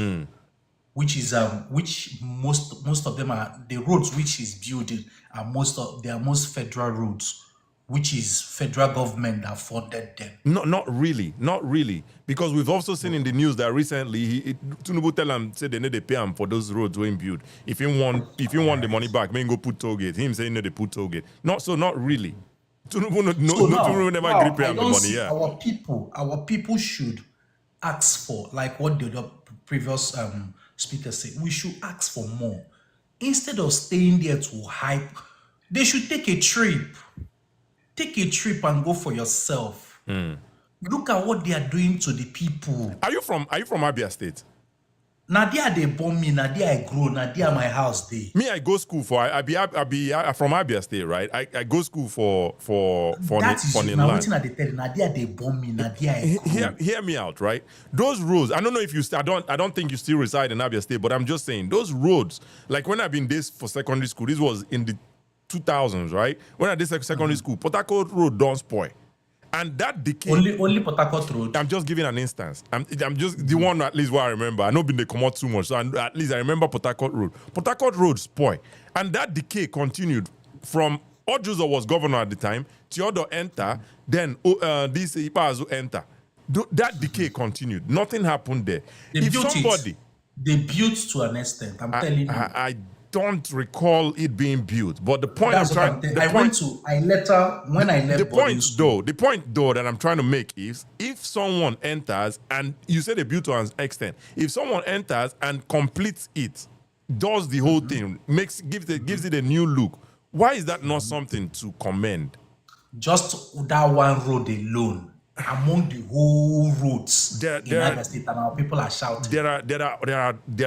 which is which most of them are the roads which he's building are most federal roads, which is federal government that funded them. Not really, because we've also seen in the news that recently Tinubu tell him say they need to pay him for those roads when built. If you want the money back, maybe go put toll gate. Him saying no, they put toll gate. Not really. Tinubu Tinubu never agree pay him the money. Yeah. Our people should ask for, like what the previous speaker said. We should ask for more instead of staying there to hype. They should take a trip. Take a trip and go for yourself. Look at what they are doing to the people. Are you from Abia State? Nadia they born me, Nadia I grow, Nadia my house day. Me, I go school for I be from Abia State, right? I go school for That is now waiting at the tell Nadia they born me, Nadia I grow. Hear me out, right? Those roads, I don't know if you I don't think you still reside in Abia State, but I'm just saying those roads, like when I've been this for secondary school, this was in the 2000s, right? When I did secondary school, Port Harcourt Road don't spoil. And that decay. Only Port Harcourt Road. I'm just giving an instance. I'm just the one at least where I remember. I know been they come out too much, so at least I remember Port Harcourt Road. Port Harcourt Road spoil, and that decay continued from Ojuzo was governor at the time. Theodore enter. Then this Ipazu enter. That decay continued. Nothing happened there. They built to an extent. I'm telling you. I don't recall it being built, but the point That's I'm what trying. I'm when I left The boarding school. the point though that I'm trying to make is if someone enters and you say they built to an extent, if someone enters and completes it, does the whole thing, gives it a new look, why is that not something to commend? Just that one road alone, among the whole roads in Abia State, and our people are shouting. There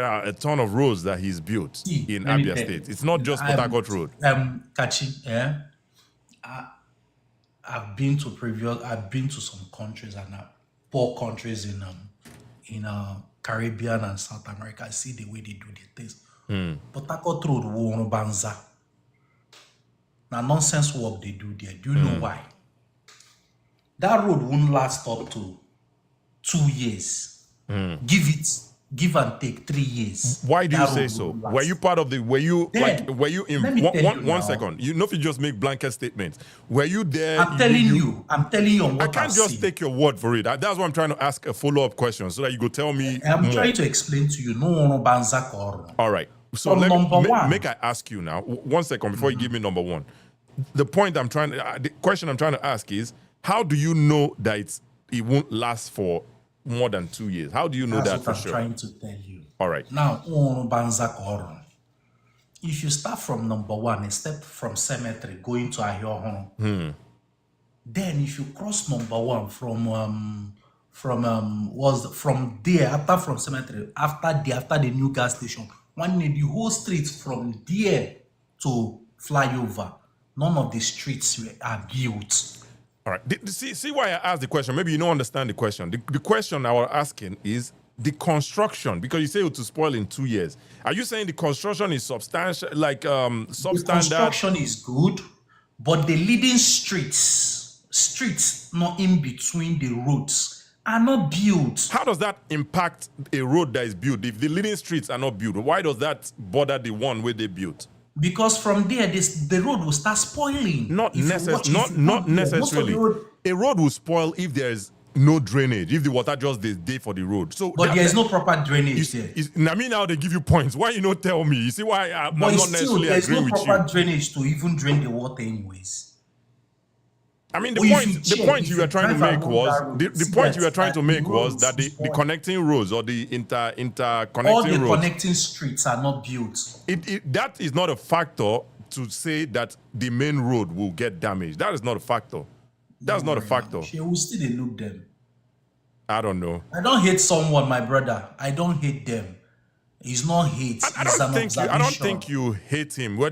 are a ton of roads that he's built in Abia State. It's not just Port Harcourt Road. Kachi, I've been to some countries and poor countries in Caribbean and South America. I see the way they do the things. Port Harcourt Road, Banza. Now nonsense work they do there. Do you know why? That road won't last up to 2 years. Give and take 3 years. Why do you say so? Were you part of the? Were you in? One second. You know if you just make blanket statements. Were you there? I'm telling you on what I can't just seen. take your word for it. That's why I'm trying to ask a follow-up question so that you go tell me. I'm trying to explain to you. No one banzak or. All right. So make I ask you now. 1 second before you give me number one. The question I'm trying to ask is, how do you know that it won't last for more than 2 years? How do you know that for sure? That's what I'm trying to tell you. All right. Now, if you start from number one, step from cemetery going to Ahiohono, then if you cross number one from there from cemetery after the new gas station, the whole street from there to flyover, none of the streets are built. All right. See why I asked the question. Maybe you don't understand the question. The question I was asking is the construction, because you say it to spoil in 2 years. Are you saying the construction is substantial, like substandard? The construction is good, but the leading streets not in between the roads are not built. How does that impact a road that is built? If the leading streets are not built, why does that bother the one where they built? Because from there, the road will start spoiling. Not necessarily. A road will spoil if there is no drainage, if the water just is there for the road. But there is no proper drainage there. I mean, now they give you points. Why you not tell me? You see why I'm not necessarily agreeing with you. There's no proper drainage to even drain the water anyways. I mean, the point you were trying to make was that the connecting roads or the interconnecting all the roads, connecting streets are not built. That is not a factor to say that the main road will get damaged. That is not a factor. That's not a factor. She will still look them. I don't know. I don't hate someone, my brother. I don't hate them. It's not hate. I don't think you hate him. I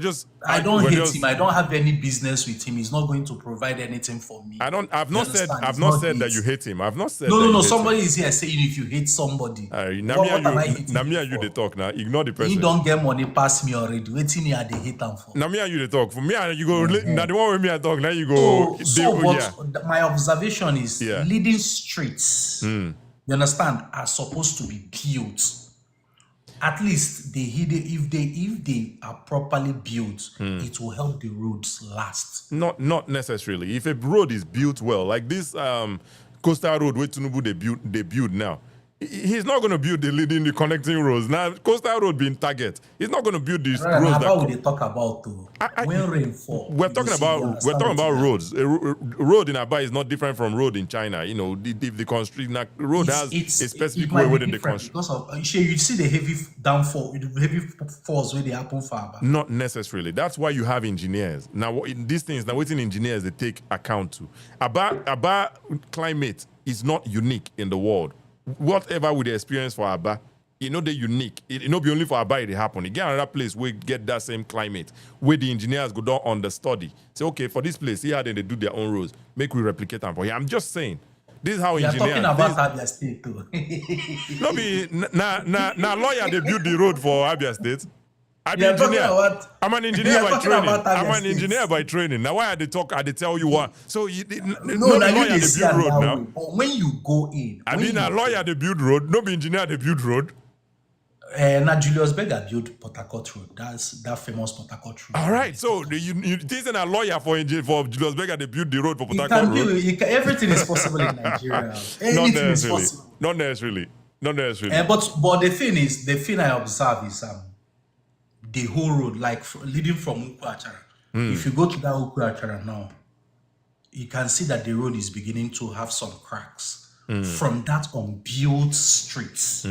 don't hate him. I don't have any business with him. He's not going to provide anything for me. I've not said that you hate him. I've not said No. Somebody is here saying if you hate somebody. Namia, you they talk now. Ignore the person. He don't get money past me already. Waiting here, they hate him for. Namia, you they talk. For me, you go. Now the one with me I talk. Now you go. My observation is leading streets. You understand? Are supposed to be built. At least if they are properly built, it will help the roads last. Not necessarily. If a road is built well, like this coastal road where Tinubu they build now, he's not going to build the connecting roads. Now coastal road being target, he's not going to build these roads. What would they talk about though? When rain falls, we're talking about roads. A road in Abia is not different from road in China. You know, if the road has a specific way within the country. Because of you see the heavy downfall, the heavy falls where they happen for Abia. Not necessarily. That's why you have engineers. Now, in these things, waiting engineers they take account to. Abia climate is not unique in the world. Whatever we experience for Abia, they're unique. It not be only for Abia it happen. You get another place where get that same climate, where the engineers go down on the study. Say, okay, for this place, here they do their own roads. Make we replicate them for here. I'm just saying, this is how engineers. You're talking about Abia State too. No be now lawyer they build the road for Abia State. I'm an engineer by training. Now why are they talk? Are they tell you what? So no, lawyer they build road now. But when you go in, a lawyer they build road. No be engineer they build road. Now Julius Berger built Port Harcourt Road. That's that famous Port Harcourt Road. All right, so you this is a lawyer for Julius Berger. They built the road for Port Harcourt Road. Everything is possible in Nigeria. Not Anything is necessarily. possible. Not necessarily. Not necessarily. But the thing I observe is the whole road, like leading from Ukwu Achara. If you go to that Ukwu Achara now, you can see that the road is beginning to have some cracks from that unbuilt streets.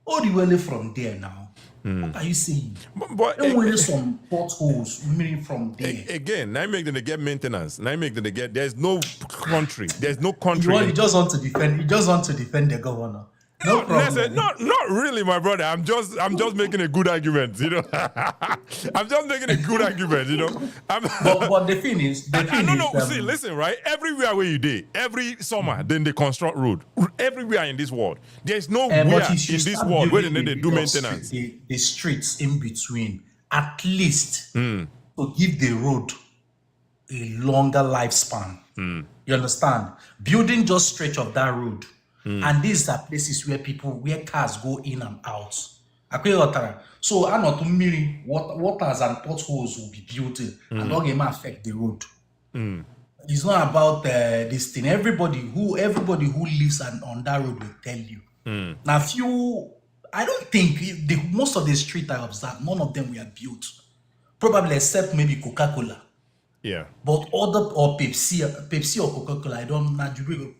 All the way from there now. What are you saying? But There some potholes meaning from there. Again, now make them they get maintenance. Now make them they get. There's no country. There's no country. You just want to defend. You just want to defend the governor. No problem. Not really, my brother. I'm just making a good argument, you know. I'm just making a good argument, you know. But the thing is, see, listen, right? Everywhere where you did, every summer, then they construct road. Everywhere in this world, there's no where in this world where they do maintenance. The streets in between, at least to give the road a longer lifespan. You understand? Building just stretch of that road. And these are places where cars go in and out. So waters and potholes will be built and not going to affect the road. It's not about this thing. Everybody who lives on that road will tell you. Now, I don't think most of the streets I observed, none of them were built. Probably except maybe Coca-Cola. Yeah. But or Pepsi or Coca-Cola, I don't know,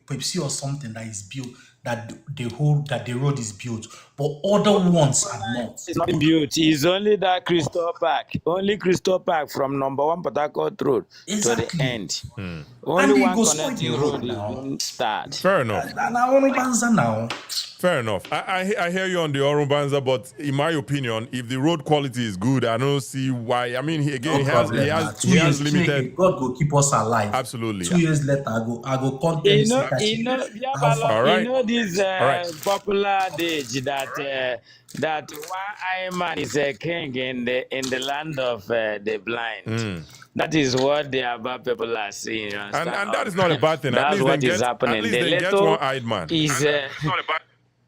Pepsi or something that is built, that the road is built. But other ones are not. It's not built. It's only that Crystal Park. Only Crystal Park from number 1 Port Harcourt Road to the end. Only one connecting road is start. Fair enough. Now. Fair enough. I hear you on the Orumbanza, but in my opinion, if the road quality is good, I don't see why. I mean, he has limited. God will keep us alive. Absolutely. 2 years later, I go content. All right. You know this popular adage that one eye man is a king in the land of the blind. That is what the Abba people are seeing. And that is not a bad thing. That's what is happening. At least they get one-eyed man.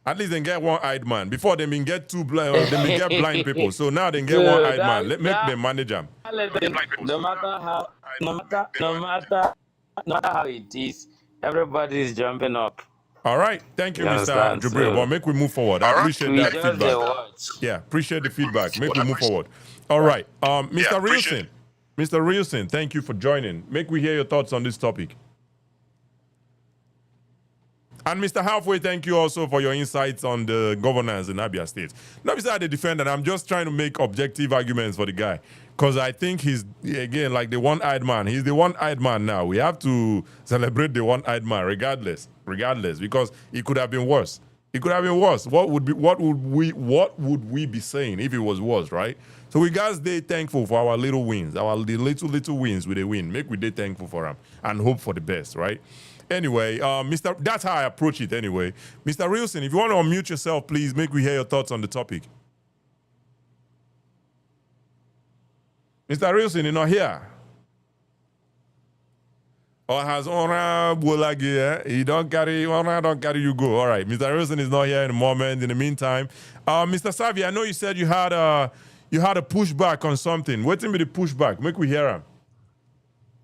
At least they get one-eyed man. Before they may get two blind, they may get blind people. So now they get one-eyed man. Make them manage them. No matter how it is, everybody is jumping up. All right. Thank you, Mr. Jubril. Well, make we move forward. I appreciate that feedback. Yeah, appreciate the feedback. Make we move forward. All right. Mr. Rielson. Mr. Rielson, thank you for joining. Make we hear your thoughts on this topic. And Mr. Halfway, thank you also for your insights on the governance in Abia State. Not beside the defendant, I'm just trying to make objective arguments for the guy. Because I think he's, again, like the one-eyed man. He's the one-eyed man now. We have to celebrate the one-eyed man regardless, because it could have been worse. It could have been worse. What would we be saying if it was worse, right? So we guys stay thankful for our little wins, the little wins with a win. Make we stay thankful for them and hope for the best, right? Anyway, that's how I approach it anyway. Mr. Rielson, if you want to unmute yourself, please make we hear your thoughts on the topic. Mr. Rielson, you're not here. Or has Ora Bolagi, he don't carry you go. All right, Mr. Rielson is not here in the moment. In the meantime, Mr. Savi, I know you said you had a pushback on something. What's in the pushback? Make we hear him.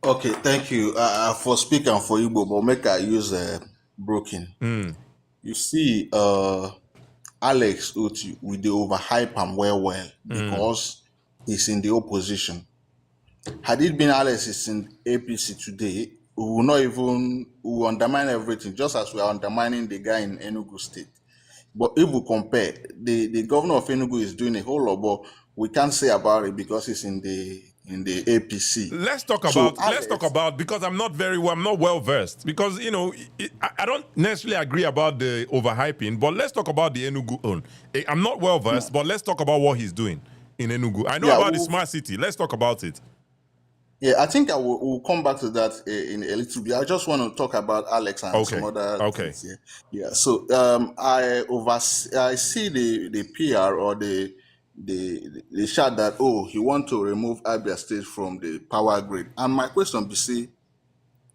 Okay, thank you for speaking for you, but make I use broken. You see, Alex Uti with the overhype him well because he's in the opposition. Had it been Alex is in APC today, we will undermine everything, just as we are undermining the guy in Enugu State. But if we compare, the governor of Enugu is doing a whole lot, but we can't say about it because he's in the APC. Let's talk about because I'm not well versed, because I don't necessarily agree about the overhyping, but let's talk about the Enugu own. I'm not well versed, but let's talk about what he's doing in Enugu. I know about the smart city. Let's talk about it. Yeah, I think we'll come back to that in a little bit. I just want to talk about Alex and some other things here. Yeah, so I see the PR or the shot that, he want to remove Abia State from the power grid. And my question be, see,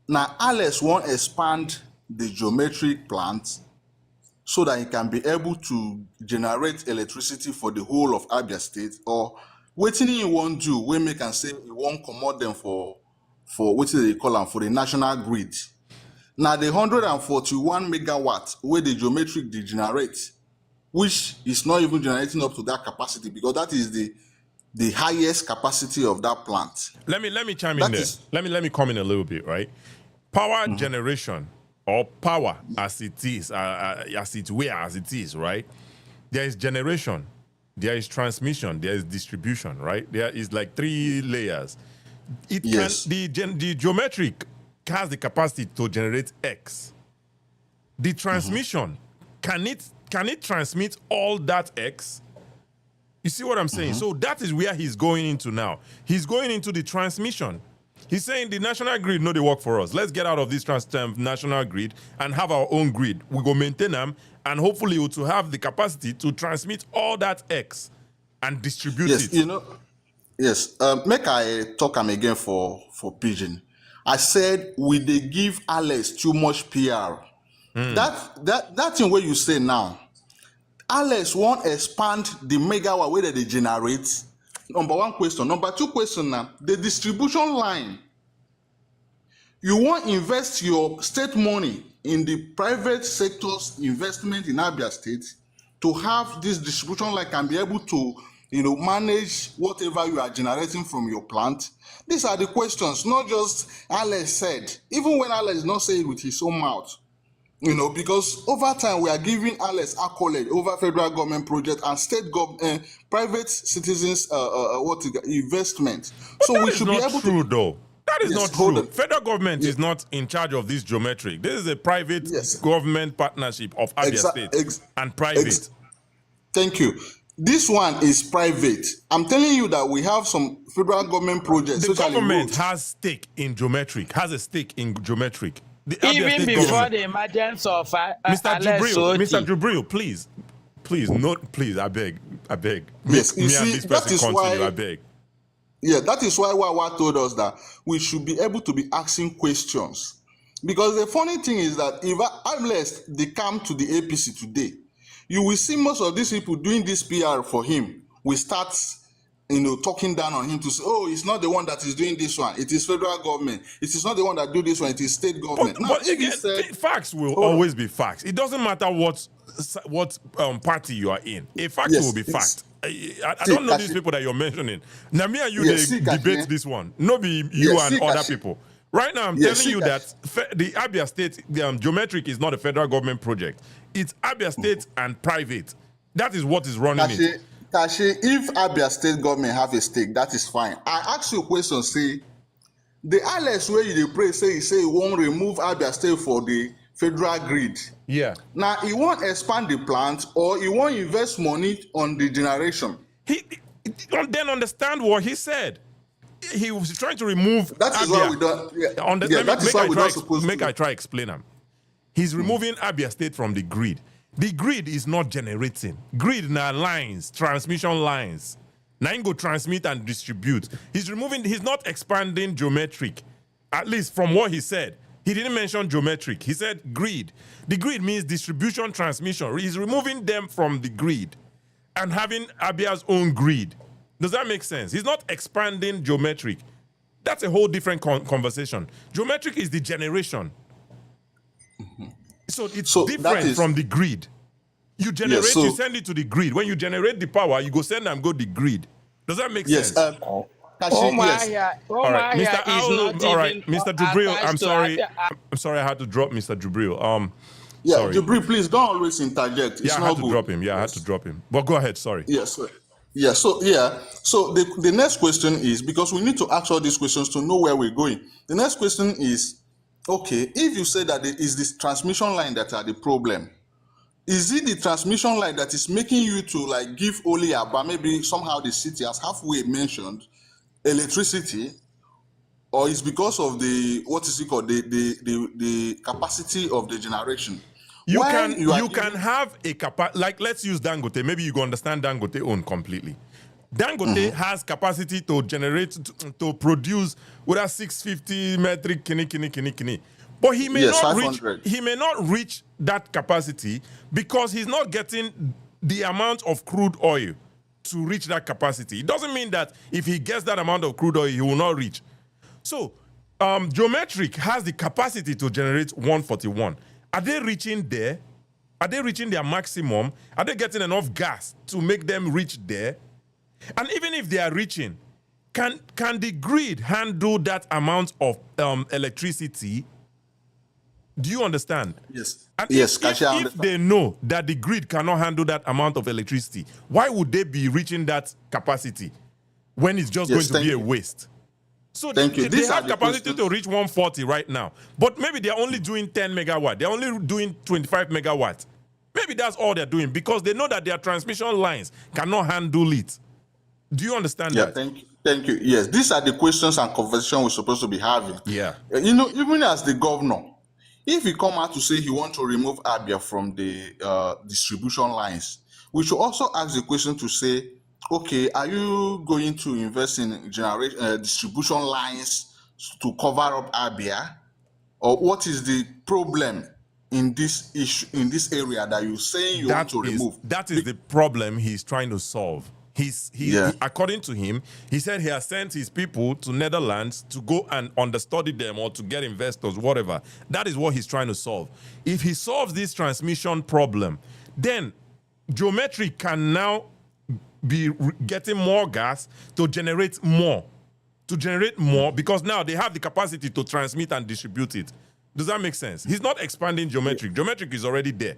now Alex won't expand the geometric plant so that he can be able to generate electricity for the whole of Abia State, or wetin he won't do, we make and say he won't commot them for what they call them for the national grid. Now the 141 megawatt where the geometric they generate, which is not even generating up to that capacity, because that is the highest capacity of that plant. Let me chime in That there. is- Let me come in a little bit, right? Power generation or power as it is, as it is, right? There is generation, there is transmission, there is distribution, right? There is like 3 layers. It Yes. can the geometric has the capacity to generate X. The transmission can it transmit all that X? You see what I'm saying? So that is where he's going into now. He's going into the transmission. He's saying the national grid, no, they work for us. Let's get out of this national grid and have our own grid. We go maintain them, and hopefully we to have the capacity to transmit all that X and distribute Yes, it. you know. Yes. Make I talk am again for Pigeon. I said we they give Alex too much PR. That thing where you say now, Alex won't expand the megawatt where they generate. Number 1 question. Number 2 question now, the distribution line. You want invest your state money in the private sector's investment in Abia State to have this distribution line can be able to, manage whatever you are generating from your plant. These are the questions, not just Alex said. Even when Alex not say it with his own mouth. Because over time we are giving Alex accolade over federal government project and state government, private citizens, investment. So That we is should be not able true, to. though. That is Yes, not hold true. on. Federal government is not in charge of this geometric. This is a private Yes. government partnership of Abia State and private. Thank you. This one is private. I'm telling you that we have some federal government projects. The especially government roads. has stake in geometric. Has a stake in geometric. The Abia Even State before government. the emergence of Mr. Alex Jubril, Mr. Oti. Jubril, please, I beg. Yes, you Me see, and this that person is continue, why- I beg. Yeah, that is why Wawa told us that we should be able to be asking questions. Because the funny thing is that if unless they come to the APC today, you will see most of these people doing this PR for him. We start, talking down on him to say, oh, it's not the one that is doing this one. It is federal government. It is not the one that do this one. It is state government. But if he again, said, facts will Hold on. always be facts. It doesn't matter what party you are in. A fact Yes, will be it's- fact. I See, don't know these Kashi- people that you're mentioning. Now, me and you Yes, they see, Kashi, debate this one. No, be you Yes, and see, other Kashi. people. Right now, I'm Yes, telling see, you Kashi. that the Abia State geometric is not a federal government project. It's Abia State and private. That is what is running it. Kashi, if Abia State government have a stake, that is fine. I ask you a question, say, the Alex where you dey pray say he won't remove Abia State for the federal grid. Yeah. Now he won't expand the plant or he won't invest money on the generation. He then understand what he said. He was trying to remove That is Abia. why we don't. Yeah, that is why we're not supposed make to. I try explain him. He's removing Abia State from the grid. The grid is not generating. Grid na lines, transmission lines. Now he go transmit and distribute. He's not expanding geometric. At least from what he said. He didn't mention geometric. He said grid. The grid means distribution, transmission. He's removing them from the grid and having Abia's own grid. Does that make sense? He's not expanding geometric. That's a whole different conversation. Geometric is the generation. So it's So different that is- from the grid. You generate, so- you send it to the grid. When you generate the power, you go send and go the grid. Does that make Yes, sense? Kashi, yes. All right, Mr. is Owl, not all right, even Mr. Jubril, attached I'm to sorry. Abia. I'm sorry I had to drop Mr. Jubril. Yeah, sorry. Jabri, please don't always interject. It's Yeah, I not had to good. drop him. Yeah, I had to drop him. But go ahead, sorry. Yes. Yeah. So the next question is, because we need to ask all these questions to know where we're going. The next question is, okay, if you say that it is this transmission line that are the problem, is it the transmission line that is making you to like give only Abba, maybe somehow the city as halfway mentioned, electricity, or is because of the the capacity of the generation? You When can are can have a capacity, like let's use Dangote. Maybe you can understand Dangote own completely. Dangote has capacity to generate, to produce with a 650 metric kini. But he may Yes, not reach 500. that capacity because he's not getting the amount of crude oil to reach that capacity. It doesn't mean that if he gets that amount of crude oil, he will not reach. So, Geometric has the capacity to generate 141. Are they reaching there? Are they reaching their maximum? Are they getting enough gas to make them reach there? And even if they are reaching, can the grid handle that amount of electricity? Do you understand? Yes. And Yes, if Kashi, I if understand. they know that the grid cannot handle that amount of electricity, why would they be reaching that capacity when it's just Yes, going to thank be a you. waste? So Thank you. they These are have the capacity questions. to reach 140 right now, but maybe they're only doing 10 megawatt. They're only doing 25 megawatt. Maybe that's all they're doing because they know that their transmission lines cannot handle it. Do you understand Yeah, that? thank you. Thank you. Yes, these are the questions and conversation we're supposed to be having. Yeah. You know, even as the governor, if he come out to say he want to remove Abia from the distribution lines, we should also ask the question to say, okay, are you going to invest in distribution lines to cover up Abia, or what is the problem in this issue in this area that you're saying you want to remove? That is the problem he's trying to solve. Yeah. According to him, he said he has sent his people to Netherlands to go and understudy them or to get investors, whatever. That is what he's trying to solve. If he solves this transmission problem, then Geometry can now be getting more gas to generate more. Because now they have the capacity to transmit and distribute it. Does that make sense? He's not expanding Geometric. Geometric is already there.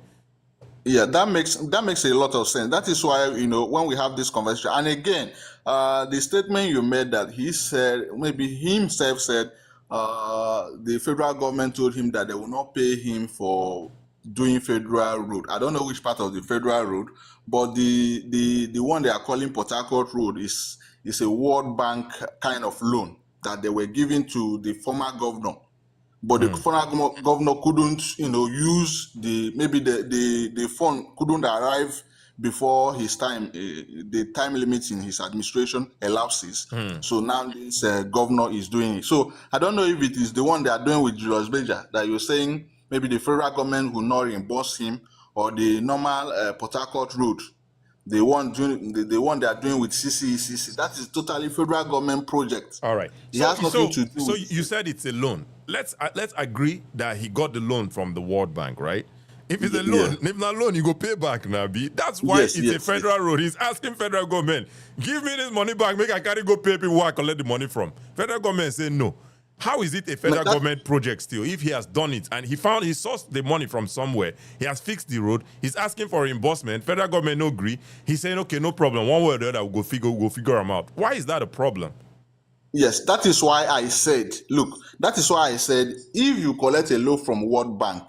Yeah, that makes a lot of sense. That is why, you know, when we have this conversation, and again, the statement you made that he said, maybe he himself said, the federal government told him that they will not pay him for doing federal road. I don't know which part of the federal road, but the one they are calling Port Harcourt Road is a World Bank kind of loan that they were giving to the former governor. But the former governor couldn't, you know, use the fund couldn't arrive before his time, the time limit in his administration elapses. So now this governor is doing it. So I don't know if it is the one they are doing with Julius Beja that you're saying maybe the federal government will not reimburse him, or the normal Port Harcourt road, the one they are doing with CCECC. That is totally federal government project. All right. It has nothing to do So with you said it's a loan. Let's agree that he got the loan from the World Bank, right? If it's a loan, if not loan, you go pay back now, B. That's why it's a federal road. He's asking federal government, give me this money back, make I carry go pay people where I collect the money from. Federal government say no. How is it a federal government project still if he has done it and he sourced the money from somewhere? He has fixed the road. He's asking for reimbursement. Federal government no agree. He's saying, okay, no problem. One way or the other, we'll go figure them out. Why is that a problem? Yes, that is why I said, if you collect a loan from World Bank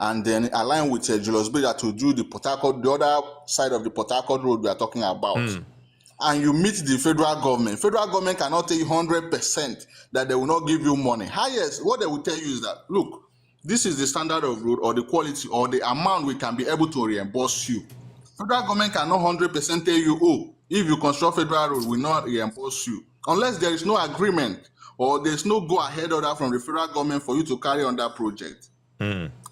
and then align with Julius Beja to do the other side of the Port Harcourt road we are talking about, and you meet the federal government cannot tell you 100% that they will not give you money. Highest, what they will tell you is that, look, this is the standard of road or the quality or the amount we can be able to reimburse you. Federal government cannot 100% tell you, oh, if you construct federal road, we will not reimburse you. Unless there is no agreement or there is no go-ahead order from the federal government for you to carry on that project.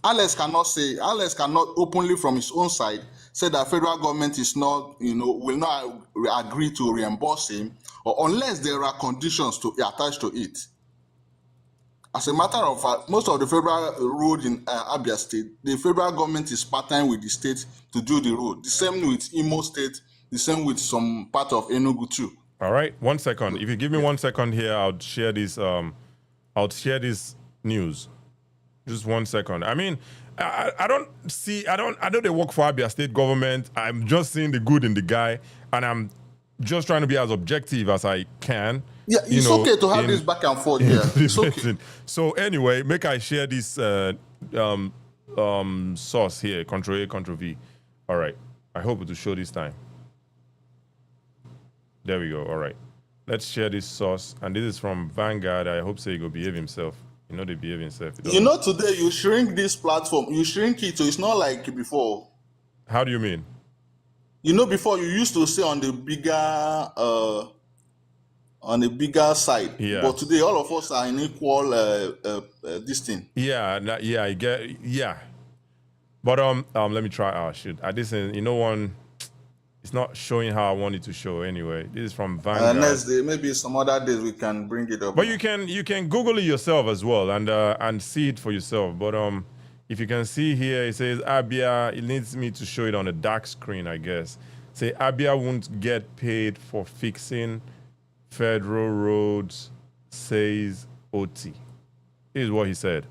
Alex cannot openly from his own side say that federal government is not, will not agree to reimburse him, or unless there are conditions to attach to it. As a matter of fact, most of the federal road in Abia State, the federal government is partnering with the state to do the road. The same with Imo State, the same with some part of Enugu too. All right, 1 second. If you give me 1 second here, I'll share this. I'll share this news. Just 1 second. I mean, I know they work for Abia State government. I'm just seeing the good in the guy, and I'm just trying to be as objective as I can. Yeah, it's okay to have this back and forth here. It's okay. So anyway, make I share this source here, Control A, Control V. All right. I hope it will show this time. There we go. All right. Let's share this source. And this is from Vanguard. I hope so he will behave himself. You know they behave himself. Today you shrink this platform. You shrink it, so it's not like before. How do you mean? Before you used to say on the bigger on a bigger side. Yeah. But today, all of us are in equal this thing. Yeah, I get, yeah. But let me try. Oh shit, I didn't. You know, one. It's not showing how I want it to show. Anyway, this is from Vanguard. Next day, maybe some other days we can bring it up. But you can Google it yourself as well and see it for yourself. But if you can see here, it says Abia. It needs me to show it on a dark screen, I guess. Say Abia won't get paid for fixing federal roads, says OT. This is what he said.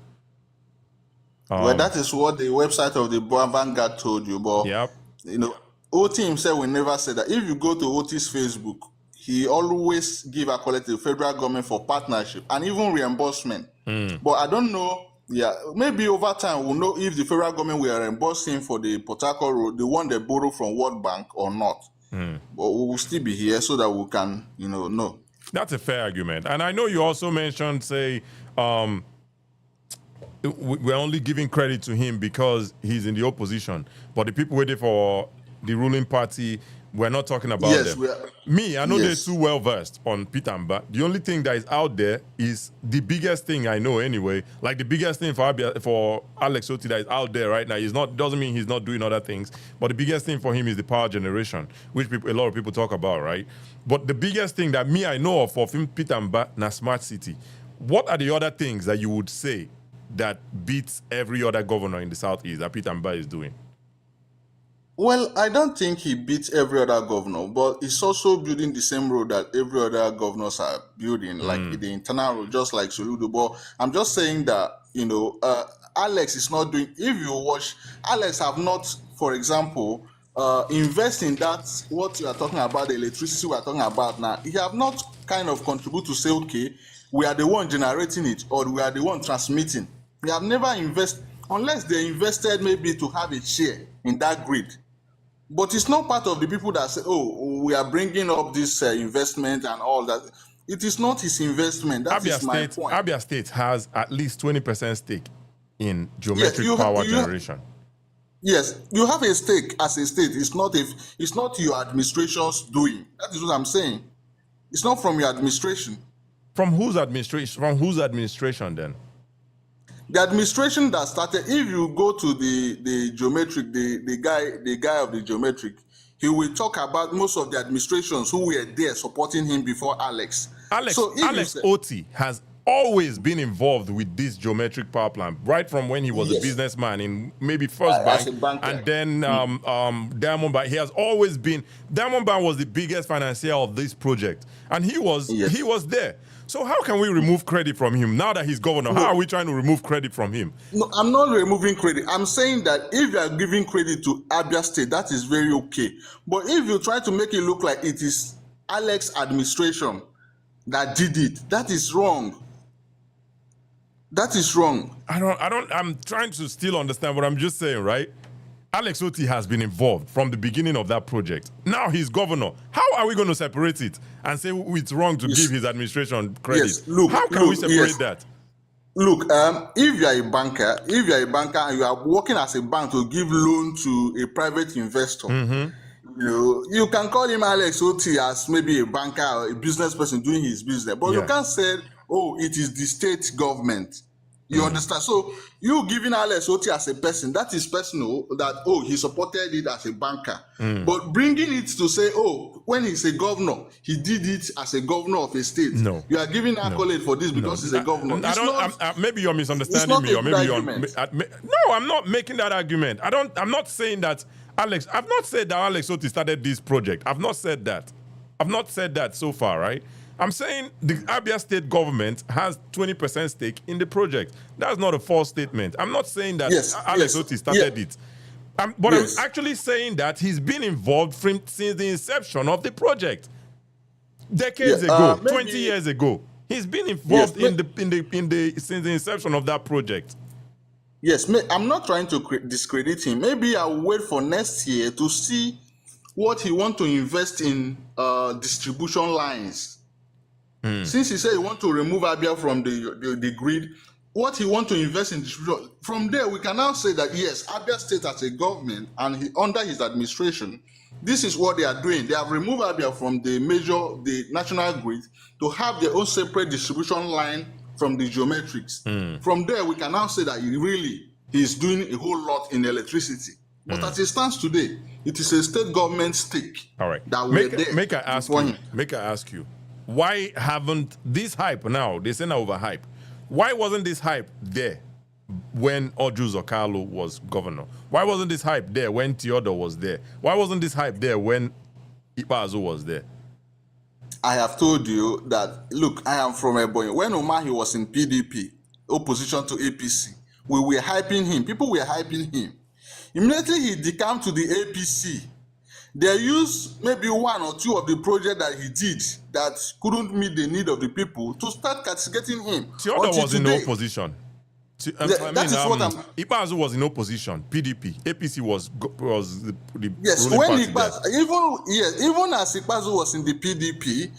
Well, that is what the website of the Vanguard told you. But Yep. you know, OT himself will never say that. If you go to OT's Facebook, he always give a call to the federal government for partnership and even reimbursement. But I don't know. Yeah, maybe over time we'll know if the federal government will reimburse him for the Port Harcourt road, the one they borrow from World Bank, or not. But we will still be here so that we can, know. That's a fair argument. And I know you also mentioned, say, we're only giving credit to him because he's in the opposition. But the people waiting for the ruling party, we're not talking about them. Me, I know they're too well versed on Peter Mba. The only thing that is out there is the biggest thing I know anyway. Like the biggest thing for Alex Oti that is out there right now doesn't mean he's not doing other things. But the biggest thing for him is the power generation, which a lot of people talk about, right? But the biggest thing that I know of him, Peter Mba, na smart city. What are the other things that you would say that beats every other governor in the Southeast that Peter Mba is doing? Well, I don't think he beats every other governor, but he's also building the same road that every other governors are building, like the internal road, just like Soludo. But I'm just saying that, Alex is not doing, if you watch, Alex have not, for example, invest in that, what you are talking about, the electricity we are talking about now. He have not kind of contributed to say, okay, we are the one generating it or we are the one transmitting. They have never invested, unless they invested maybe to have a share in that grid. But it's not part of the people that say, oh, we are bringing up this investment and all that. It is not his investment. That is my point. Abia State has at least 20% stake in geometric power generation. Yes, you have a stake as a state. It's not your administration's doing. That is what I'm saying. It's not from your administration. From whose administration? From whose administration then? The administration that started, if you go to the geometric, the guy of the geometric, he will talk about most of the administrations who were there supporting him before Alex. Alex Oti has always been involved with this geometric power plant, right from when he was a businessman in maybe First Bank, and then Diamond Bank. He has always been. Diamond Bank was the biggest financier of this project, and he was there. So how can we remove credit from him now that he's governor? How are we trying to remove credit from him? No, I'm not removing credit. I'm saying that if you are giving credit to Abia State, that is very okay. But if you try to make it look like it is Alex administration that did it, that is wrong. That is wrong. I'm trying to still understand what I'm just saying, right? Alex Oti has been involved from the beginning of that project. Now he's governor. How are we going to separate it and say it's wrong to give his administration credit? Yes. How can we separate that? Look, if you are a banker, and you are working as a bank to give loan to a private investor, you can call him Alex Oti as maybe a banker or a business person doing his business, but you can't say, oh, it is the state government. You understand? So you giving Alex Oti as a person, that is personal, that, oh, he supported it as a banker. But bringing it to say, oh, when he's a governor, he did it as a governor of a state. No. You are giving accolade for this because he's a governor. Maybe you're misunderstanding me, or maybe no, I'm not making that argument. I'm not saying that I've not said that Alex Oti started this project. I've not said that. I've not said that so far, right? I'm saying the Abia State government has 20% stake in the project. That's not a false statement. I'm not saying that Alex Oti started it. But I'm actually saying that he's been involved since the inception of the project. Decades ago, 20 years ago. He's been involved since the inception of that project. Yes, I'm not trying to discredit him. Maybe I'll wait for next year to see what he wants to invest in distribution lines. Since he said he wants to remove Abia from the grid, what he want to invest in distribution. From there, we can now say that yes, Abia State as a government and under his administration, this is what they are doing. They have removed Abia from the national grid to have their own separate distribution line from the geometrics. From there, we can now say that he's doing a whole lot in electricity. But as it stands today, it is a state government stake. All right. That we're there. Make I ask you, why haven't this hype now? They say now overhype. Why wasn't this hype there when Ojus Okalo was governor? Why wasn't this hype there when Theodore was there? Why wasn't this hype there when Ipazo was there? I have told you that, look, I am from Ebonyi. When Umahi was in PDP, opposition to APC, we were hyping him. People were hyping him. Immediately he decamped to the APC. They used maybe one or two of the projects that he did that couldn't meet the need of the people to start castigating him. Theodore was in opposition. Ipazu was in opposition. PDP, APC was the yes. When even as Ipazu was in the PDP,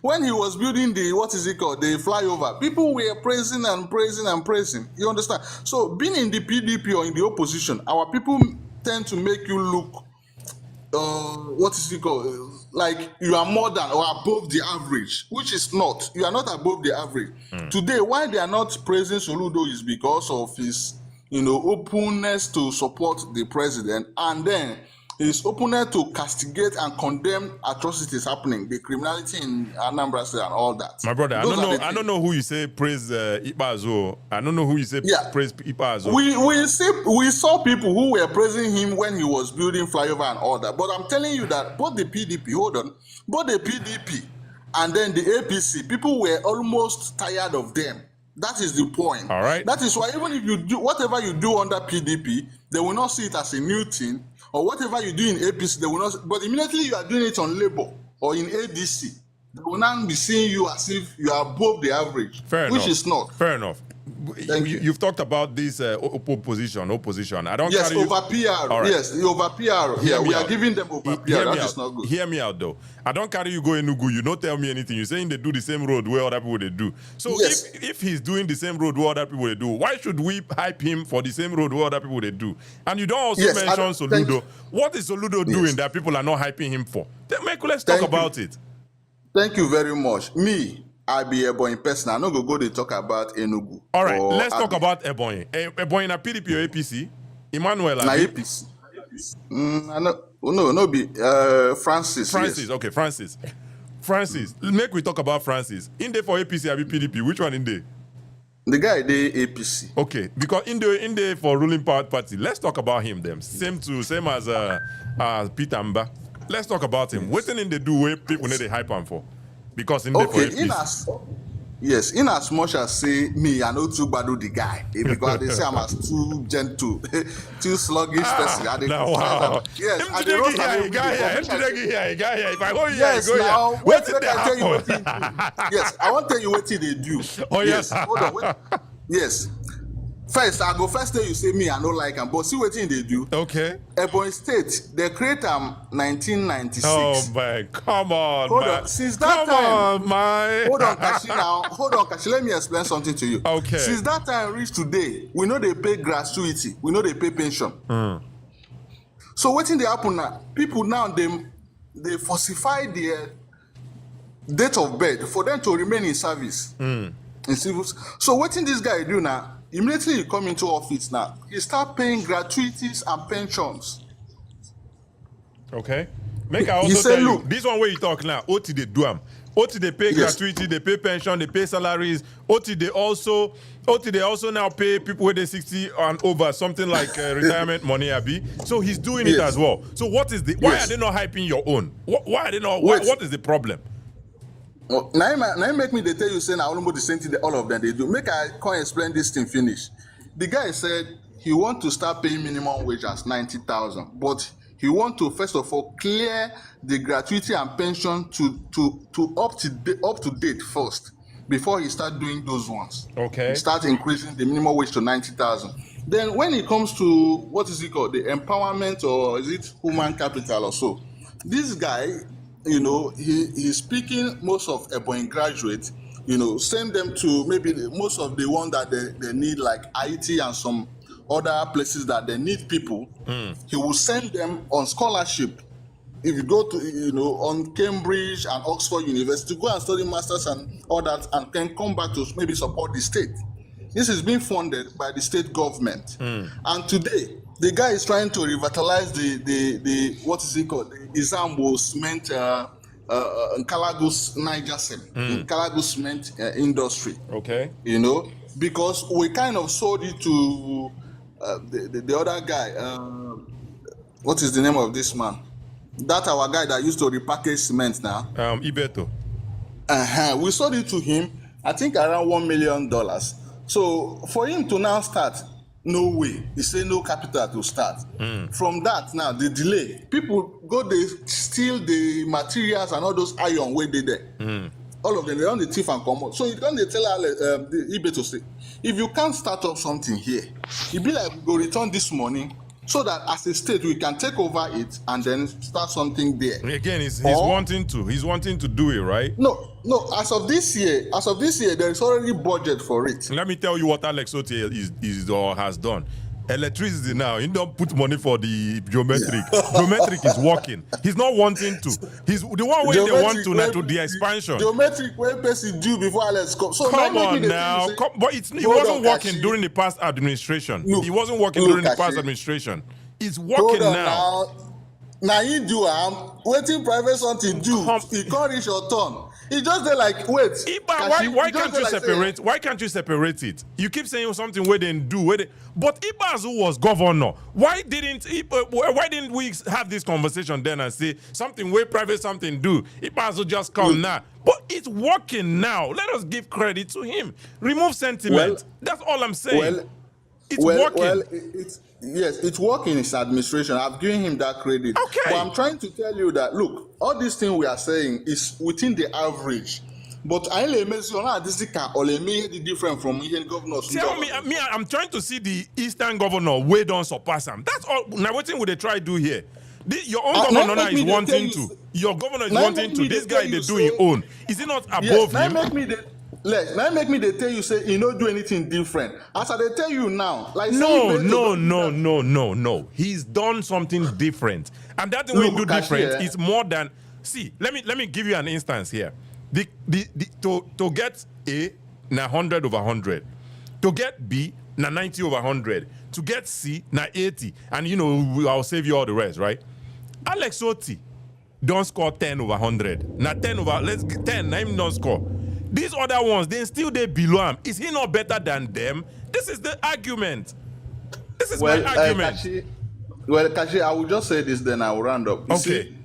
when he was building the the flyover, people were praising and praising and praising. You understand? So being in the PDP or in the opposition, our people tend to make you look like you are more than or above the average, which is not. You are not above the average. Today, why they are not praising Soludo is because of his, openness to support the president, and then his openness to castigate and condemn atrocities happening, the criminality in Anambra State and all that. My brother, I don't know who you say praise Ipazo. I don't know who you say praise Ipazo. We saw people who were praising him when he was building flyover and all that. But I'm telling you that both the PDP and then the APC, people were almost tired of them. That is the point. All right. That is why even if you do whatever you do under PDP, they will not see it as a new thing. Or whatever you do in APC, they will not. But immediately you are doing it on Labour or in ADC, they will not be seeing you as if you are above the average, which is not. Fair enough. You've talked about this opposition. I don't. Yes, over PR. Right. Yes, over PR. Yeah, we are giving them over PR. That is not good. Hear me out, though. I don't carry you go Enugu. You don't tell me anything. You're saying they do the same road where other people they do. So yes. if he's doing the same road where other people they do, why should we hype him for the same road where other people they do? And you don't also mention Soludo. What is Soludo doing that people are not hyping him for? Let's talk about it. Thank you very much. I be Ebonyi person. I'm not going to go to talk about Enugu. All right, let's talk about Ebonyi. Ebonyi na PDP or APC? Emmanuel. Na APC. No, be Francis. Francis, yes. Okay, Francis. Make we talk about Francis. In there for APC, I be PDP. Which one in there? The guy the APC. Okay, because in there for ruling party. Let's talk about him. Them same as Peter Mba. Let's talk about him. What in they do where people need to hype him for? Because in as much as say me, I know too bad the guy because they say I'm as too gentle, too sluggish person. Wow. Yes, I don't If I go here, yes, I go now, here. Wait till I tell you what he do. Yes, I want to tell you what they do. Oh yes, hold on. Wait. Yes. First, I go first tell you say me, I don't like him, but see what they do. Okay. Ebonyi State, they create 1996. Oh man, come on, hold man. On. Since that time, man. Hold on, Kashi. Let me explain something to you. Okay. Since that time reached today, we know they pay gratuity, we know they pay pension. So what in the happen now? People now they falsify their date of birth for them to remain in service. In civil. So what in this guy do now? Immediately you come into office now, you start paying gratuities and pensions. Okay. Make I also tell you, this one where you talk now, OT they do them. OT they pay gratuity, they pay pension, they pay salaries. OT they also now pay people with 60 and over, something like retirement money, Abi. So he's doing it as well. So what is why are they not hyping your own? Why are they not? What is the problem? Well, now make me they tell you saying I almost the same thing that all of them they do. Make I can't explain this thing finish. The guy said he want to start paying minimum wage as 90,000, but he want to first of all clear the gratuity and pension to up to date first before he start doing those ones. Okay. He start increasing the minimum wage to 90,000. Then when it comes to what is it called, the empowerment or is it human capital or so, this guy. He's speaking most of Ebonyi graduates. send them to maybe most of the one that they need, like IT and some other places that they need people. He will send them on scholarship. If you go to, on Cambridge and Oxford University, go and study masters and all that, and can come back to maybe support the state. This is being funded by the state government. And today, the guy is trying to revitalize the what is it called? The Izambo cement, Nkalagus Niger Nkalagus cement industry. Okay. Because we kind of sold it to the other guy. What is the name of this man? That our guy that used to repackage cement now. Ibeto. We sold it to him, I think around $1 million. So for him to now start, no way. He said no capital to start. From that now, the delay. People go, they steal the materials and all those iron where they there. All of them, they on the thief and come out. So you don't tell the eBay to say, if you can't start up something here, it be like we go return this money so that as a state we can take over it and then start something there. Again, he's wanting to do it, right? No. As of this year, there is already budget for it. Let me tell you what Alex Otie is or has done. Electricity now, he don't put money for the geometric. Geometric is working. He's not wanting to. He's the one way they want to now to the expansion. Geometric when person due before Alex come. So come on now. But it wasn't working during the past administration. It wasn't working during the past administration. It's working now. Now you do waiting private something do. He can't reach your turn. He just there like wait. Iba, why can't you separate? Why can't you separate it? You keep saying something where they do. But Ibazu was governor. Why didn't we have this conversation then and say something where private something do? Ibazu just come now. But it's working now. Let us give credit to him. Remove sentiment. That's all I'm saying. It's working. Yes, it's working in his administration. I've given him that credit. Okay. But I'm trying to tell you that, look, all these things we are saying is within the average. But I the different from Indian governors. Tell me, I'm trying to see the Eastern governor where don't surpass him. That's all. Now, what would they try to do here? Your own governor is wanting to. Your governor is wanting to. This guy, they do his own. Is he not above him? Now make me they tell you say he don't do anything different. As I they tell you now, like no. He's done something different, and that thing we do different is more than. See, let me give you an instance here. To get A na 100 over 100, to get B na 90 over 100, to get C na 80, and I'll save you all the rest, right? Alex Oti don't score 10 over 100. Now 10 over 10. Now him don't score. These other ones, they still they below him. Is he not better than them? This is the argument. This is my argument. Kashi, I will just say this, then I will round up. You see,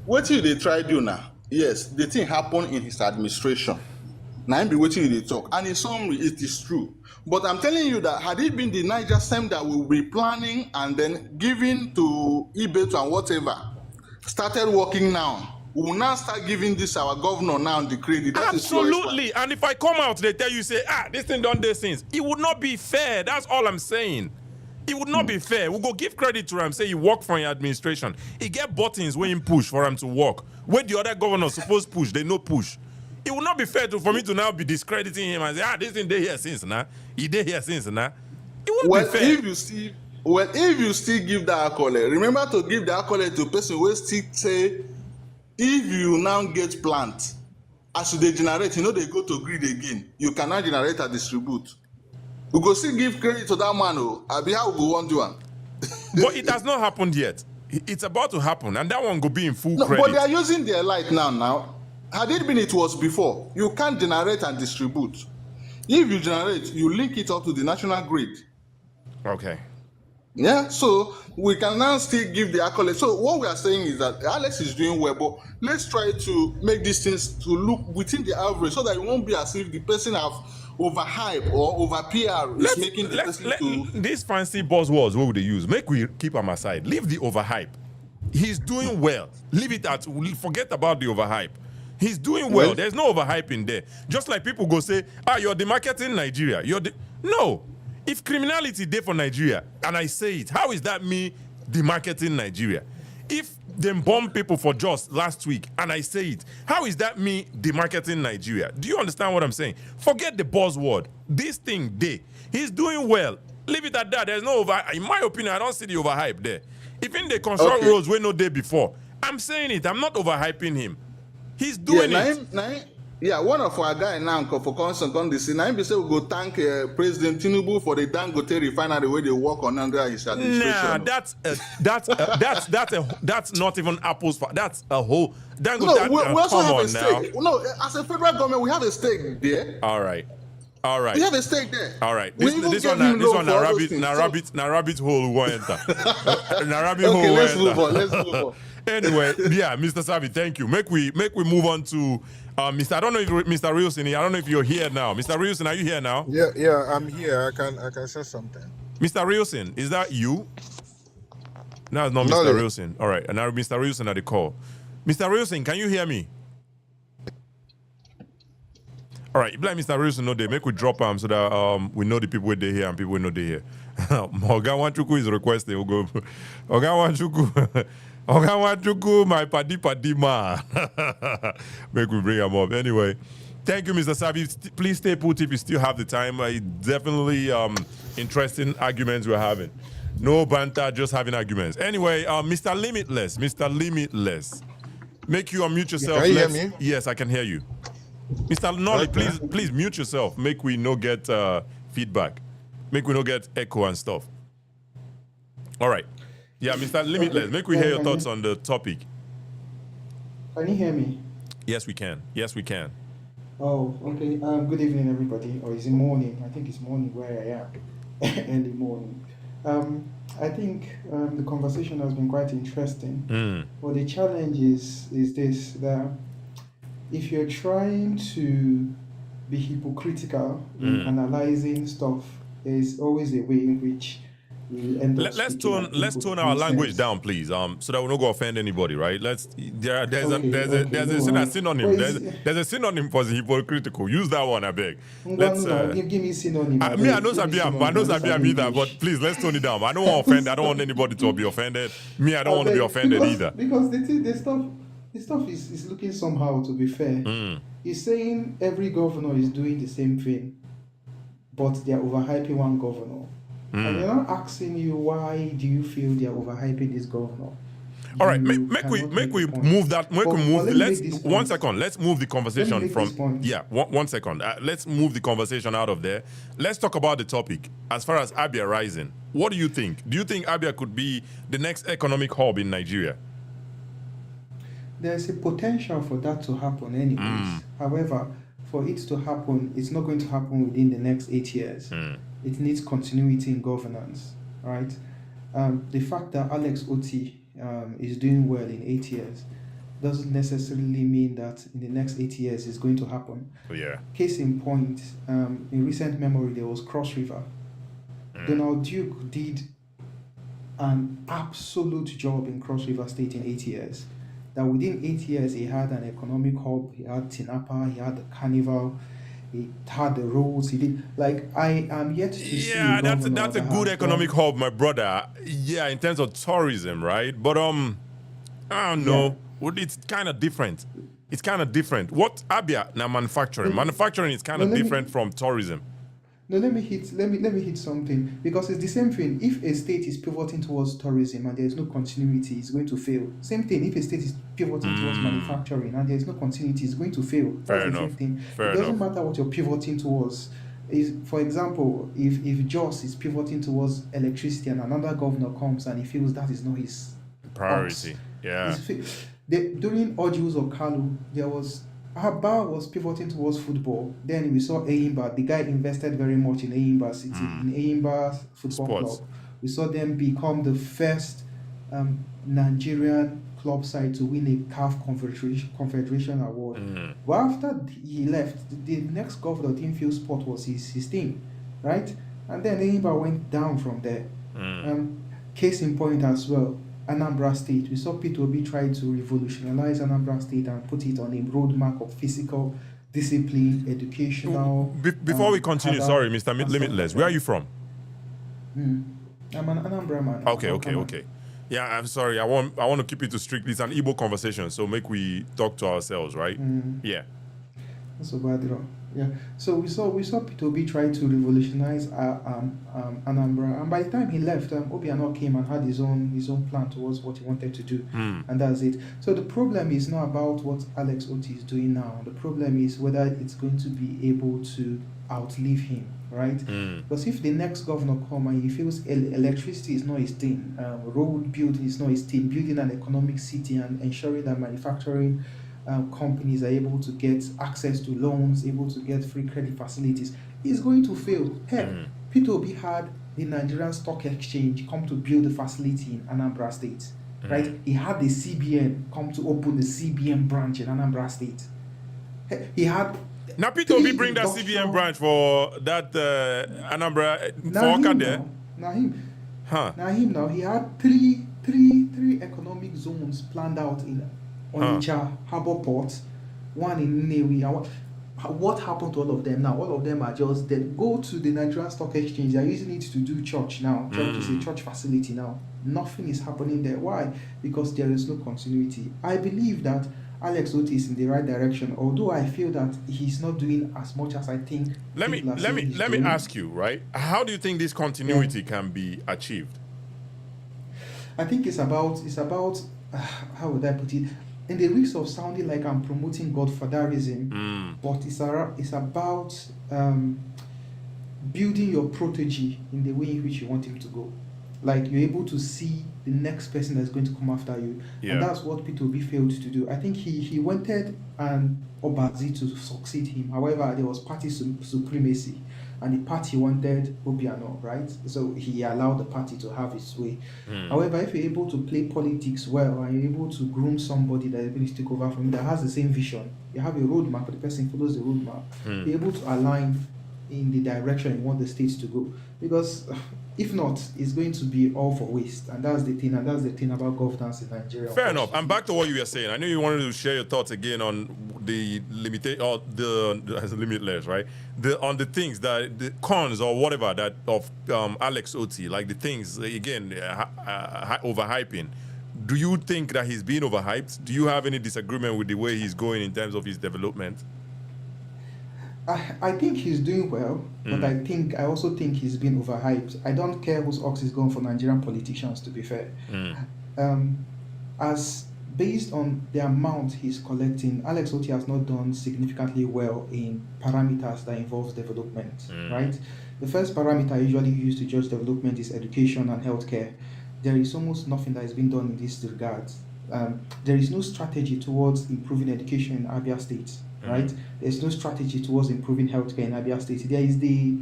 what they try to do now? Yes, the thing happened in his administration. Now I'm be waiting they talk, and in summary, it is true. But I'm telling you that had it been the Niger SEM that will be planning and then giving to eBay and whatever, started working now. We will now start giving this our governor now the credit. That absolutely. And if I come out, they tell you, say, this thing done these things. It would not be fair. That's all I'm saying. It would not be fair. We'll go give credit to him, say he work for your administration. He get buttons where him push for him to work. Where the other governors supposed push, they no push. It would not be fair for me to now be discrediting him and say, this thing they here since now. He did here since now. It wouldn't be fair. If you still give that accolade, remember to give the accolade to a person who still say, if you now get plant, as they generate, they go to grid again. You cannot generate and distribute. We go still give credit to that man. Abi how we go want to one. But it has not happened yet. It's about to happen, and that one go be in full credit. But they are using their light now. Had it been it was before, you can't generate and distribute. If you generate, you link it up to the national grid. Okay. Yeah, so we can now still give the accolade. So what we are saying is that Alex is doing well, but let's try to make these things to look within the average so that it won't be as if the person have overhype or over PR is making the person to... These fancy buzzwords, what would they use? Make we keep them aside. Leave the overhype. He's doing well. Leave it at... Forget about the overhype. He's doing well. There's no overhype in there. Just like people go say, you're demarketing Nigeria. No. If criminality there for Nigeria, and I say it, how is that me demarketing Nigeria? If they bomb people for just last week, and I say it, how is that me demarketing Nigeria? Do you understand what I'm saying? Forget the buzzword. This thing, he's doing well. Leave it at that. There's no in my opinion, I don't see the overhype there. Even they construct roads were no day before. I'm saying it. I'm not overhyping him. He's doing it. Yeah, one of our guys now for concern on this. Now, we say we go thank President Tinubu for the Dangote refinery where they work on under his administration. Nah, that's not even apples. That's a whole Dangote. No, we also come have on a stake. now. No, as a federal government, we have a stake there. All right. We have a stake there. All right. We This even one, gave him loan for all those rabbit hole will enter. Rabbit hole Okay, will let's enter. move on. Let's move on. Anyway, yeah, Mr. Savi, thank you. Make we move on to Mr. I don't know if Mr. Rielson. I don't know if you're here now. Mr. Rielson, are you here now? Yeah, I'm here. I can say something. Mr. Rielson, is that you? No, it's not No, Mr. Rielson. All right, and now Mr. Rielson at the call. Mr. Rielson, can you hear me? All right, like Mr. Rielson know they make we drop him so that we know the people where they here and people where know they here. Oga Wanchuku is requesting. Oga Wanchuku. Oga Wanchuku, my paddy ma. Make we bring him up. Anyway, thank you, Mr. Sabi. Please stay put if you still have the time. Definitely interesting arguments we're having. No banter, just having arguments. Anyway, Mr. Limitless. Make you unmute yourself. Can you hear me? Yes, I can hear you. Mr. Nolly, please mute yourself. Make we no get feedback. Make we no get echo and stuff. All right. Yeah, Mr. Limitless, make we hear your thoughts on the topic. Can you hear me? Yes, we can. Oh, okay. Good evening, everybody. Or is it morning? I think it's morning where I am. Early morning. I think the conversation has been quite interesting. But the challenge is this, that if you're trying to be hypocritical in analyzing stuff, there's always a way in which you end up let's tone our language down, please, so that we don't go offend anybody, right? There's a synonym. There's a synonym for hypocritical. Use that one, I beg. Give me synonym. I know Sabiam either, but please let's tone it down. I don't want to offend. I don't want anybody to be offended. I don't want to be offended either. Because the stuff is looking somehow, to be fair. He's saying every governor is doing the same thing, but they're overhyping one governor. And they're not asking you, why do you feel they're overhyping this governor? All right, make we move that. Let's move the conversation from. One second. Let's move the conversation out of there. Let's talk about the topic. As far as Abia rising, what do you think? Do you think Abia could be the next economic hub in Nigeria? There's a potential for that to happen anyways. However, for it to happen, it's not going to happen within the next 8 years. It needs continuity in governance, right? The fact that Alex Oti is doing well in 8 years doesn't necessarily mean that in the next 8 years it's going to happen. Yeah. Case in point, in recent memory, there was Cross River. Donald Duke did an absolute job in Cross River State in 8 years. That within 8 years, he had an economic hub, he had Tinapa, he had the carnival, he had the roads, he did. Like, I am yet to see. Yeah, that's a good economic hub, my brother. Yeah, in terms of tourism, right? But I don't know. Well, it's kind of different. What Abia now manufacturing? Manufacturing is kind of different from tourism. No, let me hit something, because it's the same thing. If a state is pivoting towards tourism and there is no continuity, it's going to fail. Same thing, if a state is pivoting towards manufacturing and there is no continuity, it's going to fail. That's the same thing. It doesn't matter what you're pivoting towards. For example, if Jos is pivoting towards electricity and another governor comes and he feels that is not his priority, during Oju's or Kalu, there was Abba was pivoting towards football. Then we saw Eyimba. The guy invested very much in Eyimba City, in Eyimba Football Club. We saw them become the first Nigerian club side to win a CAF Confederation Award. But after he left, the next governor didn't feel sport was his team, right? And then Eyimba went down from there. Case in point as well, Anambra State. We saw P2B try to revolutionize Anambra State and put it on a roadmap of physical discipline, educational. Before we continue, sorry, Mr. Limitless, where are you from? I'm an Anambra man. Okay. Yeah, I'm sorry. I want to keep it to strictly. It's an Igbo conversation, so make we talk to ourselves, right? Yeah. So bad, yeah. So we saw Peter Obi try to revolutionize Anambra, and by the time he left, Obiano came and had his own plan towards what he wanted to do, and that's it. So the problem is not about what Alex Oti is doing now. The problem is whether it's going to be able to outlive him, right? Because if the next governor come and he feels electricity is not his thing, road building is not his thing, building an economic city and ensuring that manufacturing companies are able to get access to loans, able to get free credit facilities, is going to fail. Heck, Peter Obi had the Nigerian Stock Exchange come to build a facility in Anambra State, right? He had the CBN come to open the CBN branch in Anambra State. Heck, he had now Peter Obi bring that CBN branch for that Anambra for Oka there. Now he had three economic zones planned out in Onitsha Harbour Port, one in Nnewi. What happened to all of them now? All of them are just dead. Go to the Nigerian Stock Exchange. They are using it to do church now. Church is a church facility now. Nothing is happening there. Why? Because there is no continuity. I believe that Alex Oti is in the right direction, although I feel that he's not doing as much as I think. Let me ask you, right? How do you think this continuity can be achieved? I think it's about how would I put it? In the risk of sounding like I'm promoting godfatherism, but it's about building your protege in the way in which you want him to go. Like you're able to see the next person that's going to come after you, and that's what Peter Obi failed to do. I think he wanted Obazi to succeed him. However, there was party supremacy, and the party wanted Obiano, right? So he allowed the party to have its way. However, if you're able to play politics well and you're able to groom somebody that is going to take over from you, that has the same vision, you have a roadmap, the person follows the roadmap, you're able to align in the direction you want the state to go. Because if not, it's going to be all for waste. And that's the thing about governance in Nigeria. Fair enough. And back to what you were saying. I know you wanted to share your thoughts again on the limitation or the limitless, right? On the things that the cons or whatever that of Alex Oti, like the things again overhyping. Do you think that he's being overhyped? Do you have any disagreement with the way he's going in terms of his development? I think he's doing well, but I also think he's been overhyped. I don't care whose ox is going for Nigerian politicians, to be fair. As based on the amount he's collecting, Alex Oti has not done significantly well in parameters that involves development, right? The first parameter usually used to judge development is education and healthcare. There is almost nothing that has been done in this regard. There is no strategy towards improving education in Abia State. Right? There's no strategy towards improving healthcare in Abia State. There is the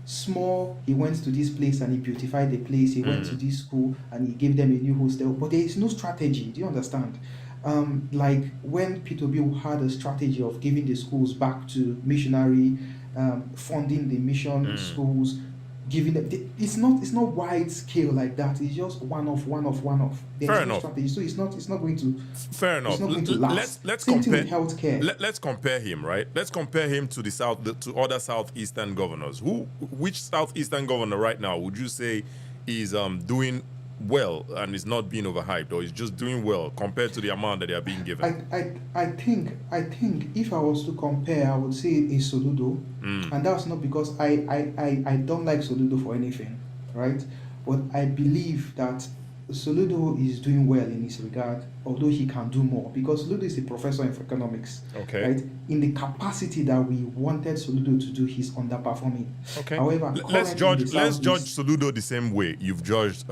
small, he went to this place and he beautified the place. He went to this school and he gave them a new hostel. But there is no strategy. Do you understand? Like when P2B had a strategy of giving the schools back to missionary, funding the mission schools, giving them, it's not wide scale like that. It's just one off. There's no strategy, so it's not going to. Fair enough. It's not going to last. Let's Same compare thing with healthcare. Let's compare him, right? Let's compare him to to other southeastern governors. Which southeastern governor right now would you say is doing well and is not being overhyped, or is just doing well compared to the amount that they are being given? I think if I was to compare, I would say is Soludo, and that's not because I don't like Soludo for anything, right? But I believe that Soludo is doing well in this regard, although he can do more, because Soludo is a professor in economics. Okay. Right? In the capacity that we wanted Soludo to do, he's underperforming. Okay. However, let's judge Soludo the same way you've judged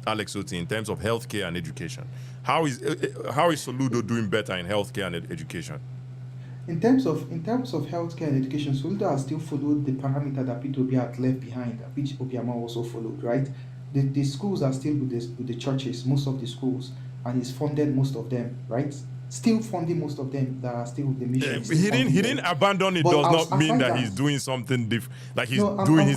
Alex Oti in terms of healthcare and education. How is Soludo doing better in healthcare and education? In terms of healthcare and education, Soludo has still followed the parameter that P2B had left behind, which Obiama also followed, right? The schools are still with the churches, most of the schools, and he's funded most of them, right? Still funding most of them that are still with the mission. He didn't abandon it. But does not mean that he's doing something different. Like he's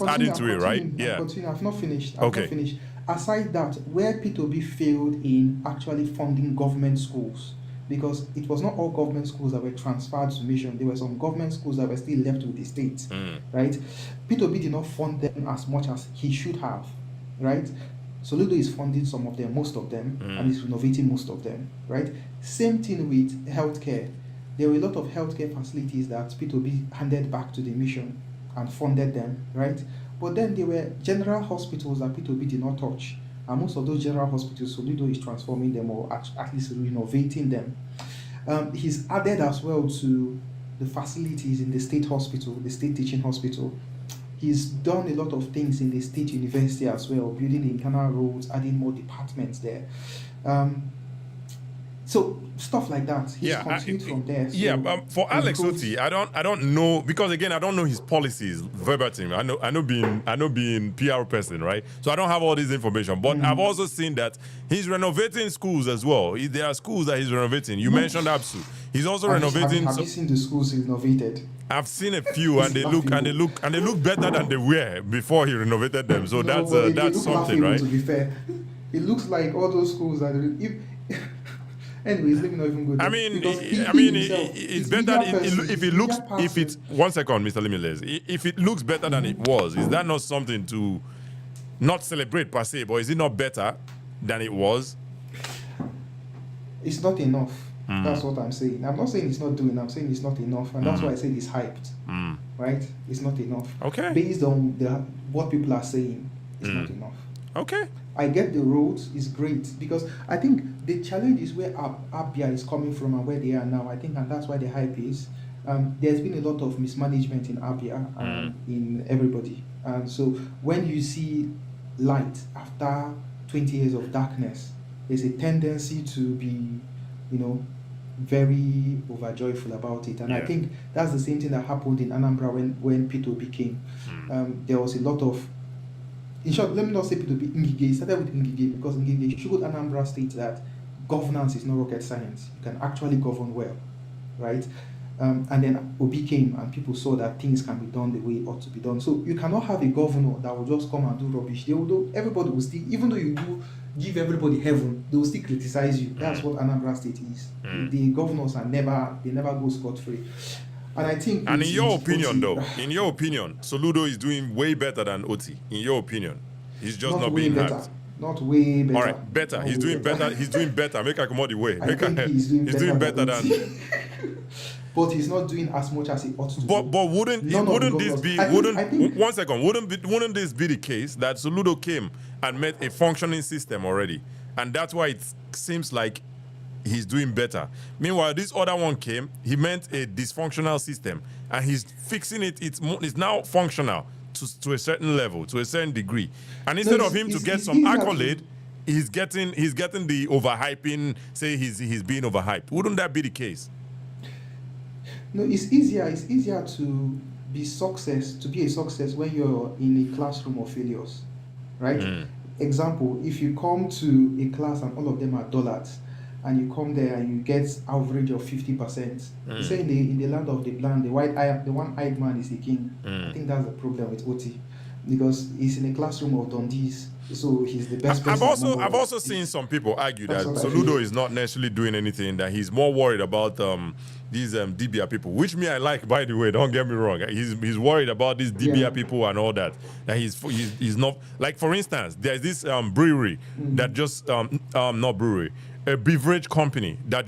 adding to it, right? Yeah. I've not finished. Not finished. Aside that, where P2B failed in actually funding government schools, because it was not all government schools that were transferred to mission. There were some government schools that were still left with the state, right? P2B did not fund them as much as he should have, right? Soludo is funding some of them, most of them, and is renovating most of them, right? Same thing with healthcare. There were a lot of healthcare facilities that P2B handed back to the mission and funded them, right? But then there were general hospitals that P2B did not touch. And most of those general hospitals, Soludo is transforming them or at least renovating them. He's added as well to the facilities in the state hospital, the state teaching hospital. He's done a lot of things in the state university as well, building internal roads, adding more departments there. So stuff like that. He's continued from there. So for Alex Oti, I don't know, because again, I don't know his policies verbatim. I know being PR person, right? So I don't have all this information. But I've also seen that he's renovating schools as well. There are schools that he's renovating. You mentioned ABSU. He's also renovating. Have you seen the schools he renovated? I've seen a few, and they look better than they were before he renovated them. So that's something, right? To be fair, it looks like all those schools that. Anyways, let me not even go there. It's better if it looks. If it's 1 second, Mr. Limitless. If it looks better than it was, is that not something to not celebrate per se? But is it not better than it was? It's not enough. That's what I'm saying. I'm not saying it's not doing. I'm saying it's not enough, and that's why I said it's hyped. Right? It's not enough. Okay. Based on what people are saying, it's not enough. Okay. I get the roads is great because I think the challenge is where Abia is coming from and where they are now. I think, and that's why the hype is. There's been a lot of mismanagement in Abia in everybody, and so when you see light after 20 years of darkness, there's a tendency to be, very overjoyful about it. And I think that's the same thing that happened in Anambra when P2B came. There was a lot of. In short, let me not say P2B, Ngige. It started with Ngige because Ngige showed Anambra State that governance is not rocket science. You can actually govern well, right? And then Obi came and people saw that things can be done the way it ought to be done. So you cannot have a governor that will just come and do rubbish. Everybody will still, even though you do give everybody heaven, they will still criticize you. That's what Anambra State is. The governors never go scot-free. And I think, and in your opinion, Soludo is doing way better than Oti. In your opinion, he's just not being hyped. Not way better. All right, better. He's doing better. He's doing better. Make a commodity way. He's doing better than. But he's not doing as much as he ought to. But wouldn't this be? One second. Wouldn't this be the case that Soludo came and met a functioning system already, and that's why it seems like he's doing better. Meanwhile, this other one came, he meant a dysfunctional system, and he's fixing it. It's now functional to a certain level, to a certain degree. And instead of him to get some accolade, he's getting the overhyping. Say he's being overhyped. Wouldn't that be the case? No, it's easier. It's easier to be a success when you're in a classroom of failures, right? Example: if you come to a class and all of them are dullards, and you come there and you get average of 50%. You say in the land of the blind, the one-eyed man is a king. I think that's the problem with Oti, because he's in a classroom of Dundees, so he's the best person. I've also seen some people argue that Soludo is not necessarily doing anything, that he's more worried about these DBA people, which I like, by the way, don't get me wrong. He's worried about these DBA people and all that. That he's not, like, for instance, there's this brewery that just not brewery, a beverage company that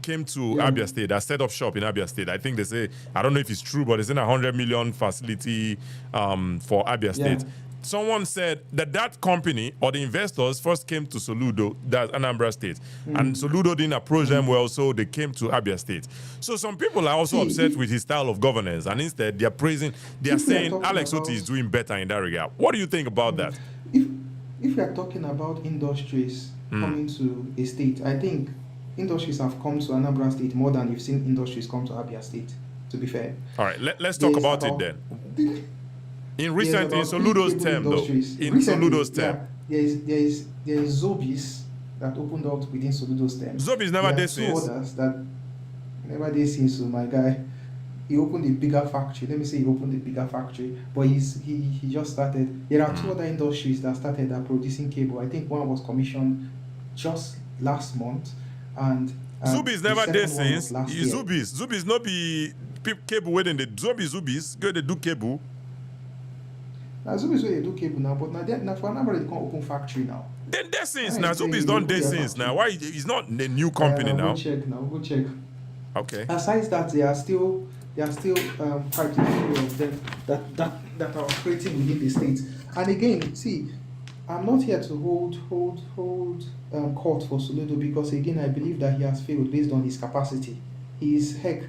came to Abia State, that set up shop in Abia State. I think they say, I don't know if it's true, but it's in a 100 million facility for Abia State. Someone said that company or the investors first came to Soludo, that's Anambra State, and Soludo didn't approach them well, so they came to Abia State. So some people are also upset with his style of governance, and instead they are saying Alex Oti is doing better in that regard. What do you think about that? If we are talking about industries coming to a state, I think industries have come to Anambra State more than you've seen industries come to Abia State, to be fair. All right, let's talk about it then. In Soludo's term, though. Soludo's term. There is Zobis that opened up within Soludo's term. Zobis never did since. Others that never did since, so my guy. He opened a bigger factory. Let me say he opened a bigger factory, but he just started. There are two other industries that started that producing cable. I think one was commissioned just last month, and Zubis never did since. Zubis not be cable waiting. The Zubis go to do cable. Zobis where they do cable now, but now for Anambra they can't open factory now. Then that since I now, ain't saying Zobis they don't open date their since now. factory. Why he's not the new Yeah, company now now? go check. Okay. Aside that, there are still quite a few of them that are operating within the states. And again, see, I'm not here to hold court for Soludo because again, I believe that he has failed based on his capacity. He's a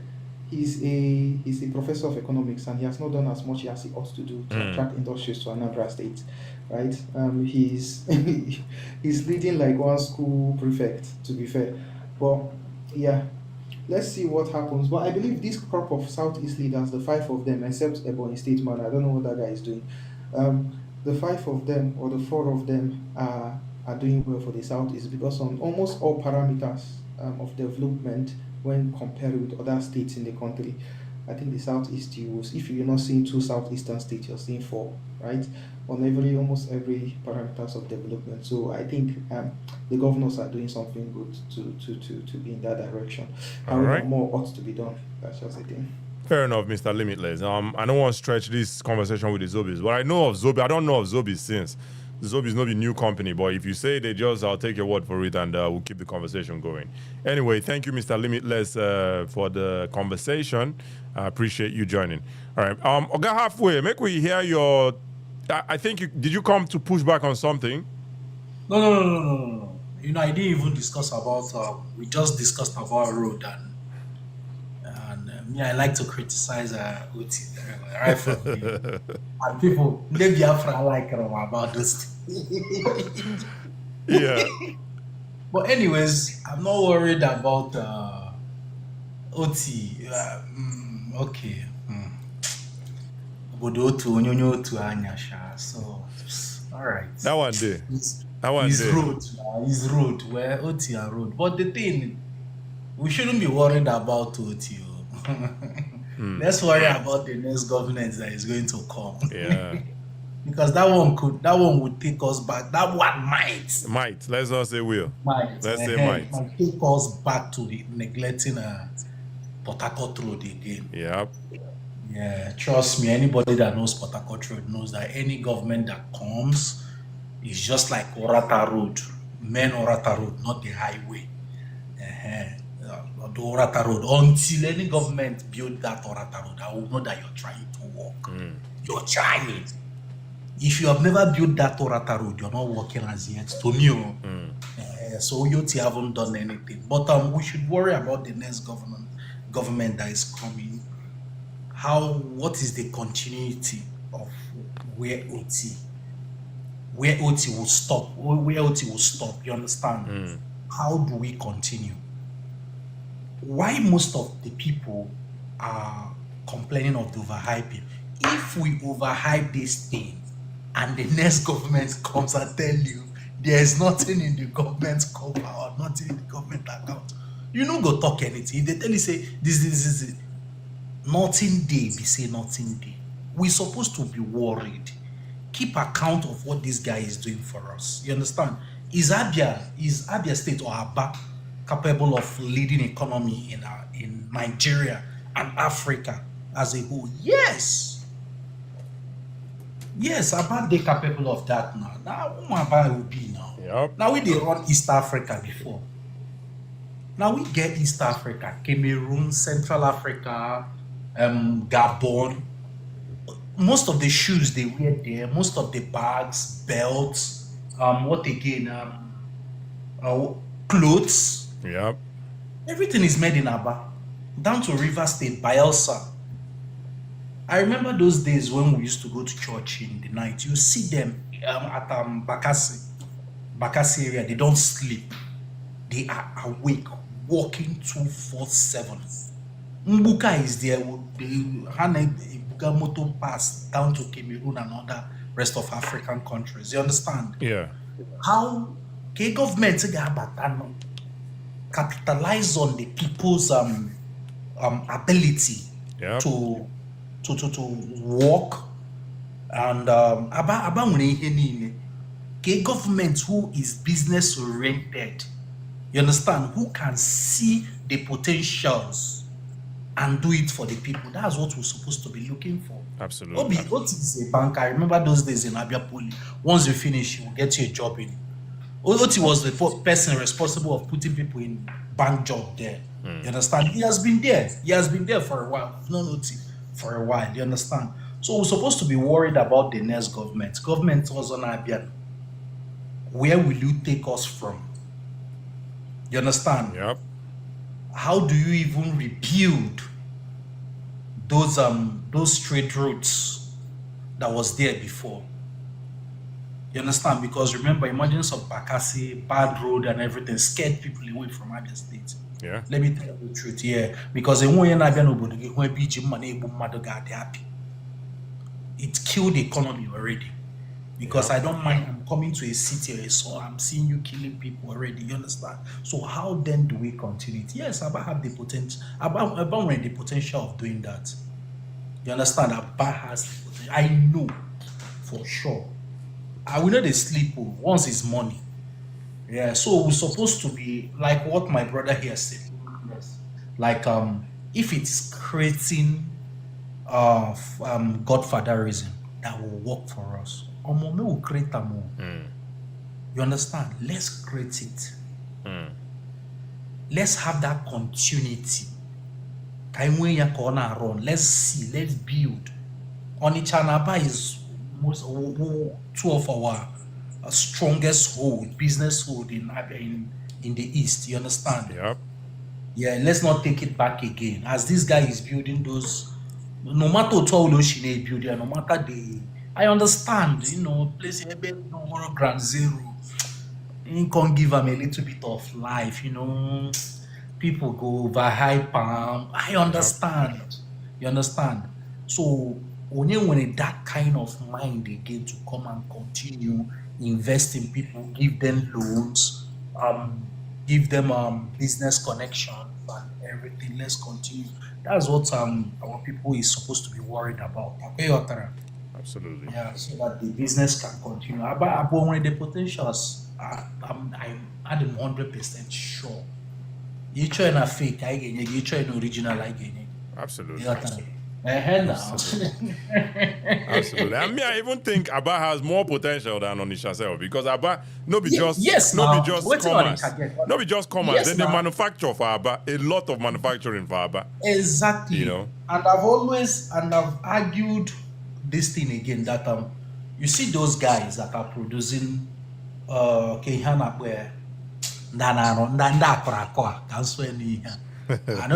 professor of economics and he has not done as much as he ought to do to attract industries to Anambra State, right? He's he's leading like one school prefect, to be fair, but yeah. Let's see what happens. But I believe this crop of Southeast leaders, the five of them, except Ebony State man, I don't know what that guy is doing. The five of them or the four of them are doing well for the Southeast because on almost all parameters of development, when compared with other states in the country, I think the Southeast, if you're not seeing two Southeastern states, you're seeing four, right? On almost every parameters of development. So I think the governors are doing something good to be in that direction. However, right. more ought to be done. That's just the thing. Fair enough, Mr. Limitless. I don't want to stretch this conversation with the Zobis, but I know of Zobi. I don't know of Zobis since. The Zobis not a new company, but if you say they just, I'll take your word for it and we'll keep the conversation going. Anyway, thank you, Mr. Limitless, for the conversation. I appreciate you joining. All right. Oga Halfway, make we hear your... I think did you come to push back on something? No. You know, I didn't even discuss about. We just discussed about road and me. I like to criticize Uti right from the and people maybe Biafra like about this. Yeah. But anyways, I'm not worried about Oti. Okay. So, all right. That one day. His road, where Oti and road. But the thing, we shouldn't be worried about Oti. Let's worry about the next government that is going to come. Yeah. Because that one would take us back. That one might. Let's not say will. Might take us back to the neglecting Port Harcourt Road again. Yep. Yeah, trust me, anybody that knows Port Harcourt Road knows that any government that comes is just like Orata Road, main Orata Road, not the highway. The Orata Road. Until any government build that Orata Road, I will know that you're trying to walk. You're trying. If you have never built that Orata Road, you're not working as yet. To me, so UT haven't done anything. But we should worry about the next government that is coming. What is the continuity of where OT will stop? Where OT will stop? You understand? How do we continue? Why most of the people are complaining of the overhyping? If we overhype this thing and the next government comes and tell you there's nothing in the government cover or nothing in the government account, you no go talk anything. If they tell you say this is nothing day, be say nothing day. We're supposed to be worried. Keep account of what this guy is doing for us. You understand? Is Abia State or Aba capable of leading economy in Nigeria and Africa as a whole? Yes. Yes, Aba they capable of that now. Now Aba will be now. Yep. Now we did run East Africa before. Now we get East Africa, Cameroon, Central Africa, Gabon. Most of the shoes they wear there, most of the bags, belts, clothes. Yep. Everything is made in Aba, down to River State, Bayelsa. I remember those days when we used to go to church in the night. You see them at Bakassi area. They don't sleep. They are awake, walking 247. Mbuka is there. Ibuka motor pass down to Cameroon and other rest of African countries. You understand? Yeah. How can government capitalize on the people's ability to work and a government who is business oriented, you understand, who can see the potentials and do it for the people. That's what we're supposed to be looking for. Absolutely. What is a bank? I remember those days in Abia Poly. Once you finish, you will get you a job in. Oti was the person responsible of putting people in bank job there. You understand? He has been there. He has been there for a while. No, Oti, for a while. You understand? So we're supposed to be worried about the next government. Government was on Abia. Where will you take us from? You understand? Yep. How do you even rebuild those trade routes that was there before? You understand? Because remember, emergence of Bakassi, bad road and everything scared people away from Abia State. Yeah. Let me tell you the truth, yeah. Because happy. It killed the economy already. Because I don't mind, I'm coming to a city, so I'm seeing you killing people already. You understand? So how then do we continue it? Yes, Abba have the potential. Abba the potential of doing that. You understand? Abba has the potential. I know for sure. I will not sleep once it's money. Yeah, so we're supposed to be like what my brother here said. Yes. Like if it's creating godfatherism that will work for us. Omome will create more. You understand? Let's create it. Let's have that continuity. Let's see, let's build. Onitsha is two of our strongest hold, business hold in the East. You understand? Yep. Yeah, let's not take it back again. As this guy is building those, no matter what Shine building, no matter I understand, place no ground zero. You can give them a little bit of life, people go over high palm. I understand. Yep. You understand? So only when that kind of mind again to come and continue invest in people, give them loans, give them business connections and everything. Let's continue. That's what our people is supposed to be worried about. Absolutely. Yeah, so that the business can continue. About when the potentials, I'm 100% sure. You try a fake, I get you try an original, I get you. Absolutely. Absolutely. Absolutely. I mean, I even think Abba has more potential than Onisha self because Abba no be just commerce. No be just commerce. Yes, then they manufacture for Abba. A lot of manufacturing for Abba. Exactly. And I've argued this thing again that you see those guys that are producing where I know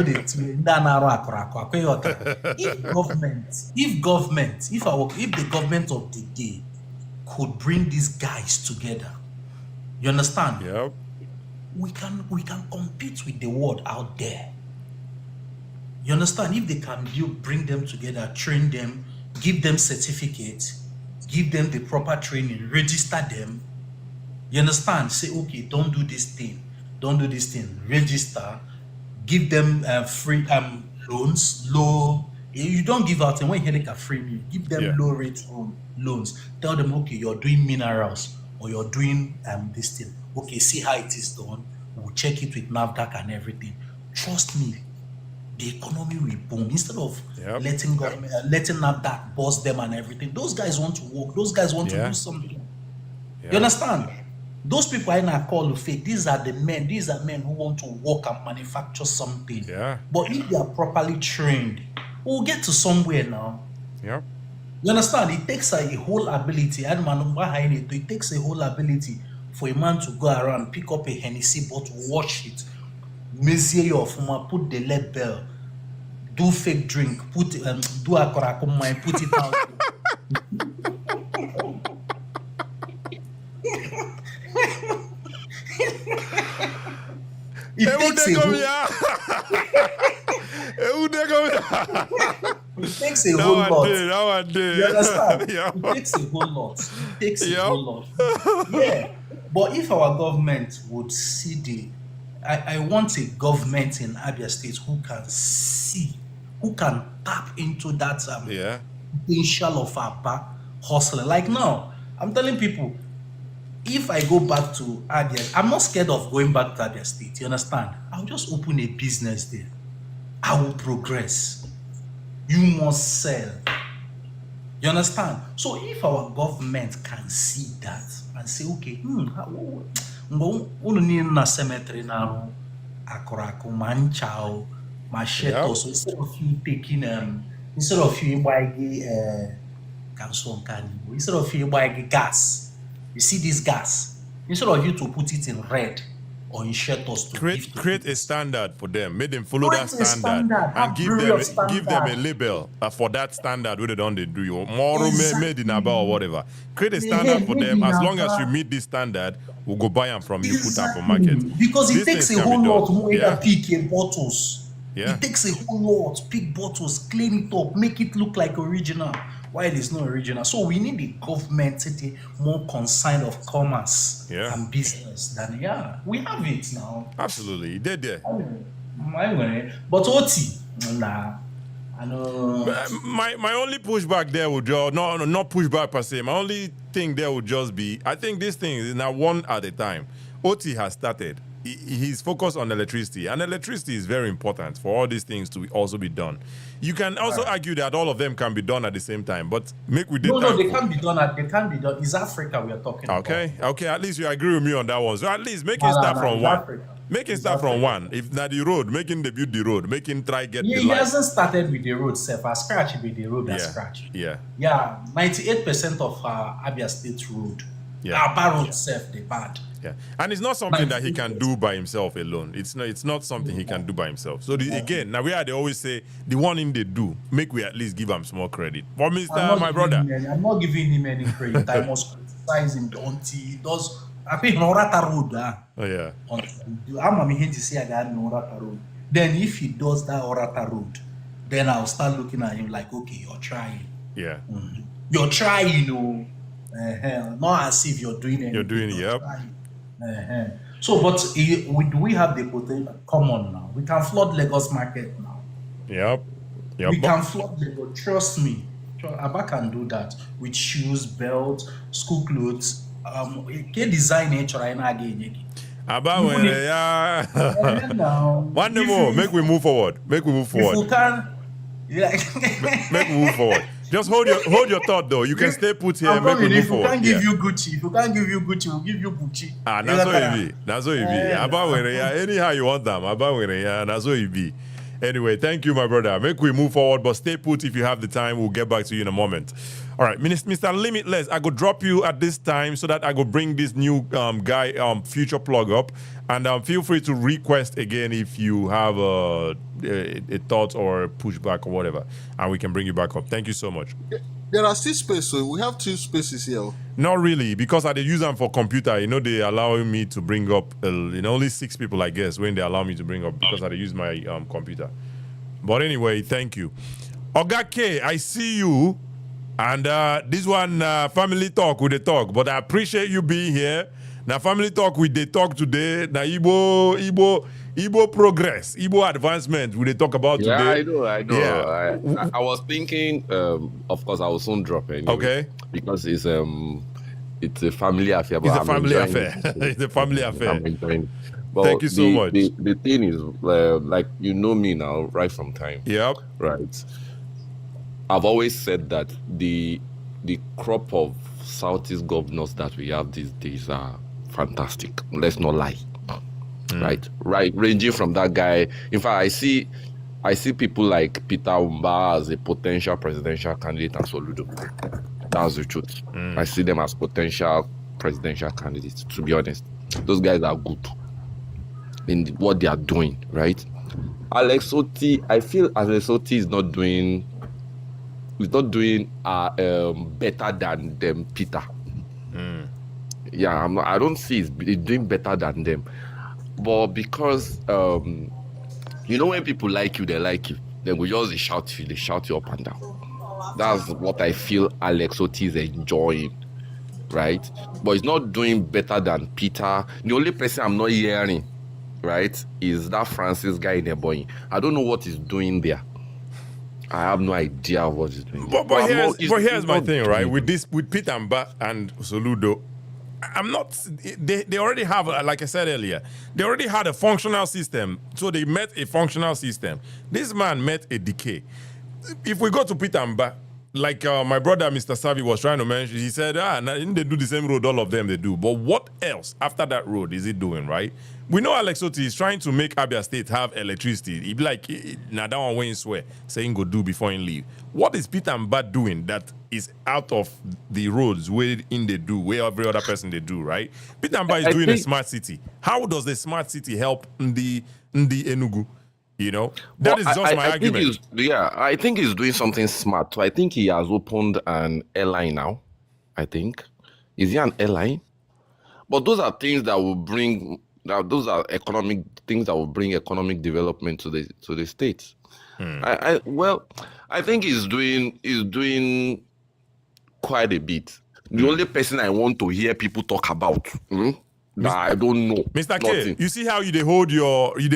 if the government of the day could bring these guys together, you understand? Yep. We can compete with the world out there. You understand? If they can bring them together, train them, give them certificates, give them the proper training, register them. You understand? Say, okay, don't do this thing, register. Give them free loans, low. You don't give out, and when you hear like free, you give them low rate loans. Tell them, okay, you're doing minerals or you're doing this thing. Okay, see how it is done. We'll check it with NAFDAC and everything. Trust me, the economy will boom. Instead of letting NAFDAC boss them and everything, those guys want to work. Those guys want to do something. You understand? Those people I now call fake. These are men who want to work and manufacture something. Yeah. But if they are properly trained, we'll get to somewhere now. Yeah. You understand? It takes a whole ability. It takes a whole ability for a man to go around, pick up a Hennessy bottle, wash it, measure your former, put the label, do fake drink, put do a korakumai, put it out. It takes a whole lot. You understand? It takes a whole lot. Yeah. But if our government would see I want a government in Abia State who can see, who can tap into that potential of Abba hustler. Like now, I'm telling people, if I go back to Abia, I'm not scared of going back to Abia State. You understand? I'll just open a business there. I will progress. You must sell. You understand? So if our government can see that and say, okay, na cemetery now, akoraku manchao, Yep. machetos. So instead of you buying instead of you buying gas, you see this gas. Instead of you to put it in red or in shelters to give to Create a people, standard for them. Make them follow that create a standard standard, and have various give them a standard. label for that standard where they don't they do you more made in Aba or Exactly. whatever. Create a standard Hey, for maybe them. in As long as you Aba. meet this standard, we'll go buy them from you, put them for market. Exactly. Because it These takes things a can be whole done. lot more Yeah. than pick bottles. Yeah. It takes a whole lot. Pick bottles, clean it up, make it look like original, while it's not original. So we need the government to be more concerned of commerce and business than we have it now. Absolutely. They're there. But OT, nah. I know. My only pushback there would just not pushback per se. My only thing there would just be I think this thing is now one at a time. OT has started. He's focused on electricity, and electricity is very important for all these things to also be done. You can also argue that all of them can be done at the same time, but make we No, they can't be done. They can't be done. It's Africa we are talking about. Okay. At least you agree with me on that one. So at least make it No, start from it's one. Africa. Make it start from one. If not the road, making the build the road, making try get the He light. hasn't started with the road self. As scratch with the road as scratch. Yeah. Yeah, 98% of Abia State road. Abba road self they bad. Yeah, and it's not something that he can do by himself alone. It's not something he can do by himself. So again, now they always say the one thing they do, make we at least give him small credit. For Mr. My brother, I'm not giving him any credit. I must criticize him until he does. I think Norata road. Oh yeah. I'm here to say I got Norata road. Then if he does that Orata road, then I'll start looking at him like, okay, you're trying. Yeah. You're trying, not as if you're doing anything. You're doing it, yep. So, but do we have the potential? Come on now. We can flood Lagos market now. Yep. We can flood Lagos. Trust me. Abba can do that with shoes, belt, school clothes. Design again. Abba, one more. Make we move forward. If we can, make we move forward. Just hold your thought though. You can stay put here. Make we move forward. If we can't give you Gucci, we'll give you Gucci. That's what it be. That's what it be. Anyhow you want them. That's what it be. Anyway, thank you, my brother. Make we move forward, but stay put if you have the time. We'll get back to you in a moment. All right, Mr. Limitless, I go drop you at this time so that I go bring this new guy, future plug up, and feel free to request again if you have a thought or a pushback or whatever, and we can bring you back up. Thank you so much. There are still spaces, so we have 2 spaces here. Not really, because I use them for computer. They allow me to bring up only 6 people, I guess, when they allow me to bring up because I use my computer. But anyway, thank you. Oga K, I see you. And this one, family talk with the talk. But I appreciate you being here. Now, family talk with the talk today. Now, Igbo progress, Igbo advancement. We they talk about today. I know. Yeah. I was thinking. Of course, I will soon drop anyway. Okay. Because it's a family affair. It's a family affair. It's a family affair. I'm enjoying. But thank you so much. The thing is, like me now, right from time. Yep. Right. I've always said that the crop of Southeast governors that we have these days are fantastic. Let's not lie. Right, ranging from that guy. In fact, I see people like Peter Umba as a potential presidential candidate and Soludo. That's the truth. I see them as potential presidential candidates. To be honest, those guys are good in what they are doing. Right, Alex Oti. I feel Alex Oti is not doing better than them, Peter. Yeah, I don't see he's doing better than them. But because when people like you, they like you. Then we just shout you up and down. That's what I feel Alex Oti is enjoying, right? But he's not doing better than Peter. The only person I'm not hearing, right, is that Francis guy in the boy. I don't know what he's doing there. I have no idea what he's doing. But here's my thing, right? With Peter Mba and Soludo, I'm not. They already have, like I said earlier, they already had a functional system. So they met a functional system. This man met a decay. If we go to Peter Mba, like my brother, Mr. Savi, was trying to mention, he said, they do the same road, all of them they do. But what else after that road is it doing, right? We know Alex Oti is trying to make Abia State have electricity. He'd be like, now that one way swear, saying go do before he leave. What is Peter Mbad doing that is out of the roads where in they do, where every other person they do, right? Peter Mbad is doing a smart city. How does the smart city help the Enugu? You know, that is just my argument. I think he's doing something smart. So I think he has opened an airline now. I think. Is he an airline? But those are things that will bring. Those are economic things that will bring economic development to the states. I think he's doing quite a bit. The only person I want to hear people talk about. I don't know. Mr. K, you see how you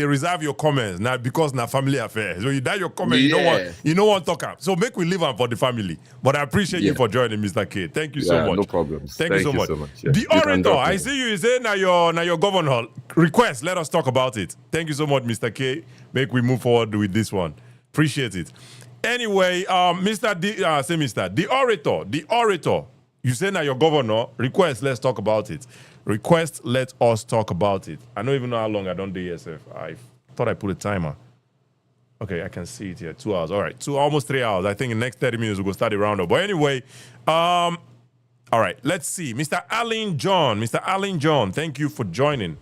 reserve your comments now because now family affairs. So you die your comment, you don't want to talk up. So make we leave them for the family. But I appreciate you for joining, Mr. K. Thank you so much. No problem. Thank you so much. Yeah. The orator, I see you say now your governor request. Let us talk about it. Thank you so much, Mr. K. Make we move forward with this one. Appreciate it. Anyway, the orator. You say now your governor request. Let's talk about it. Request, let us talk about it. I don't even know how long I don't do ESF. I thought I put a timer. Okay, I can see it here. 2 hours. All right, almost 3 hours. I think in the next 30 minutes we'll start the roundup. But anyway, all right, let's see. Mr. Allen John, thank you for joining.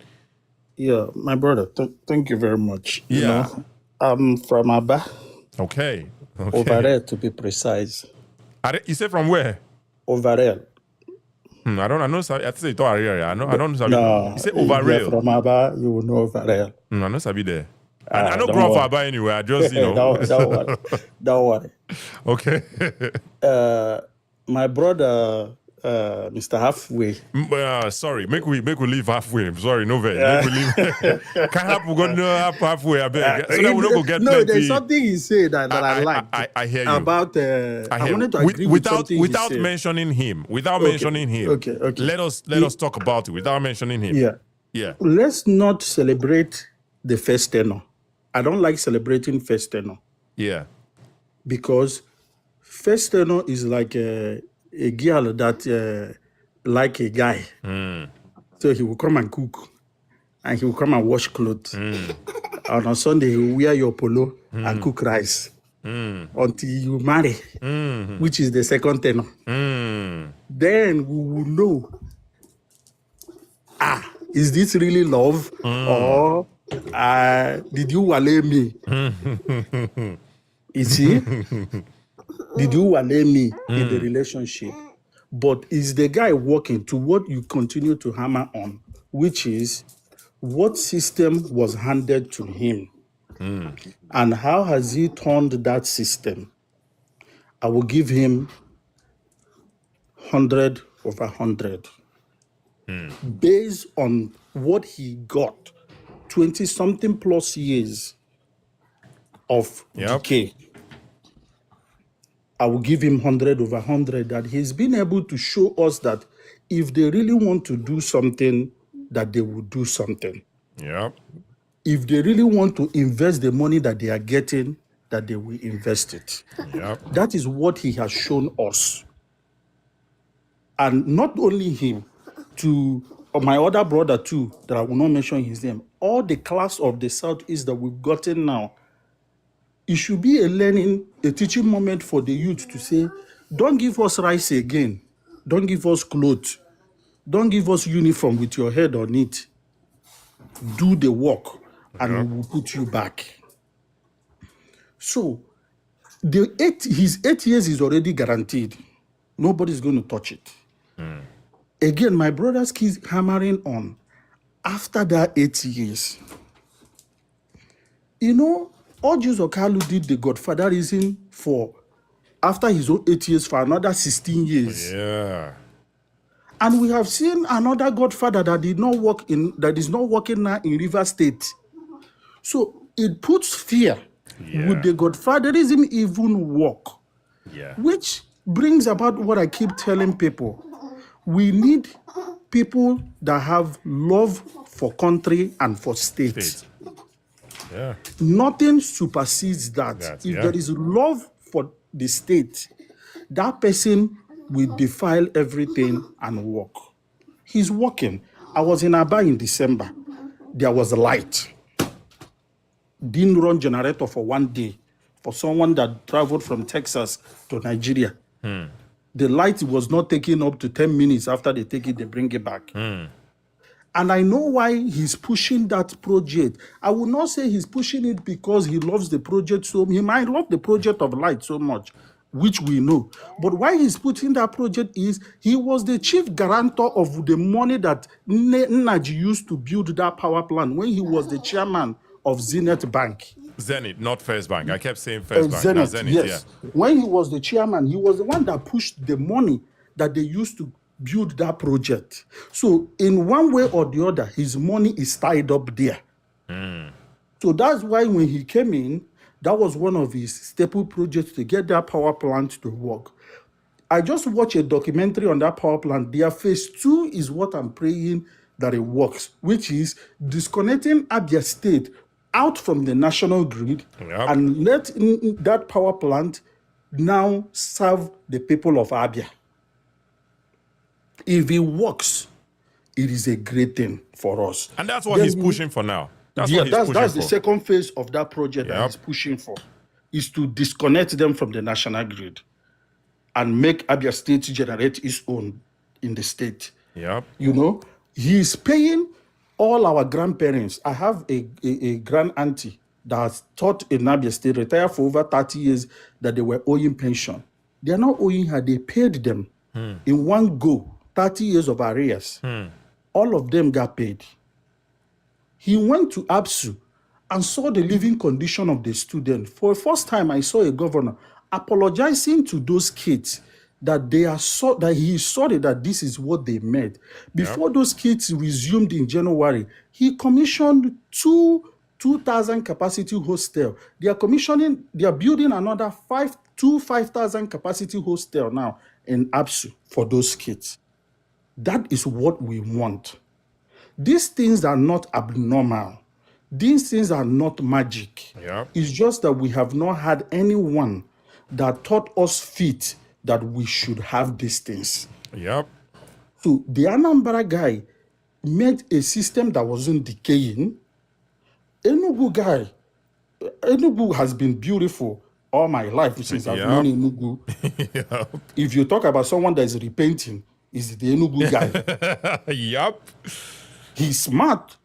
Yeah, my brother, thank you very much. Yeah. You know, I'm from Abia. Okay. Overall, to be precise. You say from where? Overall. I don't know. I say it area. I don't know. No, you say overrail. From Abia, you will know overall. I know Sabi there. I don't grow up Abia anyway. I just, don't worry. Okay. My brother, Mr. Halfway. Sorry, make we leave halfway. Sorry, no way. Make we leave. Can't help we go halfway. I beg. So that we don't go get no, plenty. there's something he said that I like. I hear you. About I wanted to agree with something without he said. mentioning him. Okay. Let us talk about it without mentioning him. Yeah. Let's not celebrate the first tenor. I don't like celebrating first tenor. Yeah. Because first tenor is like a girl that like a guy. So he will come and cook and he will come and wash clothes. And on Sunday he will wear your polo and cook rice until you marry, which is the second tenor. Then we will know, is this really love or did you wale me? You see? Did you wale me in the relationship? But is the guy working to what you continue to hammer on, which is what system was handed to him and how has he turned that system? I will give him 100 over 100 based on what he got 20-something plus years of decay. I will give him 100 over 100 that he's been able to show us that if they really want to do something, that they will do something. Yep. If they really want to invest the money that they are getting, that they will invest it. Yep. That is what he has shown us. And not only him, to my other brother too, that I will not mention his name, all the class of the Southeast that we've gotten now, it should be a teaching moment for the youth to say, don't give us rice again. Don't give us clothes. Don't give us uniform with your head on it. Do the work and we will put you back. So his 8 years is already guaranteed. Nobody's going to touch it. Again, my brothers keep hammering on. After that 8 years, Orjius Okalu did the godfatherism for, after his own 8 years, for another 16 years. Yeah. And we have seen another godfather that is not working now in Rivers State. So it puts fear. Would the godfatherism even work? Yeah. Which brings about what I keep telling people. We need people that have love for country and for state. Yeah. Nothing supersedes that. If there is love for the state, that person will defile everything and work. He's working. I was in Abia in December. There was a light. Didn't run generator for 1 day for someone that traveled from Texas to Nigeria. The light was not taken up to 10 minutes after they take it, they bring it back. And I know why he's pushing that project. I will not say he's pushing it because he loves the project so much. He might love the project of light so much, which we know. But why he's putting that project is he was the chief guarantor of the money that Nnaji used to build that power plant when he was the chairman of Zenith Bank. Zenith, not First Bank. I kept saying First Bank. Zenith, Zenith, yes. yeah. When he was the chairman, he was the one that pushed the money that they used to build that project. So in one way or the other, his money is tied up there. So that's why when he came in, that was one of his staple projects to get that power plant to work. I just watched a documentary on that power plant. Their phase 2 is what I'm praying that it works, which is disconnecting Abia State out from the national grid and let that power plant now serve the people of Abia. If it works, it is a great thing for us. And that's what he's pushing for now. That's the second phase of that project that he's pushing for, is to disconnect them from the national grid and make Abia State generate its own in the state. You know, he's paying all our grandparents. I have a grand auntie that has taught in Abia State, retired for over 30 years, that they were owing pension. They are not owing her, they paid them in one go, 30 years of arrears. All of them got paid. He went to ABSU and saw the living condition of the student. For the first time, I saw a governor apologizing to those kids that they are that he is sorry that this is what they made. Before those kids resumed in January, he commissioned 2,000 capacity hostel. They are building another 5,000 capacity hostel now in ABSU for those kids. That is what we want. These things are not abnormal. These things are not magic. It's just that we have not had anyone that taught us fit that we should have these things. So the Anambra guy made a system that wasn't decaying. Enugu has been beautiful all my life since I've known Enugu. If you talk about someone that is repenting, is the Enugu guy. He's smart.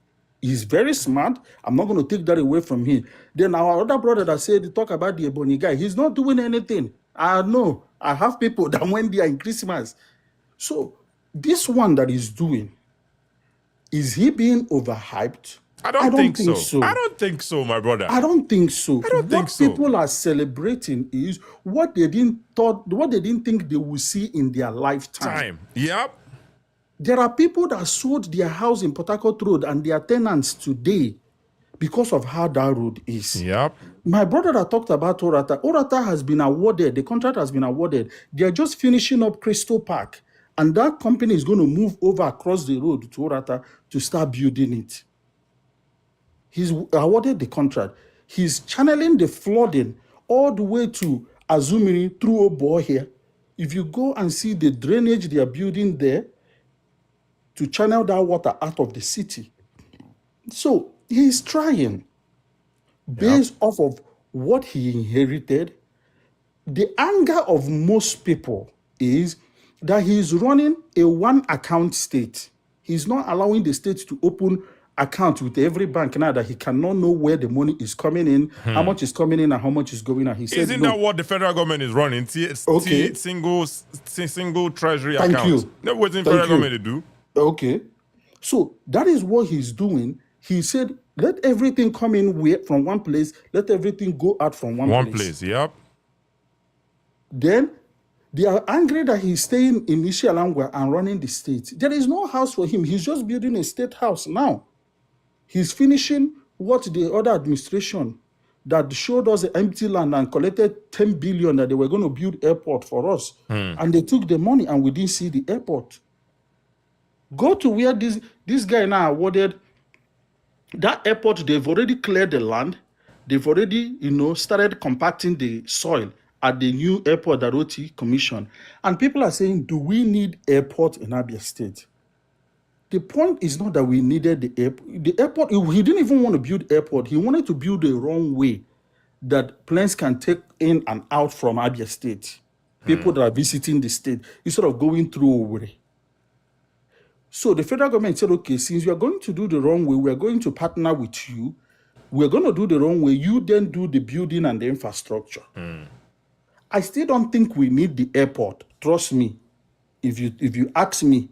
He's very smart. I'm not going to take that away from him. Then our other brother that said, talk about the Ebony guy, he's not doing anything. I know. I have people that went there in Christmas. So this one that he's doing, is he being overhyped? I don't think so. I don't think so, my brother. I don't think so. I don't think so. What people are celebrating is what they didn't think they would see in their lifetime. There are people that sold their house in Port Harcourt Road and they are tenants today because of how that road is. My brother that talked about Orata has been awarded, the contract has been awarded. They are just finishing up Crystal Park, and that company is going to move over across the road to Orata to start building it. He's awarded the contract. He's channeling the flooding all the way to Azumiri through Obo here. If you go and see the drainage they are building there, to channel that water out of the city. So he's trying based off of what he inherited. The anger of most people is that he's running a one account state. He's not allowing the state to open accounts with every bank now that he cannot know where the money is coming in, how much is coming in and how much is going out. He said, isn't that what the federal government is running? Single treasury account. Thank you. That's what the federal government to do. Okay. So that is what he's doing. He said, let everything come in from one place, let everything go out from one place. Then they are angry that he's staying in Isialangwa and running the state. There is no house for him. He's just building a state house now. He's finishing what the other administration that showed us the empty land and collected 10 billion that they were going to build airport for us. And they took the money and we didn't see the airport. Go to where this guy now awarded that airport. They've already cleared the land. They've already, started compacting the soil at the new airport that OT commissioned. And people are saying, do we need airport in Abia State? The point is not that we needed the airport. The airport, he didn't even want to build airport. He wanted to build a runway that planes can take in and out from Abia State. People that are visiting the state, instead of going through Owerri. So the federal government said, okay, since you are going to do the runway, we are going to partner with you. We're going to do the runway. You then do the building and the infrastructure. I still don't think we need the airport. Trust me. If you ask me,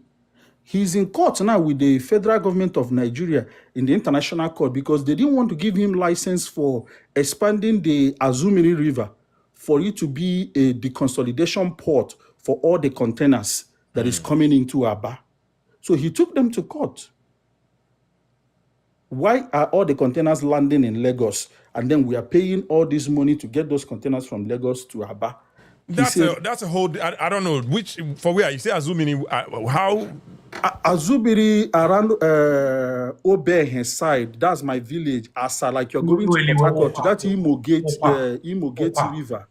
he's in court now with the federal government of Nigeria in the international court because they didn't want to give him license for expanding the Azumiri River for it to be a deconsolidation port for all the containers that is coming into Aba. So he took them to court. Why are all the containers landing in Lagos and then we are paying all this money to get those containers from Lagos to Aba? That's a whole. I don't know which for where you say Azumini. How Azubiri around Obehe side. That's my village. Asa like you're going to Port Harcourt. That's Imo Gate River.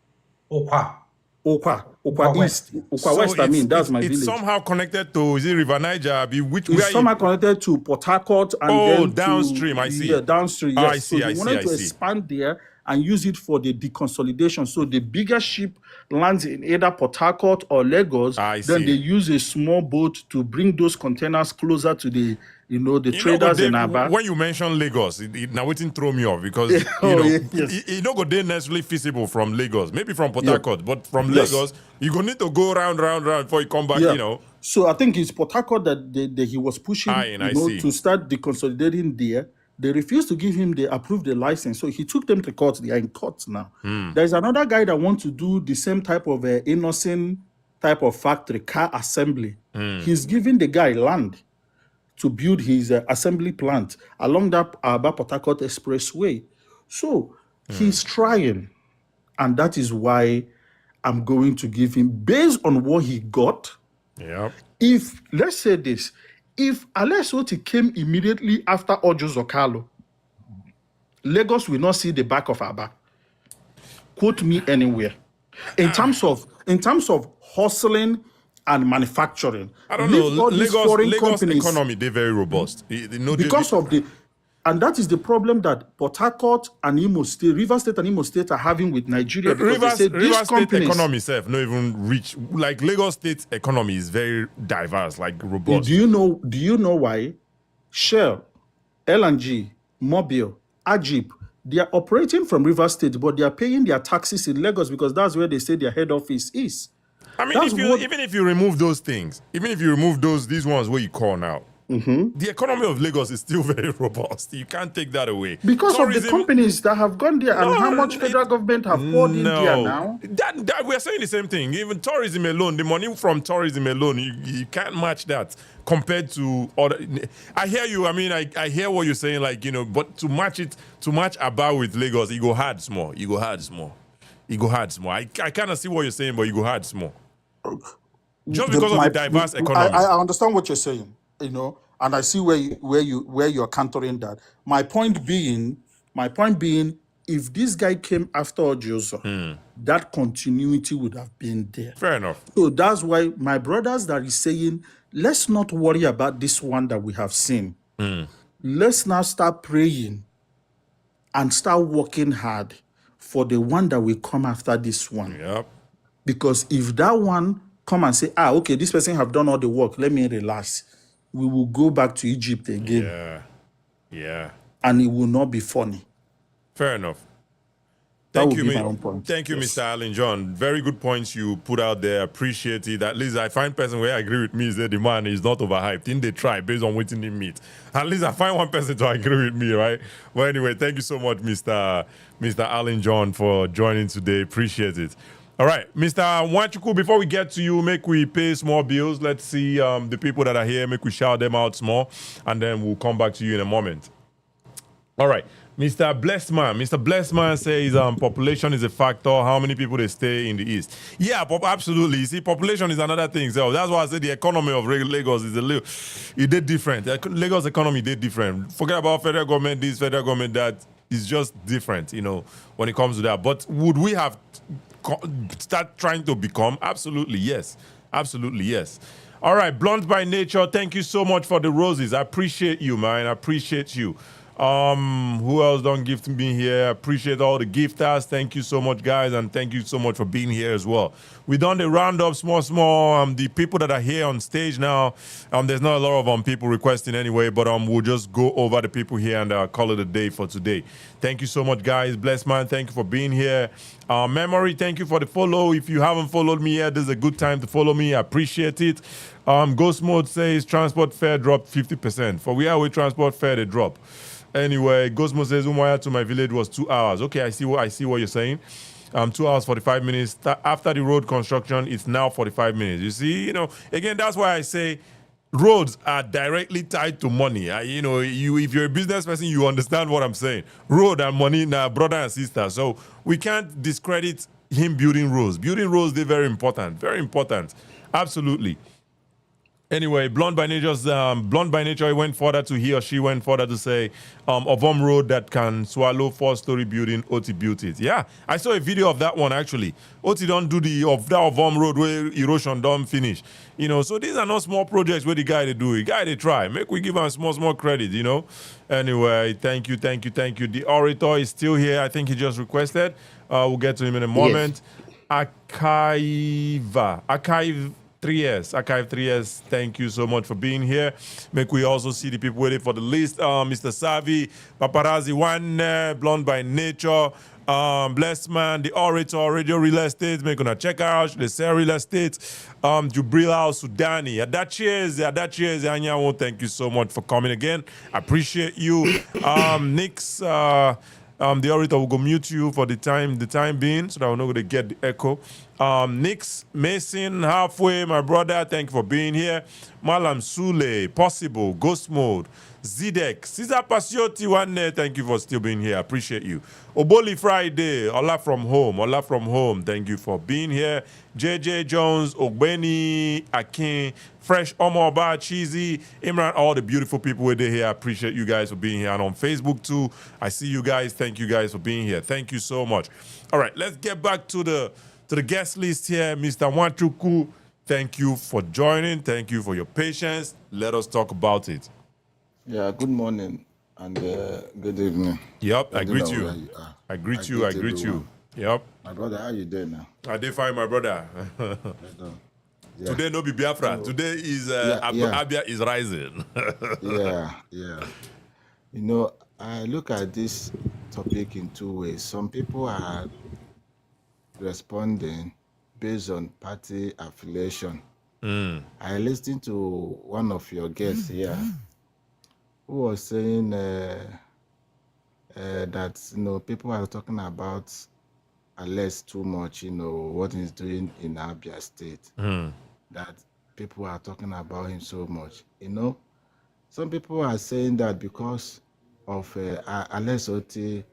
Okwa East, Okwa West. I mean, that's my village. It's somehow connected to is it River Niger? It's somehow connected to Port Harcourt and then downstream. I see. Yeah, downstream. Yes. I see. So they wanted to expand there and use it for the deconsolidation. So the bigger ship lands in either Port Harcourt or Lagos. Then they use a small boat to bring those containers closer to the traders in Aba. When you mention Lagos, now waiting throw me off because it not go there necessarily feasible from Lagos. Maybe from Port Harcourt, but from Lagos, you gonna need to go round before you come back. So I think it's Port Harcourt that he was pushing to start deconsolidating there. They refused to give him approved the license, so he took them to court. They are in court now. There's another guy that wants to do the same type of innocent type of factory, car assembly. He's giving the guy land to build his assembly plant along that Aba-Port Harcourt Expressway. So he's trying, and that is why I'm going to give him, based on what he got. If, let's say this, if Alex Oti came immediately after Ojo Zokalo, Lagos will not see the back of Aba. Quote me anywhere. In terms of hustling and manufacturing. I don't know. Lagos economy, they're very robust. And that is the problem that Port Harcourt and Imo State, River State and Imo State are having with Nigeria. River State economy itself not even reach. Like Lagos State economy is very diverse, like robust. Do you know why? Shell, L&G, Mobil, Ajip, they are operating from River State, but they are paying their taxes in Lagos because that's where they say their head office is. I mean, even if you remove those things, these ones where you call now, the economy of Lagos is still very robust. You can't take that away. Because tourism, of the companies that have gone there and how much federal government have poured in there now. That we're saying the same thing. Even tourism alone, the money from tourism alone, you can't match that compared to other. I hear you. I mean, I hear what you're saying, but to match Aba with Lagos, you go hard small. I kind of see what you're saying, but you go hard small. Just because of the diverse economy. I understand what you're saying, and I see where you're countering that. My point being, if this guy came after Ojozo, that continuity would have been there. Fair enough. So that's why my brothers that is saying, let's not worry about this one that we have seen. Let's now start praying and start working hard for the one that will come after this one. Yep. Because if that one come and say, okay, this person have done all the work, let me relax, we will go back to Egypt again. Yeah. And it will not be funny. Fair enough. Thank you, Mr. Allen John. Very good points you put out there. Appreciate it. At least I find person where I agree with me is that the man is not overhyped. Didn't they try based on what they meet? At least I find one person to agree with me, right? Well, anyway, thank you so much, Mr. Allen John, for joining today. Appreciate it. All right, Mr. Wanchuku, before we get to you, make we pay small bills. Let's see the people that are here, make we shout them out small, and then we'll come back to you in a moment. All right. Mr. Blessman says population is a factor. How many people they stay in the East? Yeah, absolutely. See, population is another thing. So that's why I said the economy of Lagos is it did different. Lagos economy did different. Forget about federal government, this, federal government, that. it's just different, you know, when it comes to that. But would we have start trying to become? Absolutely, yes. Absolutely, yes. All right, Blunt by Nature, thank you so much for the roses. I appreciate you, man. I appreciate you. Who else don't gift me here? I appreciate all the gifters. Thank you so much, guys, and thank you so much for being here as well. We done the roundup, small. The people that are here on stage now. There's not a lot of people requesting anyway, but we'll just go over the people here and call it a day for today. Thank you so much, guys. Bless man, thank you for being here. Memory, thank you for the follow. If you haven't followed me yet, this is a good time to follow me. I appreciate it. Ghost Mode says transport fare dropped 50%. For where we transport fare, they drop. Anyway, Ghost Mode says Umuahia to my village was 2 hours. Okay, I see what you're saying. 2 hours 45 minutes. After the road construction, it's now 45 minutes. You see, you know, again, that's why I say roads are directly tied to money. You know, if you're a business person, you understand what I'm saying. Road and money, now brother and sister. So we can't discredit him building roads. Building roads, they're very important. Very important. Absolutely. Anyway, Blonde by Nature, he went further to he or she went further to say, Ovom Road that can swallow 4-story building, Oti built it. Yeah, I saw a video of that one actually. Oti don't do that Ovom Road where erosion don't finish. You know, so these are not small projects where the guy they do it. Guy they try. Make we give him small credit, you know. Anyway, thank you. The orator is still here. I think he just requested. We'll get to him in a moment. Yes. Archive 3S, thank you so much for being here. Make we also see the people waiting for the list. Mr. Savi, Paparazzi One, Blonde by Nature, Blessed Man, the Orator, Radio Real Estate, make gonna check out the Sir Real Estate, Jubril House, Sudani, Adachies, Anyawo, thank you so much for coming again. I appreciate you. Nix, the orator will go mute you for the time being, so that we're not going to get the echo. Nix Mason, halfway, my brother, thank you for being here. Malam Sule, Possible, Ghost Mode, Zidek, Cesar Pasioti, one, thank you for still being here. I appreciate you. Oboli Friday, Ola from home, thank you for being here. JJ Jones, Ogbeni, Akin, Fresh, Omoba, Cheesy, Imran, all the beautiful people who are here. I appreciate you guys for being here. And on Facebook too, I see you guys. Thank you guys for being here. Thank you so much. All right, let's get back to the guest list here. Mr. Wanchuku, thank you for joining. Thank you for your patience. Let us talk about it. Yeah, good morning and good evening. Yep, I greet you. I greet you. Yep. My brother, how you doing now? I did fine, my brother. Yeah. Today no be Biafra. Today is Abia is rising. yeah. You know, I look at this topic in two ways. Some people are responding based on party affiliation. I listened to one of your guests here who was saying that, you know, people are talking about Alex too much, you know, what he's doing in Abia State. That people are talking about him so much. You know, some people are saying that because of Alex Oti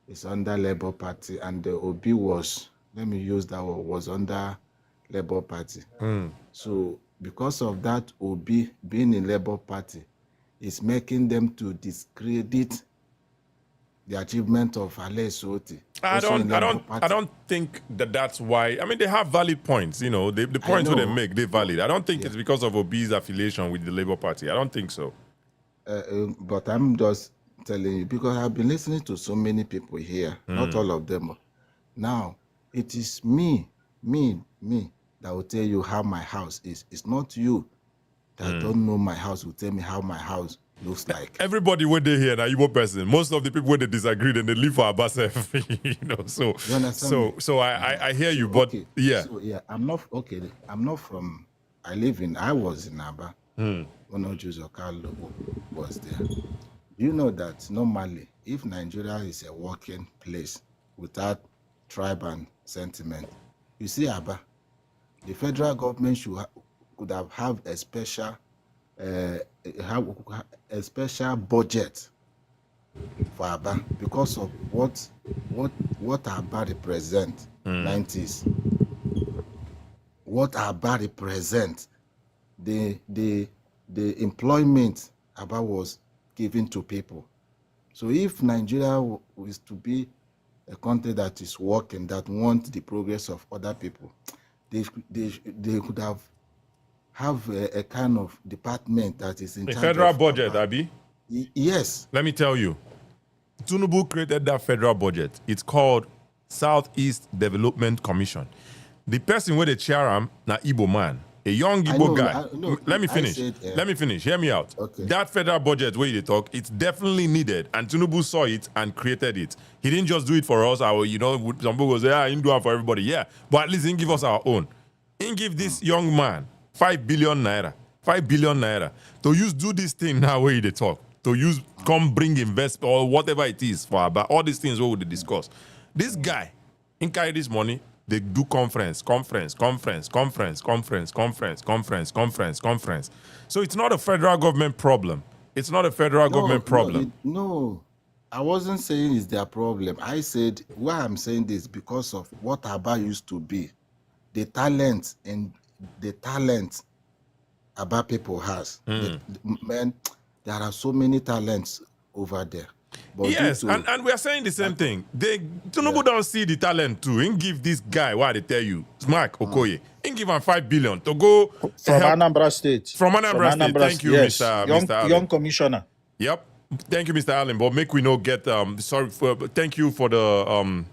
is under Labour Party and the Obi was, let me use that word, was under Labour Party. So because of that, Obi being in Labour Party is making them to discredit the achievement of Alex Oti. I don't think that's why. I mean, they have valid points. You know, the points that they make, they're valid. I don't think it's because of Obi's affiliation with the Labour Party. I don't think so. But I'm just telling you, because I've been listening to so many people here, not all of them. Now, it is me that will tell you how my house is. It's not you that don't know my house will tell me how my house looks like. Everybody when they hear an Igbo person, most of the people when they disagree, then they live for Abasef, you know. So I hear you, but okay. Yeah. So yeah, I'm not from. I was in Aba when Ojuzo Carlo was there. You know that normally, if Nigeria is a working place without tribe and sentiment, you see Aba, the federal government could have a special budget for Aba because of what Aba represent 90s. What Aba represent, the employment Aba was given to people. So if Nigeria is to be a country that is working, that wants the progress of other people, they could have a kind of department that is in A charge federal of budget, Abi? Yes. Let me tell you, Tinubu created that federal budget. It's called Southeast Development Commission. The person with the chair am na Igbo man, a young Igbo guy. Let me finish. Let me finish. Hear me out. Okay. That federal budget where you talk, it's definitely needed, and Tinubu saw it and created it. He didn't just do it for us. Some people go say, "Ah, he do it for everybody." Yeah, but at least he give us our own. He give this young man 5 billion naira, 5 billion naira to do this thing now where they talk. To come bring investment or whatever it is for about all these things what would they discuss. This guy, he carry this money, they do conference. So it's not a federal government problem. It's not a federal government problem. No, I wasn't saying it's their problem. I said why I'm saying this because of what Abba used to be, the talent Abba people has. Man, there are so many talents over there. But yes, and we are saying the same thing. Tinubu don't see the talent too. He give this guy what they tell you, Mark Okoye. He give him 5 billion to go from Anambra State. From Anambra State. Thank you, yes. Mr. Allen. Young commissioner. Yep. Thank you, Mr. Allen. But make we not get thank you for the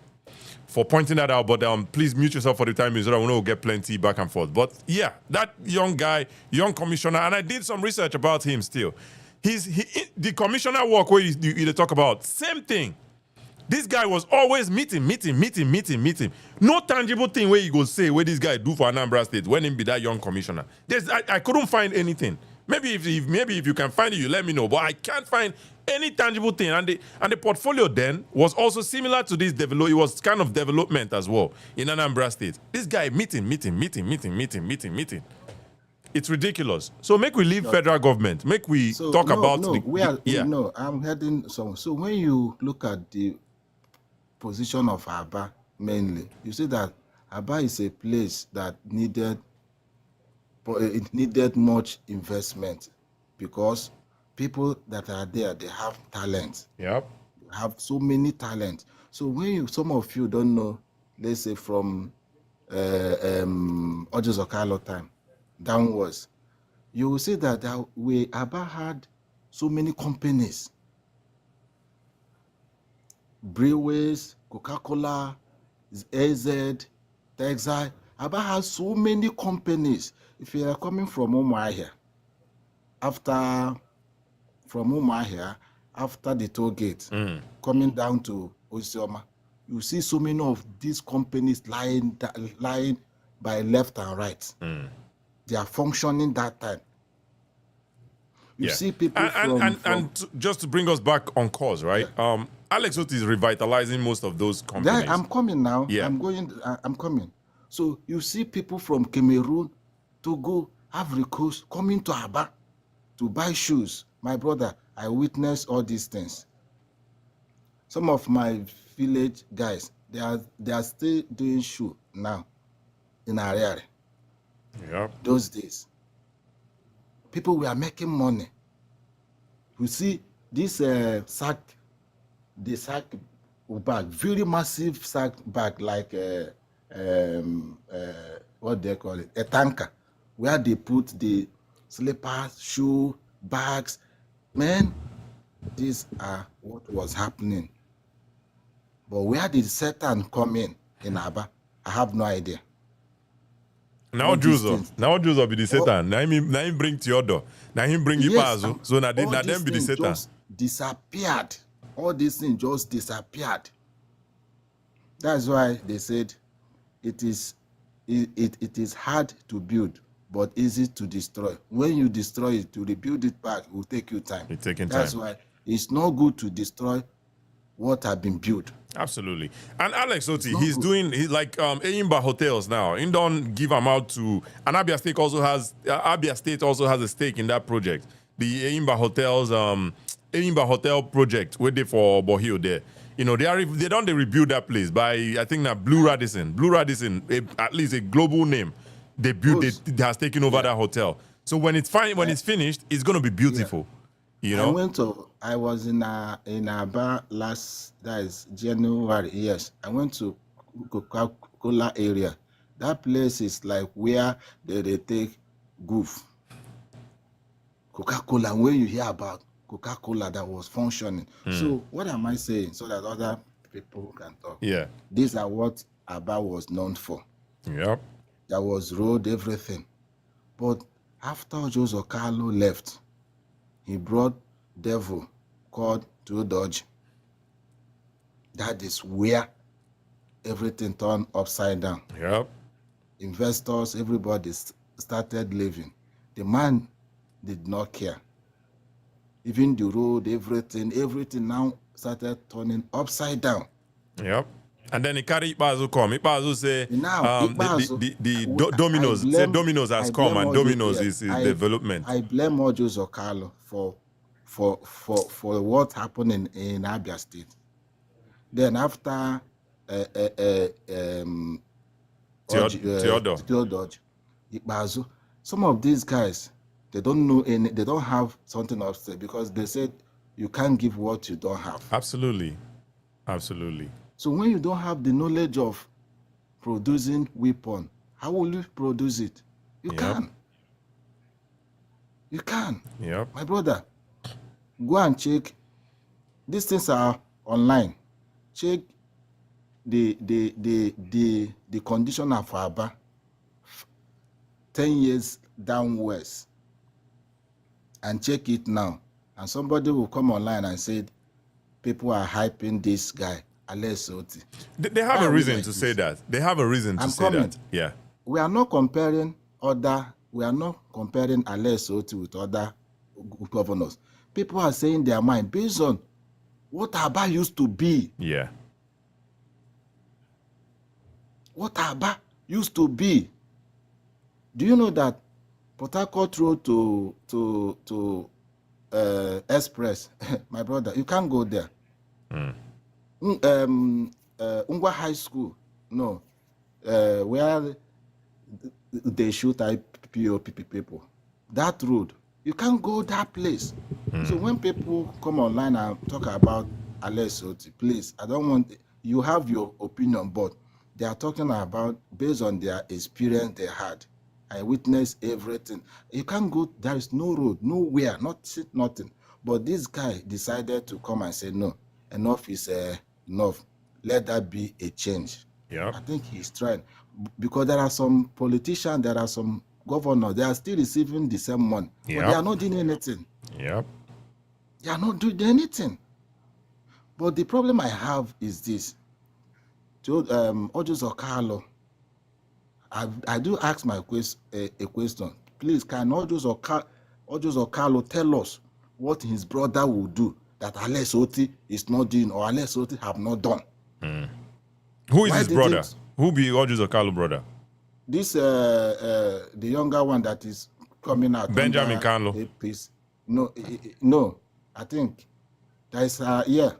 for pointing that out. But please mute yourself for the time so that we know get plenty back and forth. But yeah, that young guy, young commissioner, and I did some research about him still. The commissioner work where you talk about, same thing. This guy was always meeting. No tangible thing where you go say where this guy do for Anambra State when him be that young commissioner. I couldn't find anything. Maybe if you can find it, you let me know. But I can't find any tangible thing. And the portfolio then was also similar to this it was kind of development as well in Anambra State. This guy meeting. It's ridiculous. So make we leave federal government. Make we talk about I'm heading some. So when you look at the position of Abba mainly, you see that Abba is a place that needed much investment because people that are there, they have talent. Yep. They have so many talent. So when some of you don't know, let's say from Ojo Zokalo time downwards, you will see that Abba had so many companies, breweries, Coca-Cola, AZ, Texas. Abba has so many companies. If you are coming from Umuahia, after the toll gate, coming down to Osioma, you see so many of these companies lying by left and right. They are functioning that time. You see people and just to bring us back on course, right? Alex Oti is revitalizing most of those companies. I'm coming now. Yeah. I'm coming. So you see people from Cameroon, Togo, Ivory Coast coming to Abba to buy shoes. My brother, I witnessed all these things. Some of my village guys, they are still doing shoe now in Ariare. Yeah. Those days, people were making money. You see this sack bag, very massive sack bag, like what they call it, a tanker, where they put the slippers, shoe, bags. Man, these are what was happening. But where did Satan come in Abba? I have no idea. Now Jews will be the Satan. Now him bring Theodore. Now him bring Ipazu. So now them be the Satan. Just disappeared. All these things just disappeared. That's why they said it is hard to build, but easy to destroy. When you destroy it, to rebuild it back, it will take you time. It's taking time. That's why it's not good to destroy what has been built. Absolutely. And Alex Oti, he's like Eyimba Hotels now. He don't give them out to, and Abia State also has a stake in that project. The Eyimba Hotel project, where they for Bohio there. You know, they don't rebuild that place by, I think now Blue Radisson, at least a global name. They has taken over that hotel. So when it's finished, it's going to be beautiful. You know? I was in Aba that is January, yes. I went to Coca-Cola area. That place is like where they take goof. Coca-Cola, when you hear about Coca-Cola that was functioning. So what am I saying? So that other people can talk. Yeah. These are what Aba was known for. Yep. There was road, everything. But after Jose Carlo left, he brought devil called to Dodge. That is where everything turned upside down. Yep. Investors, everybody started leaving. The man did not care. Even the road, everything now started turning upside down. Yep. And then he carry Ipazu come. Ipazu say Now, Domino's. Say Domino's has come and Domino's is development. I blame Jose Carlo for what happened in Abia State. Then after Theodore, some of these guys, they don't know they don't have something upstairs because they said you can't give what you don't have. Absolutely. Absolutely. So when you don't have the knowledge of producing weapon, how will you produce it? You can. You can. Yep. My brother, go and check. These things are online. Check the condition of Aba 10 years downwards and check it now. And somebody will come online and say people are hyping this guy. They have a reason to say that. They have a reason to say that. Yeah. We are not comparing Alex Oti with other governors. People are saying their mind based on what Aba used to be. Yeah. What Aba used to be. Do you know that Port Harcourt Road to Express, my brother, you can't go there. Ungwa High School, no, where they shoot IPOP people. That road, you can't go that place. So when people come online and talk about Alex Oti, please, I don't want, you have your opinion, but they are talking about based on their experience they had. I witnessed everything. You can't go, there is no road, nowhere, nothing. But this guy decided to come and say, no, enough is enough. Let that be a change. Yeah. I think he's trying. Because there are some politicians, there are some governors, they are still receiving the same money. But they are not doing anything. Yep. They are not doing anything. But the problem I have is this. To Ojus Okalo, I do ask my a question. Please, can Ojus Okalo tell us what his brother will do that Alex Oti is not doing or Alex Oti have not done? Who is his brother? Who be Ojus Okalo brother? This the younger one that is coming out. Benjamin Carlo. No, I think that is yeah.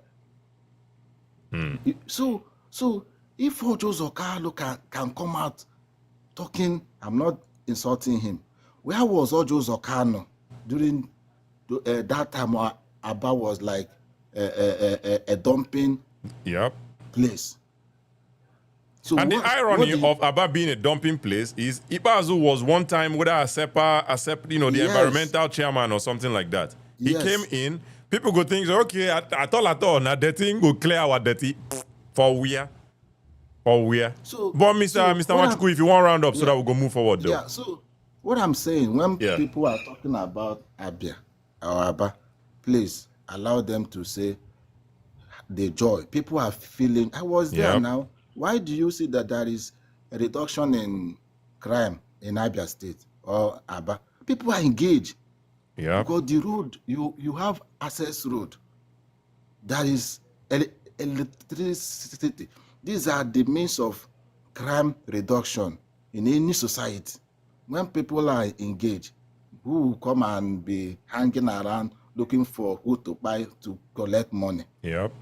So if Ojus Okalo can come out talking, I'm not insulting him. Where was Ojus Okano during that time? Aba was like a dumping place. So and the irony of Aba being a dumping place is Ipazu was one time whether the environmental chairman or something like that. He came in, people go think, okay, at all, now the thing go clear our dirty for where. So, but Mr. Wachuku, if you want to round up so that we go move forward though. Yeah, so what I'm saying, when people are talking about Abia or Aba, please allow them to say the joy. People are feeling, I was there now. Why do you see that there is a reduction in crime in Abia State or Aba? People are engaged. Yeah. Because the road, you have access road. There is electricity. These are the means of crime reduction in any society. When people are engaged, who will come and be hanging around looking for who to buy to collect money. Yep.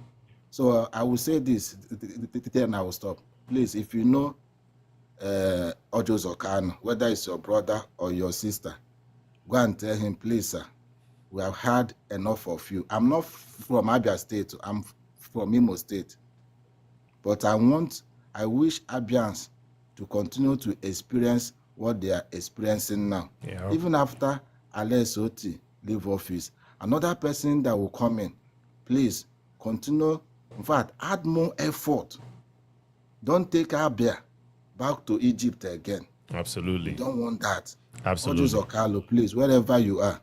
So I will say this, then I will stop. Please, if you know Ojus Okano, whether it's your brother or your sister, go and tell him, please, sir, We have had enough of you. I'm not from Abia State. I'm from Imo State. But I wish Abians to continue to experience what they are experiencing now. Yeah. Even after Alex Oti leave office, another person that will come in, please continue. In fact, add more effort. Don't take Abia back to Egypt again. Absolutely. We don't want that. Absolutely. Okalo, please, wherever you are,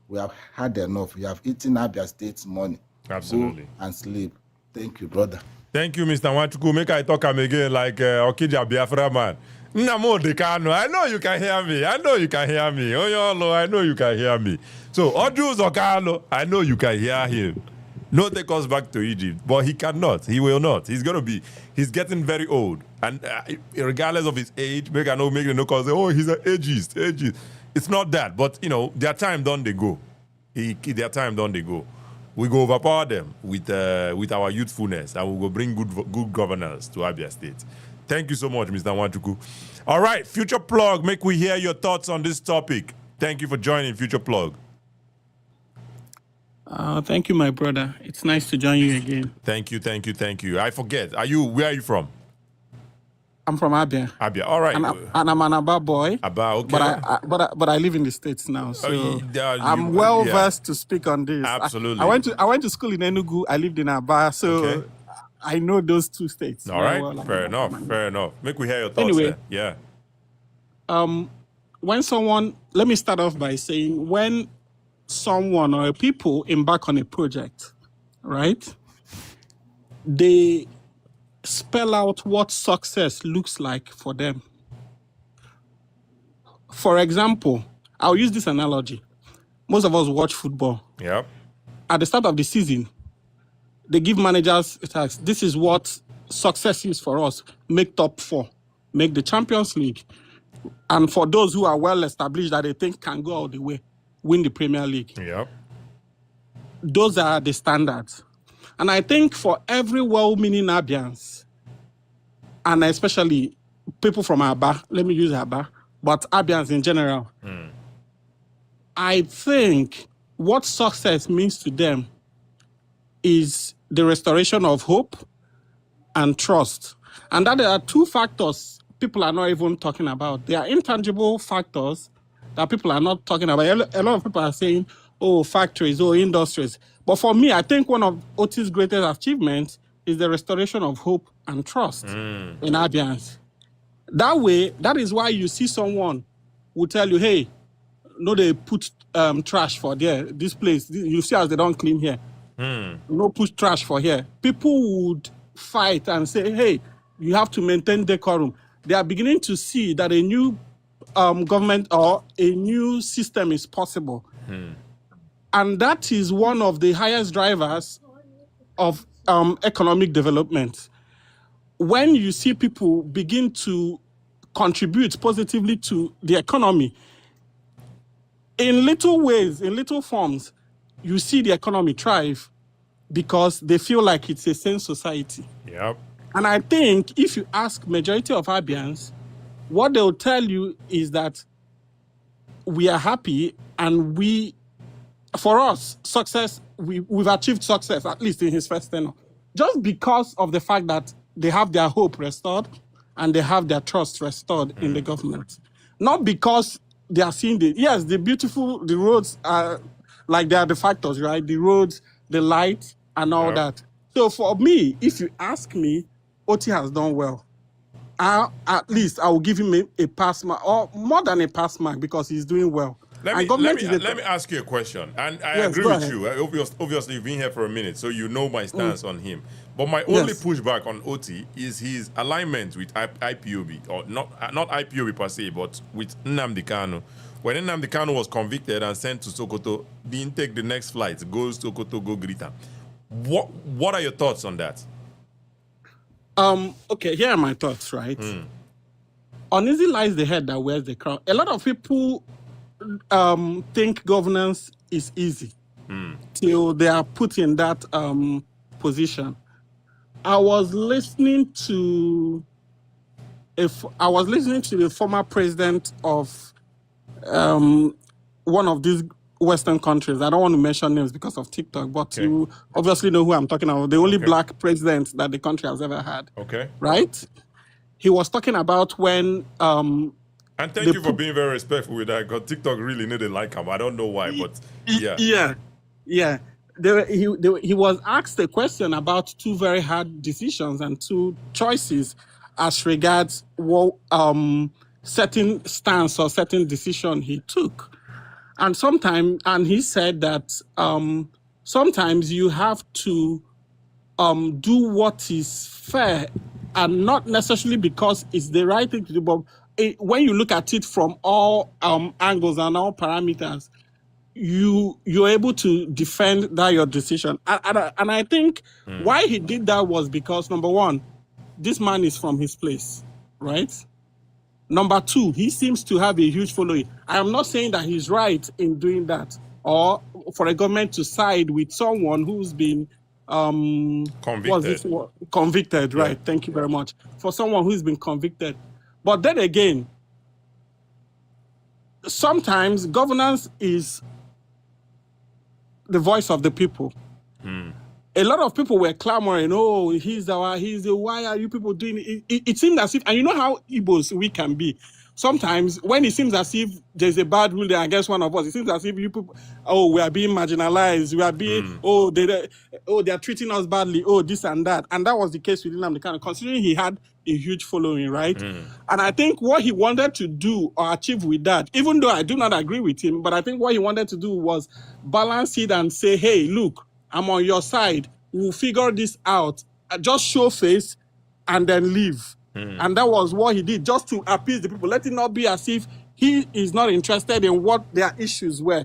we have had enough. We have eaten Abia State's money. Absolutely. Go and sleep. Thank you, brother. Thank you, Mr. Wachuku. Make I talk am again like Okija Biafra man. Namo Dekano, I know you can hear me. I know you can hear me. Oyolo, I know you can hear me. So, Odus Okalo, I know you can hear him. No take us back to Egypt, but he cannot. He will not. He's getting very old. And regardless of his age, make the no cause, oh, he's an ageist. It's not that. But, their time done they go. Their time done they go. We go overpower them with our youthfulness, and we will bring good governance to Abia State. Thank you so much, Mr. Wachuku. All right, Future Plug, make we hear your thoughts on this topic. Thank you for joining Future Plug. Thank you, my brother. It's nice to join you again. Thank you. I forget. Where are you from? I'm from Abia. Abia, all right. And I'm an Abba boy. Abba, okay. But I live in the States now, so I'm well versed to speak on this. Absolutely. I went to school in Enugu. I lived in Abba, so I know those two states. All right. Well. Fair enough. Make we hear your thoughts there. Yeah. Let me start off by saying when someone or people embark on a project, right? They spell out what success looks like for them. For example, I'll use this analogy. Most of us watch football. Yep. At the start of the season, they give managers a task. This is what success is for us. Make top 4, make the Champions League. And for those who are well established that they think can go all the way, win the Premier League. Yep. Those are the standards. And I think for every well-meaning Abians, and especially people from Abba, let me use Abba, but Abians in general, I think what success means to them is the restoration of hope and trust. And that there are two factors people are not even talking about. They are intangible factors that people are not talking about. A lot of people are saying, oh, factories, oh, industries. But for me, I think one of Oti's greatest achievements is the restoration of hope and trust in Abians. That way, that is why you see someone who tell you, hey, no, they put trash for there. This place, you see as they don't clean here. No put trash for here. People would fight and say, hey, you have to maintain decorum. They are beginning to see that a new government or a new system is possible. And that is one of the highest drivers of economic development. When you see people begin to contribute positively to the economy, in little ways, in little forms, you see the economy thrive because they feel like it's a sane society. Yep. And I think if you ask majority of Abians, what they'll tell you is that we are happy and for us, success, we've achieved success, at least in his first tenure, just because of the fact that they have their hope restored and they have their trust restored in the government. Not because they are seeing the roads are like they are the factors, right? The roads, the light, and all that. So for me, if you ask me, Oti has done well. At least I will give him a pass mark, or more than a pass mark, because he's doing well. Let me ask you a question, and I agree with you. Obviously, you've been here for a minute, so you know my stance on him. But my only pushback on Oti is his alignment with IPOB, or not IPOB per se, but with Nnamdi Kanu. When Nnamdi Kanu was convicted and sent to Sokoto, didn't take the next flight, go to Sokoto, go greet him. What are your thoughts on that? Okay, here are my thoughts, right? Uneasy lies the head that wears the crown. A lot of people think governance is easy till they are put in that position. I was listening to the former president of one of these Western countries. I don't want to mention names because of TikTok, but you obviously know who I'm talking about. The only black president that the country has ever had. Okay. Right? He was talking about when and thank you for being very respectful with that, because TikTok really didn't like him. I don't know why, but yeah. Yeah. He was asked a question about two very hard decisions and two choices as regards what certain stance or certain decision he took. And he said that sometimes you have to do what is fair, and not necessarily because it's the right thing to do, but when you look at it from all angles and all parameters, you're able to defend that your decision. And I think why he did that was because, number one, this man is from his place, right? Number two, he seems to have a huge following. I am not saying that he's right in doing that, or for a government to side with someone who's been convicted, right? Thank you very much. For someone who's been convicted. But then again, sometimes governance is the voice of the people. A lot of people were clamoring, oh, why are you people doing it? It seemed as if, and you know how Igbos we can be. Sometimes when it seems as if there's a bad rule against one of us, it seems as if you people, we are being marginalized, we are being, they are treating us badly, this and that. And that was the case with Nnamdi Kanu, considering he had a huge following, right? And I think what he wanted to do or achieve with that, even though I do not agree with him, but I think what he wanted to do was balance it and say, hey, look, I'm on your side. We'll figure this out. Just show face and then leave. And that was what he did, just to appease the people. Let it not be as if he is not interested in what their issues were.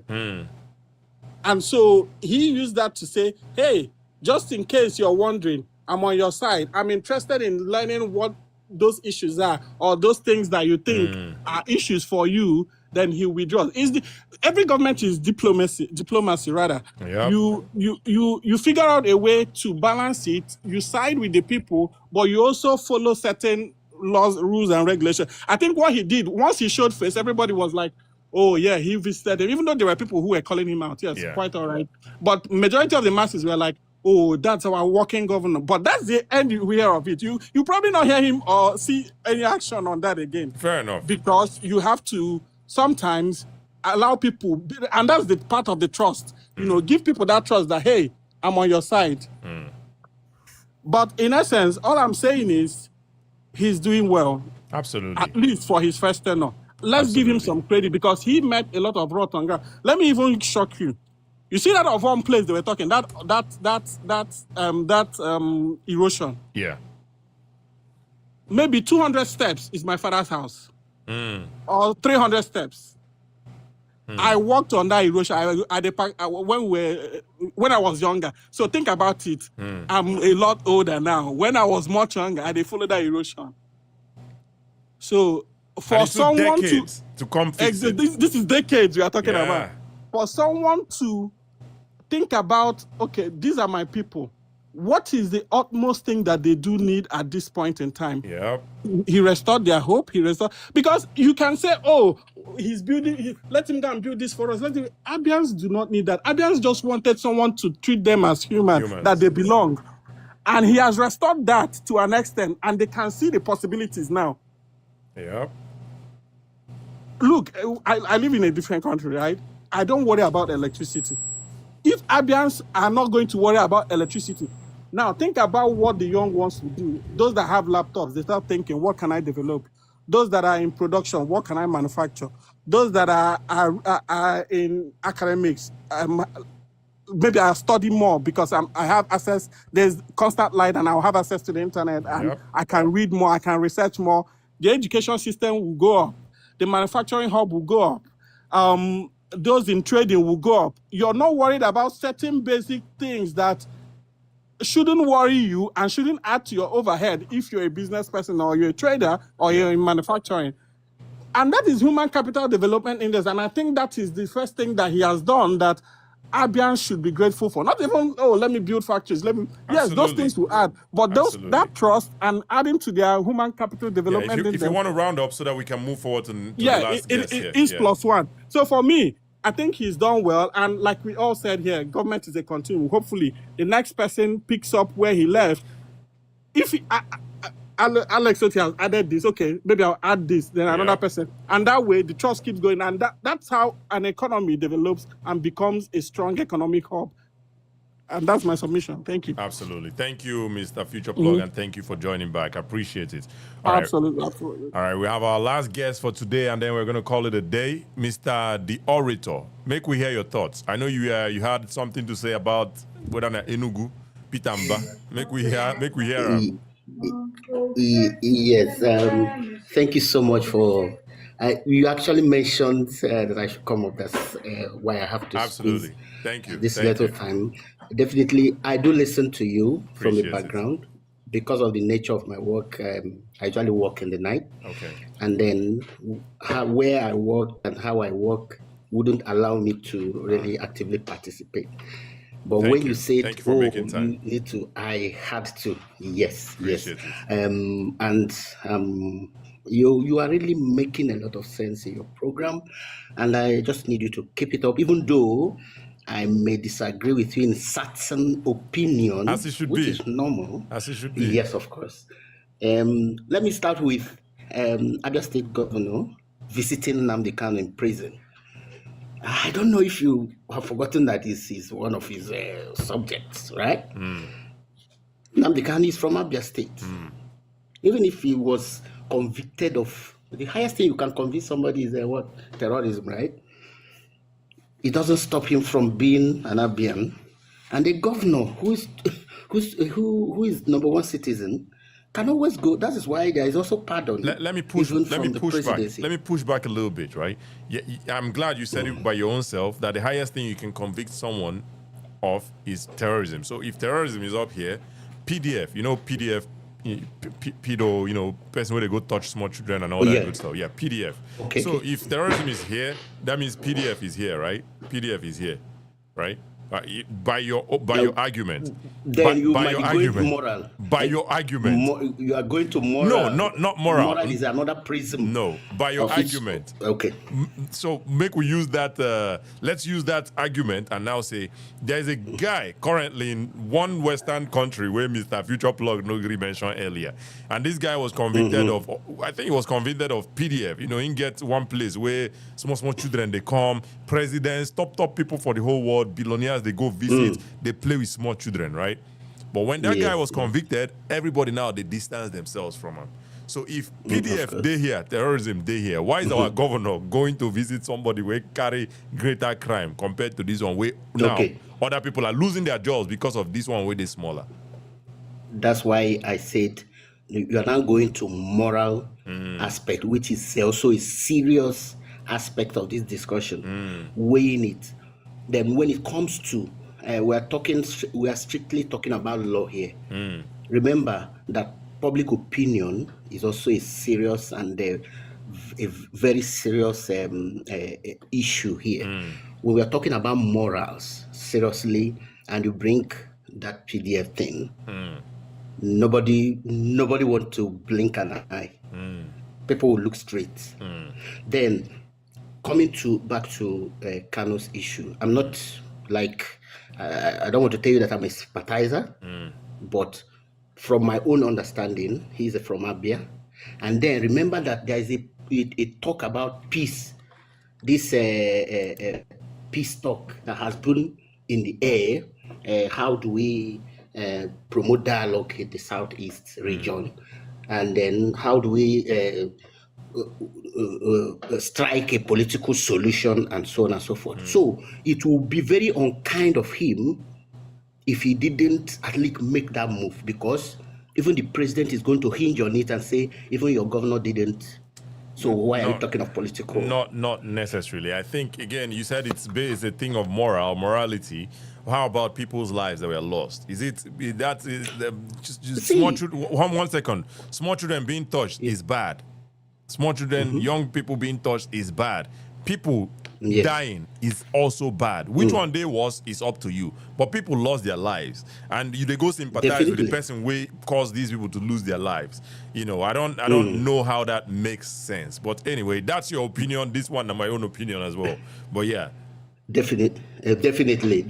And so he used that to say, hey, just in case you're wondering, I'm on your side. I'm interested in learning what those issues are, or those things that you think are issues for you. Then he withdraws. Every government is diplomacy rather. Yep. You figure out a way to balance it. You side with the people, but you also follow certain laws, rules, and regulations. I think what he did, once he showed face, everybody was like, oh yeah, he visited him. Even though there were people who were calling him out. Yes, quite all right. But majority of the masses were like, oh, that's our working governor. But that's the end you hear of it. You probably not hear him or see any action on that again. Fair enough. Because you have to sometimes allow people, and that's the part of the trust, give people that trust that, hey, I'm on your side. But in essence, all I'm saying is he's doing well. Absolutely. At least for his first tenure. Let's give him some credit, because he met a lot of rot on ground. Let me even shock you. You see that of one place they were talking, that erosion. Yeah. Maybe 200 steps is my father's house. Or 300 steps. I walked on that erosion at the park when I was younger. So think about it. I'm a lot older now. When I was much younger, I followed that erosion. So for someone to come fix it. This is decades we are talking about. For someone to think about, okay, these are my people. What is the utmost thing that they do need at this point in time? Yep. He restored their hope. Because you can say, oh, he's building, let him go and build this for us. Abians do not need that. Abians just wanted someone to treat them as humans, that they belong. And he has restored that to an extent, and they can see the possibilities now. Yep. Look, I live in a different country, right? I don't worry about electricity. If Abians are not going to worry about electricity, now think about what the young ones will do. Those that have laptops, they start thinking, what can I develop? Those that are in production, what can I manufacture? Those that are in academics, maybe I'll study more because I have access, there's constant light, and I'll have access to the internet, and I can read more, I can research more. The education system will go up. The manufacturing hub will go up. Those in trading will go up. You're not worried about certain basic things that shouldn't worry you and shouldn't add to your overhead if you're a business person or you're a trader or you're in manufacturing. And that is human capital development index. And I think that is the first thing that he has done that Abians should be grateful for. Not even, let me build factories. Yes, those things will add. But that trust and adding to their human capital development index. If you want to round up so that we can move forward to the last guest here. Is plus one. So for me, I think he's done well. And like we all said here, government is a continuum. Hopefully, the next person picks up where he left. If he, Alex Oti has added this, okay, maybe I'll add this, then another person. And that way, the trust keeps going. And that's how an economy develops and becomes a strong economic hub. And that's my submission. Thank you. Absolutely. Thank you, Mr. Future Plug, and thank you for joining back. I appreciate it. Absolutely, absolutely. All right, we have our last guest for today, and then we're going to call it a day. Mr. The Orator, make we hear your thoughts. I know you had something to say about whether Enugu, Pitamba. Make we hear. Yes, thank you so much for. You actually mentioned that I should come up. That's why I have to. Absolutely, thank you. This little time, definitely, I do listen to you from the background because of the nature of my work. I usually work in the night. Okay. And then where I work and how I work wouldn't allow me to really actively participate. But when you said, you need to, I had to. Yes, Appreciate it. You are really making a lot of sense in your program, and I just need you to keep it up, even though I may disagree with you in certain opinions, as it should which be. is normal. As it should be. Yes, of course. Let me start with Abia State Governor visiting Nnamdi Kanu in prison. I don't know if you have forgotten that this is one of his subjects, right? Nnamdi Kanu is from Abia State. Even if he was convicted of, the highest thing you can convict somebody is terrorism, right? It doesn't stop him from being an Abian. And the governor, who is number one citizen, can always go. That is why there is also pardon. Let me push back a little bit, right? Yeah, I'm glad you said it by your own self that the highest thing you can convict someone of is terrorism. So if terrorism is up here, PDF, PDF, pedo, person where they go touch small children and all that good stuff. Yeah, PDF. Okay. So if terrorism is here, that means PDF is here, right? PDF is here, right? By your argument. Then you might be going to moral. By your argument. You are going to moral. No, not moral. Moral is another prism. No, by your argument. Okay. So we use that, let's use that argument and now say, there's a guy currently in one Western country where Mr. Future Plug Nogri mentioned earlier. And this guy was convicted of, I think he was convicted of PDF. He gets one place where small children, they come, presidents, top people for the whole world, billionaires, they go visit, they play with small children, right? But when that guy was convicted, everybody now, they distance themselves from him. So if PDF, they here, terrorism, they here, why is our governor going to visit somebody where carry greater crime compared to this one where now other people are losing their jobs because of this one where they're smaller? That's why I said you are now going to moral aspect, which is also a serious aspect of this discussion, weighing it. Then when it comes to, we are strictly talking about law here. Remember that public opinion is also a serious and a very serious issue here. When we are talking about morals, seriously, and you bring that PDF thing, nobody want to blink an eye. People will look straight. Then coming back to Kanu's issue, I'm not like, I don't want to tell you that I'm a sympathizer, but from my own understanding, he's from Abia. And then remember that there is a talk about peace, this peace talk that has been in the air. How do we promote dialogue in the Southeast region? And then how do we strike a political solution and so on and so forth. So it will be very unkind of him if he didn't at least make that move, because even the president is going to hinge on it and say, even your governor didn't. So why are you talking of political? Not necessarily. I think, again, you said it's a thing of morality. How about people's lives that were lost? Is it that is just small children? 1 second. Small children being touched is bad. Small children, young people being touched is bad. People dying is also bad. Which one they was is up to you. But people lost their lives, and they go sympathize with the person who caused these people to lose their lives. I don't know how that makes sense. But anyway, that's your opinion. This one is my own opinion as well. But yeah. Definitely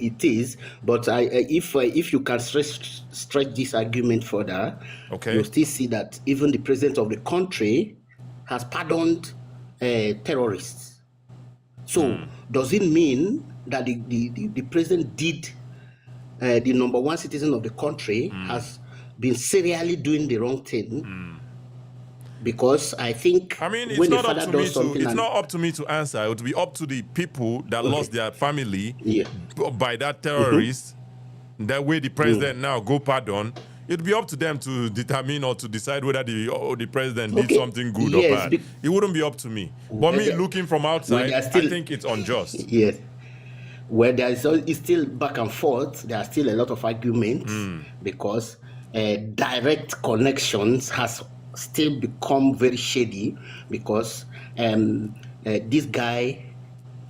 it is. But if you can stretch this argument further, you'll still see that even the president of the country has pardoned terrorists. So does it mean that the president did the number one citizen of the country has been serially doing the wrong thing? Because I think it's when not a up father to me does to. something, It's not up to me to answer. It would be up to the people that lost their family by that terrorist. That way, the president now go pardon. It'd be up to them to determine or to decide whether the president did something good or bad. It wouldn't be up to me. But me looking from outside, I think it's unjust. Yes. Where there is it's still back and forth, there are still a lot of arguments because direct connections has still become very shady because this guy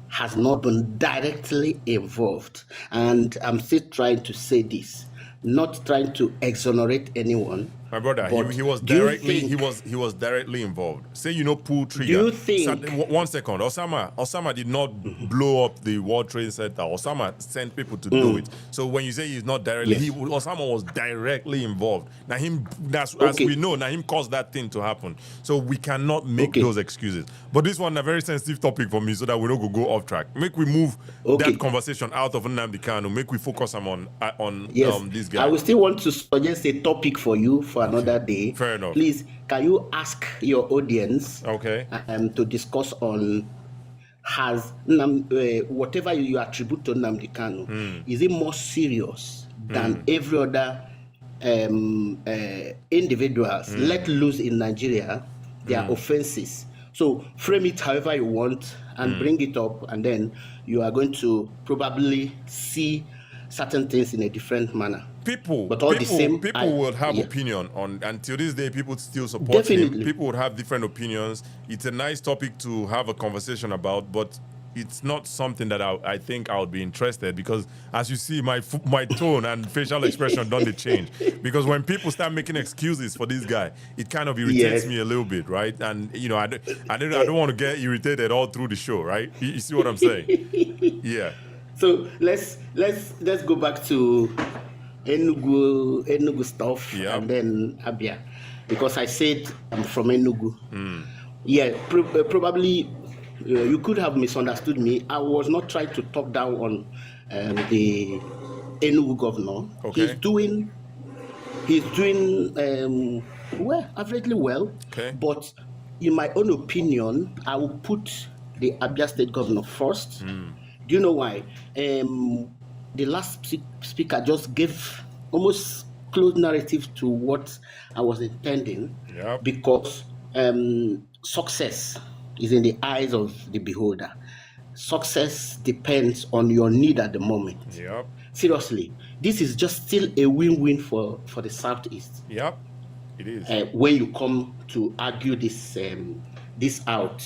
has not been directly involved. And I'm still trying to say this, not trying to exonerate anyone. My brother, he was directly he was directly involved. Say pull trigger. Do you think? One second, Osama did not blow up the World Trade Center. Osama sent people to do it. So when you say he's not directly, Osama was directly involved. Now as we know, Naim caused that thing to happen. So we cannot make those excuses. But this one a very sensitive topic for me, so that we don't go off track. Make we move that conversation out of Nnamdi Kanu. Make we focus on this guy. I will still want to suggest a topic for you for another day. Fair enough. Please, can you ask your audience to discuss on whatever you attribute to Nnamdi Kanu, is it more serious than every other individuals let loose in Nigeria, their offenses? So frame it however you want and bring it up, and then you are going to probably see certain things in a different manner. People will have opinion on. Until this day, people still support him. People would have different opinions. It's a nice topic to have a conversation about, but it's not something that I think I would be interested, because as you see, my tone and facial expression don't change. Because when people start making excuses for this guy, it kind of irritates me a little bit, right? And I don't want to get irritated all through the show, right? You see what I'm saying? Yeah. So let's go back to Enugu stuff and then Abia, because I said I'm from Enugu. Yeah, probably you could have misunderstood me. I was not trying to talk down on the Enugu governor. He's doing averagely well. But in my own opinion, I will put the Abia State governor first. Do you know why? The last speaker just gave almost close narrative to what I was intending, because success is in the eyes of the beholder. Success depends on your need at the moment. Seriously, this is just still a win-win for the Southeast. It is. When you come to argue this out,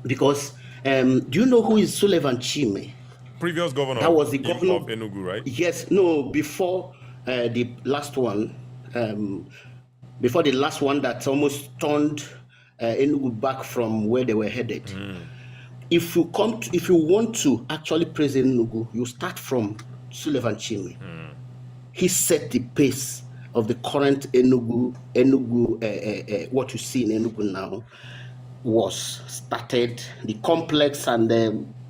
because do you know who is Sullivan Chime? Previous governor. That was the governor of Enugu, right? Yes, no, before the last one, that almost turned Enugu back from where they were headed. If you want to actually praise Enugu, you start from Sullivan Chime. He set the pace of the current Enugu. What you see in Enugu now was started. The complex and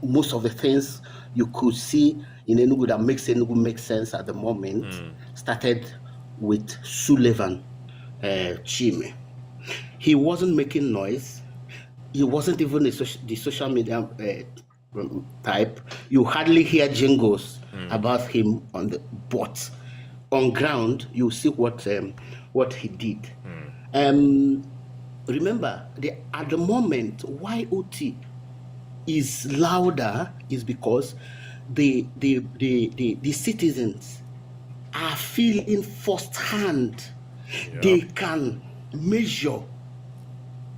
most of the things you could see in Enugu that makes Enugu make sense at the moment started with Sullivan Chime. He wasn't making noise. He wasn't even the social media type. You hardly hear jingles about him but on ground you see what he did. Remember, at the moment, why OT is louder is because the citizens are feeling firsthand. They can measure.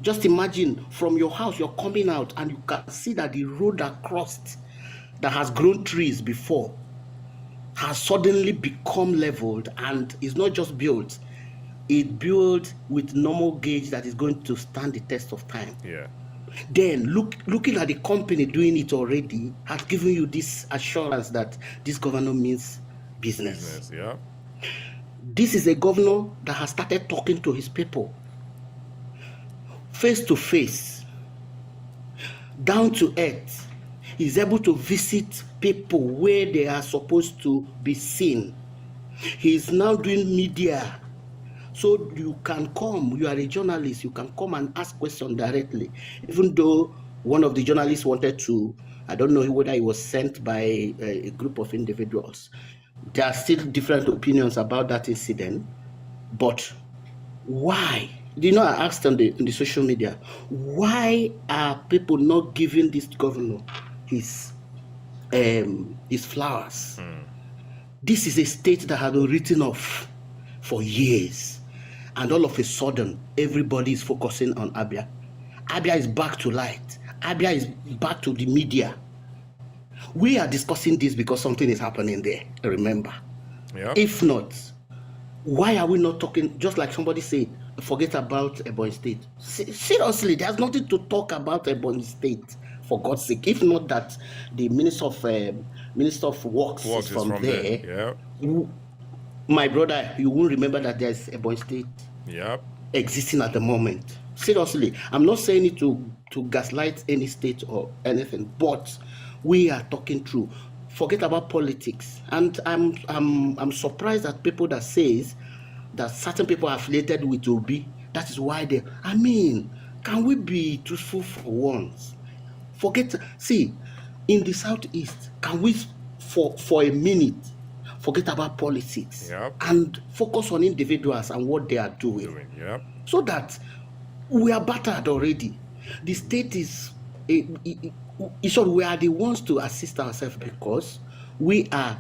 Just imagine, from your house, you're coming out and you can see that the road across that has grown trees before has suddenly become leveled, and is not just built. It built with normal gauge that is going to stand the test of time. Then looking at the company doing it already has given you this assurance that this governor means business. Yeah. This is a governor that has started talking to his people face to face, down to earth. He's able to visit people where they are supposed to be seen. He's now doing media. So you can come, you are a journalist, you can come and ask questions directly. Even though one of the journalists wanted to, I don't know whether he was sent by a group of individuals. There are still different opinions about that incident. But why? Do you know, I asked on the social media, why are people not giving this governor his flowers? This is a state that has been written off for years. And all of a sudden, everybody is focusing on Abia. Abia is back to light. Abia is back to the media. We are discussing this because something is happening there, remember. Yep. If not, why are we not talking, just like somebody said, forget about Ebonyi State. Seriously, there's nothing to talk about Ebonyi State, for God's sake. If not that the Minister of Works is from there. Yeah. My brother, you won't remember that there's Ebonyi State existing at the moment. Seriously, I'm not saying it to gaslight any state or anything, but we are talking true. Forget about politics. And I'm surprised at people that says that certain people are affiliated with Obi. That is why they. I mean, can we be truthful for once? See, in the southeast, can we for a minute forget about politics and focus on individuals and what they are doing? So that we are battered already. The state is, we are the ones to assist ourselves because we are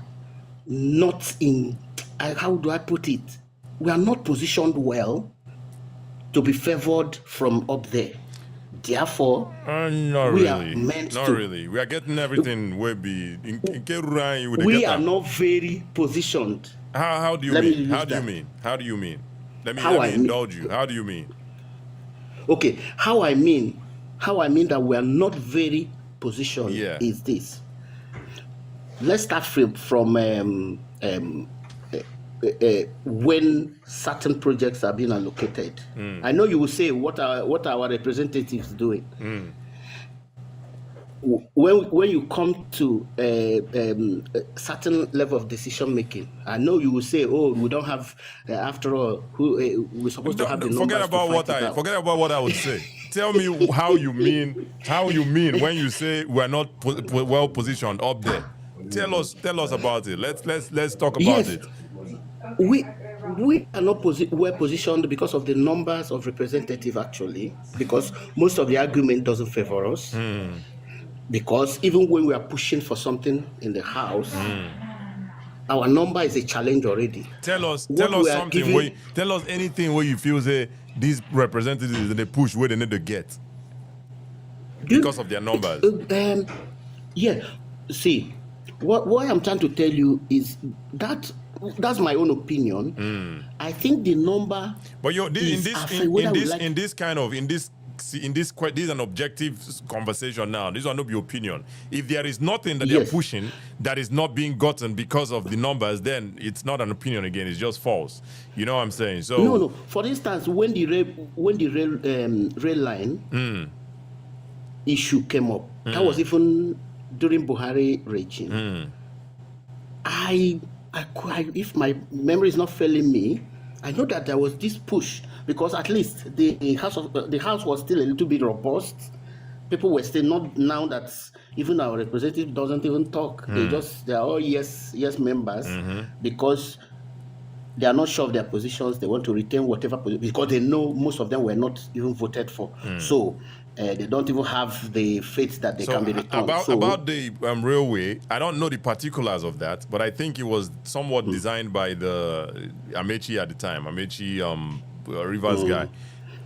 not in, how do I put it? We are not positioned well to be favored from up there. Therefore, not we really. are meant not to. really. We are getting everything where be. We are not very positioned. How do you mean? How do you mean? How do you mean? Let me indulge you. How do you mean? Okay, how I mean that we are not very positioned is this. Let's start from when certain projects are being allocated. I know you will say, what are our representatives doing? When you come to a certain level of decision making, I know you will say, "Oh, we don't have." After all, we're supposed to have the numbers. Forget about what I would say. Tell me how you mean. How you mean when you say we are not well positioned up there? Tell us about it. Let's talk about it. We are not well positioned because of the numbers of representatives, actually, because most of the argument doesn't favor us. Because even when we are pushing for something in the House, our number is a challenge already. Tell us something. Tell us anything where you feel say these representatives they push where they need to get because of their numbers. See, what I'm trying to tell you is that that's my own opinion. I think the number. But this is an objective conversation now. This will not be opinion. If there is nothing that they're pushing that is not being gotten because of the numbers, then it's not an opinion again. It's just false. You know what I'm saying? So no. For instance, when the rail line issue came up, that was even during Buhari regime. If my memory is not failing me, I know that there was this push because at least the house was still a little bit robust. People were still not, now that even our representative doesn't even talk. They're all yes members because they are not sure of their positions. They want to retain whatever position because they know most of them were not even voted for. So they don't even have the faith that they can be returned. About the railway, I don't know the particulars of that, but I think it was somewhat designed by the Amechi at the time, Amechi Rivers guy.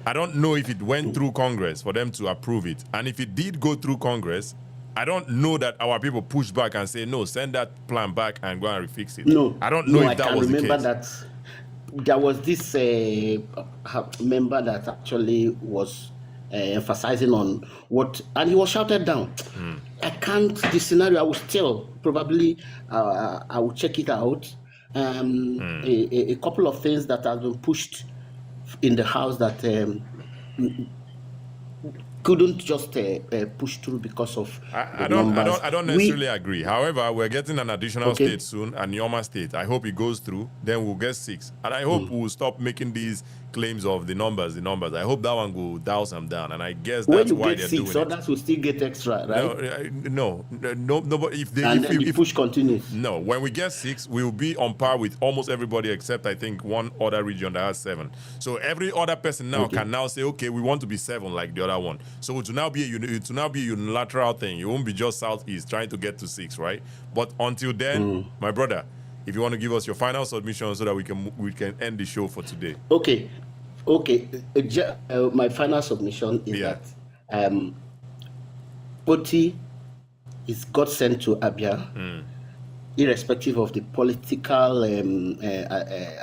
I don't know if it went through Congress for them to approve it. And if it did go through Congress, I don't know that our people pushed back and say, no, send that plan back and go and refix it. No, I don't know if that was the case. I can remember that there was this member that actually was emphasizing on what, and he was shouted down. I can't, the scenario, I will still probably, I will check it out. A couple of things that have been pushed in the house that couldn't just push through because of the numbers. I don't necessarily agree. However, we're getting an additional state soon, a Nyoma state. I hope it goes through. Then we'll get 6, and I hope we'll stop making these claims of the numbers. I hope that one will dial some down, and I guess that's why they're doing it. When you get 6, others will still get extra, right? No. But if push continues. No, when we get 6, we'll be on par with almost everybody except I think one other region that has 7. So every other person now can now say, okay, we want to be 7 like the other one. So it will now be a unilateral thing. It won't be just Southeast trying to get to 6, right? But until then, my brother, if you want to give us your final submission so that we can end the show for today. Okay. My final submission is that Oti is God sent to Abia, irrespective of the political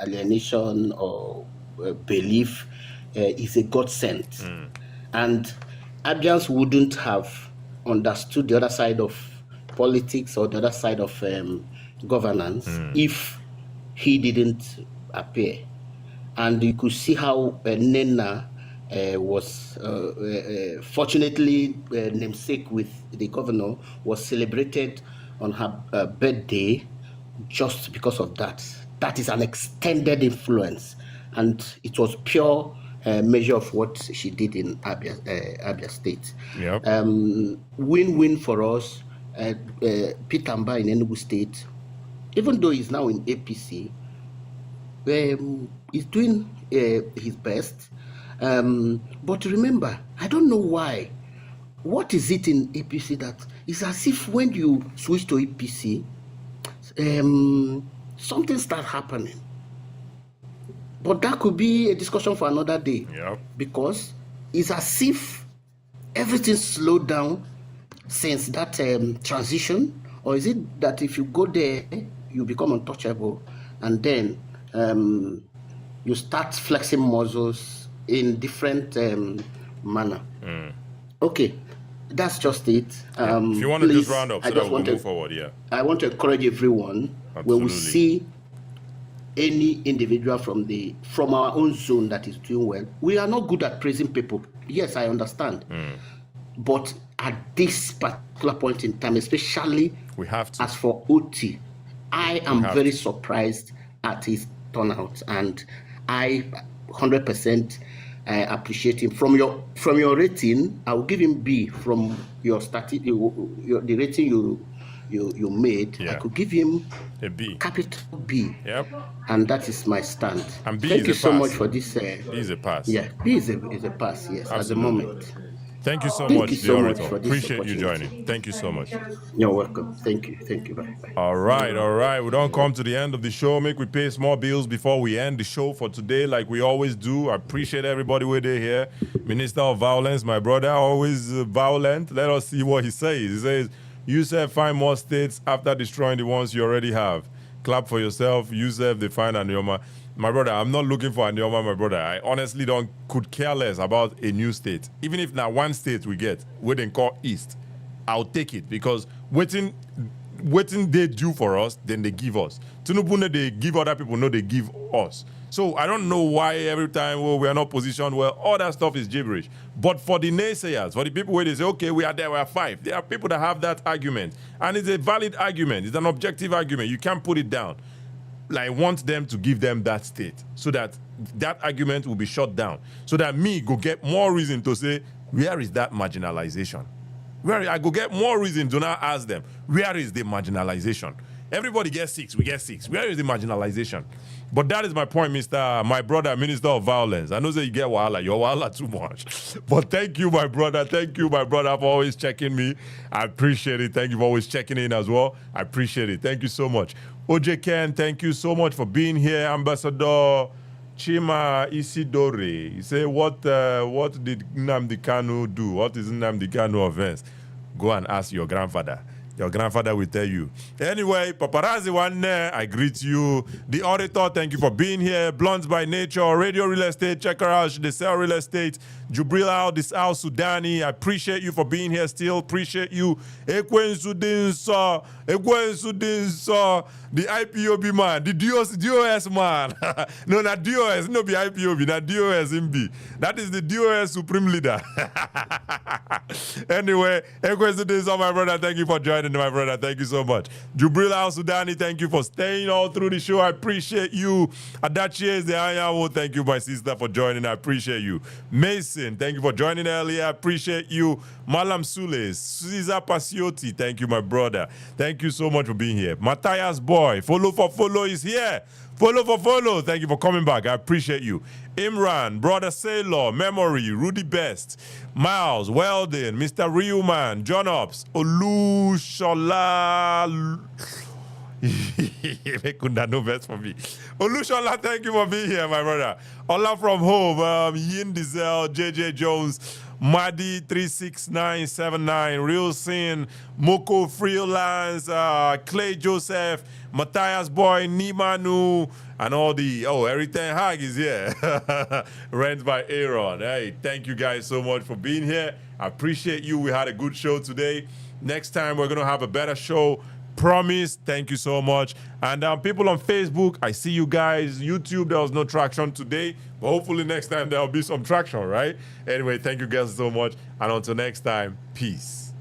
alienation or belief, is a God sent. And Abians wouldn't have understood the other side of politics or the other side of governance if he didn't appear. And you could see how Nena was fortunately namesake with the governor, was celebrated on her birthday just because of that. That is an extended influence, and it was pure measure of what she did in Abia State. Yep. Win-win for us. Peter Mba in Enugu State, even though he's now in APC, he's doing his best. But remember, I don't know why. What is it in APC that it's as if when you switch to APC, something starts happening. But that could be a discussion for another day. Yep. Because it's as if everything slowed down since that transition, or is it that if you go there, you become untouchable, and then you start flexing muscles in different manner? Okay, that's just it. If you want to just round up so that we can move forward, I want to encourage everyone when we see any individual from our own zone that is doing well. We are not good at praising people. Yes, I understand. But at this particular point in time, especially we have to. As for OT, I am very surprised at his turnout, and I 100% appreciate him. From your rating, I will give him B. From your the rating you made, I could give him a B, capital B. Yep. And that is my stand. And B Thank you is a so pass. much for this. B is a pass. Yeah, B is a pass. Yes, Absolutely. at the moment. Thank you so Thank much, you so much Diorito. for this Appreciate you opportunity. joining. Thank you so much. You're welcome. Thank you. Bye. All right. We don't come to the end of the show. Make we pay small bills before we end the show for today, like we always do. I appreciate everybody where they're here. Minister of Violence, my brother, always violent. Let us see what he says. He says, you said find more states after destroying the ones you already have. Clap for yourself. You said define Anioma. My brother, I'm not looking for Anioma, my brother. I honestly could care less about a new state. Even if now one state we get, we then call East, I'll take it, because waiting they do for us, then they give us. Tinubu, they give other people, no, they give us. So I don't know why every time we are not positioned well, all that stuff is gibberish. But for the naysayers, for the people where they say, okay, we are there, we are 5, there are people that have that argument. And it's a valid argument. It's an objective argument. You can't put it down. I want them to give them that state so that argument will be shut down. So that me go get more reason to say, where is that marginalization? I go get more reason to now ask them, where is the marginalization? Everybody gets 6, we get 6. Where is the marginalization? But that is my point, my brother, Minister of Violence. I know that you get wahala. You're wahala too much. But thank you, my brother. Thank you, my brother, for always checking me. I appreciate it. Thank you for always checking in as well. I appreciate it. Thank you so much. OJ Ken, thank you so much for being here. Ambassador Chima Isidore. He said, what did Nnamdi Kanu do? What is Nnamdi Kanu offense? Go and ask your grandfather. Your grandfather will tell you. Anyway, Paparazzi One, I greet you. The auditor, thank you for being here. Blondes by Nature, Radio Real Estate, check her out. They sell real estate. Jubril Al Sudani, I appreciate you for being here still. Appreciate you. Ekwensu Dinso, the IPOB man, the DOS man. No, not DOS, no be IPOB, not DOS MB. That is the DOS Supreme Leader. Anyway, Ekwensu Dinso, my brother, thank you for joining, my brother. Thank you so much. Jubril Al Sudani, thank you for staying all through the show. I appreciate you. Adachi is the Ayawo, thank you, my sister, for joining. I appreciate you. Mason, thank you for joining earlier. I appreciate you. Malam Sules, Cesar Pasiotti, thank you, my brother. Thank you so much for being here. Matthias Boy, follow for follow is here. Follow for follow. Thank you for coming back. I appreciate you. Imran, Brother Sailor, Memory, Rudy Best, Miles, Weldon, Mr. Reuman, John Ops, Olushola. No best for me. Olushola, thank you for being here, my brother. Ola from home, Yin Diesel, JJ Jones, Madi 36979, Real Sin, Moko Freelance, Clay Joseph, Matthias Boy, Nimanu, and all the everything Hag is here. Rent by Aaron. Hey, thank you guys so much for being here. I appreciate you. We had a good show today. Next time we're gonna have a better show. Promise. Thank you so much. And people on Facebook, I see you guys. YouTube, there was no traction today, but hopefully next time there'll be some traction, right? Anyway, thank you guys so much. And until next time, peace.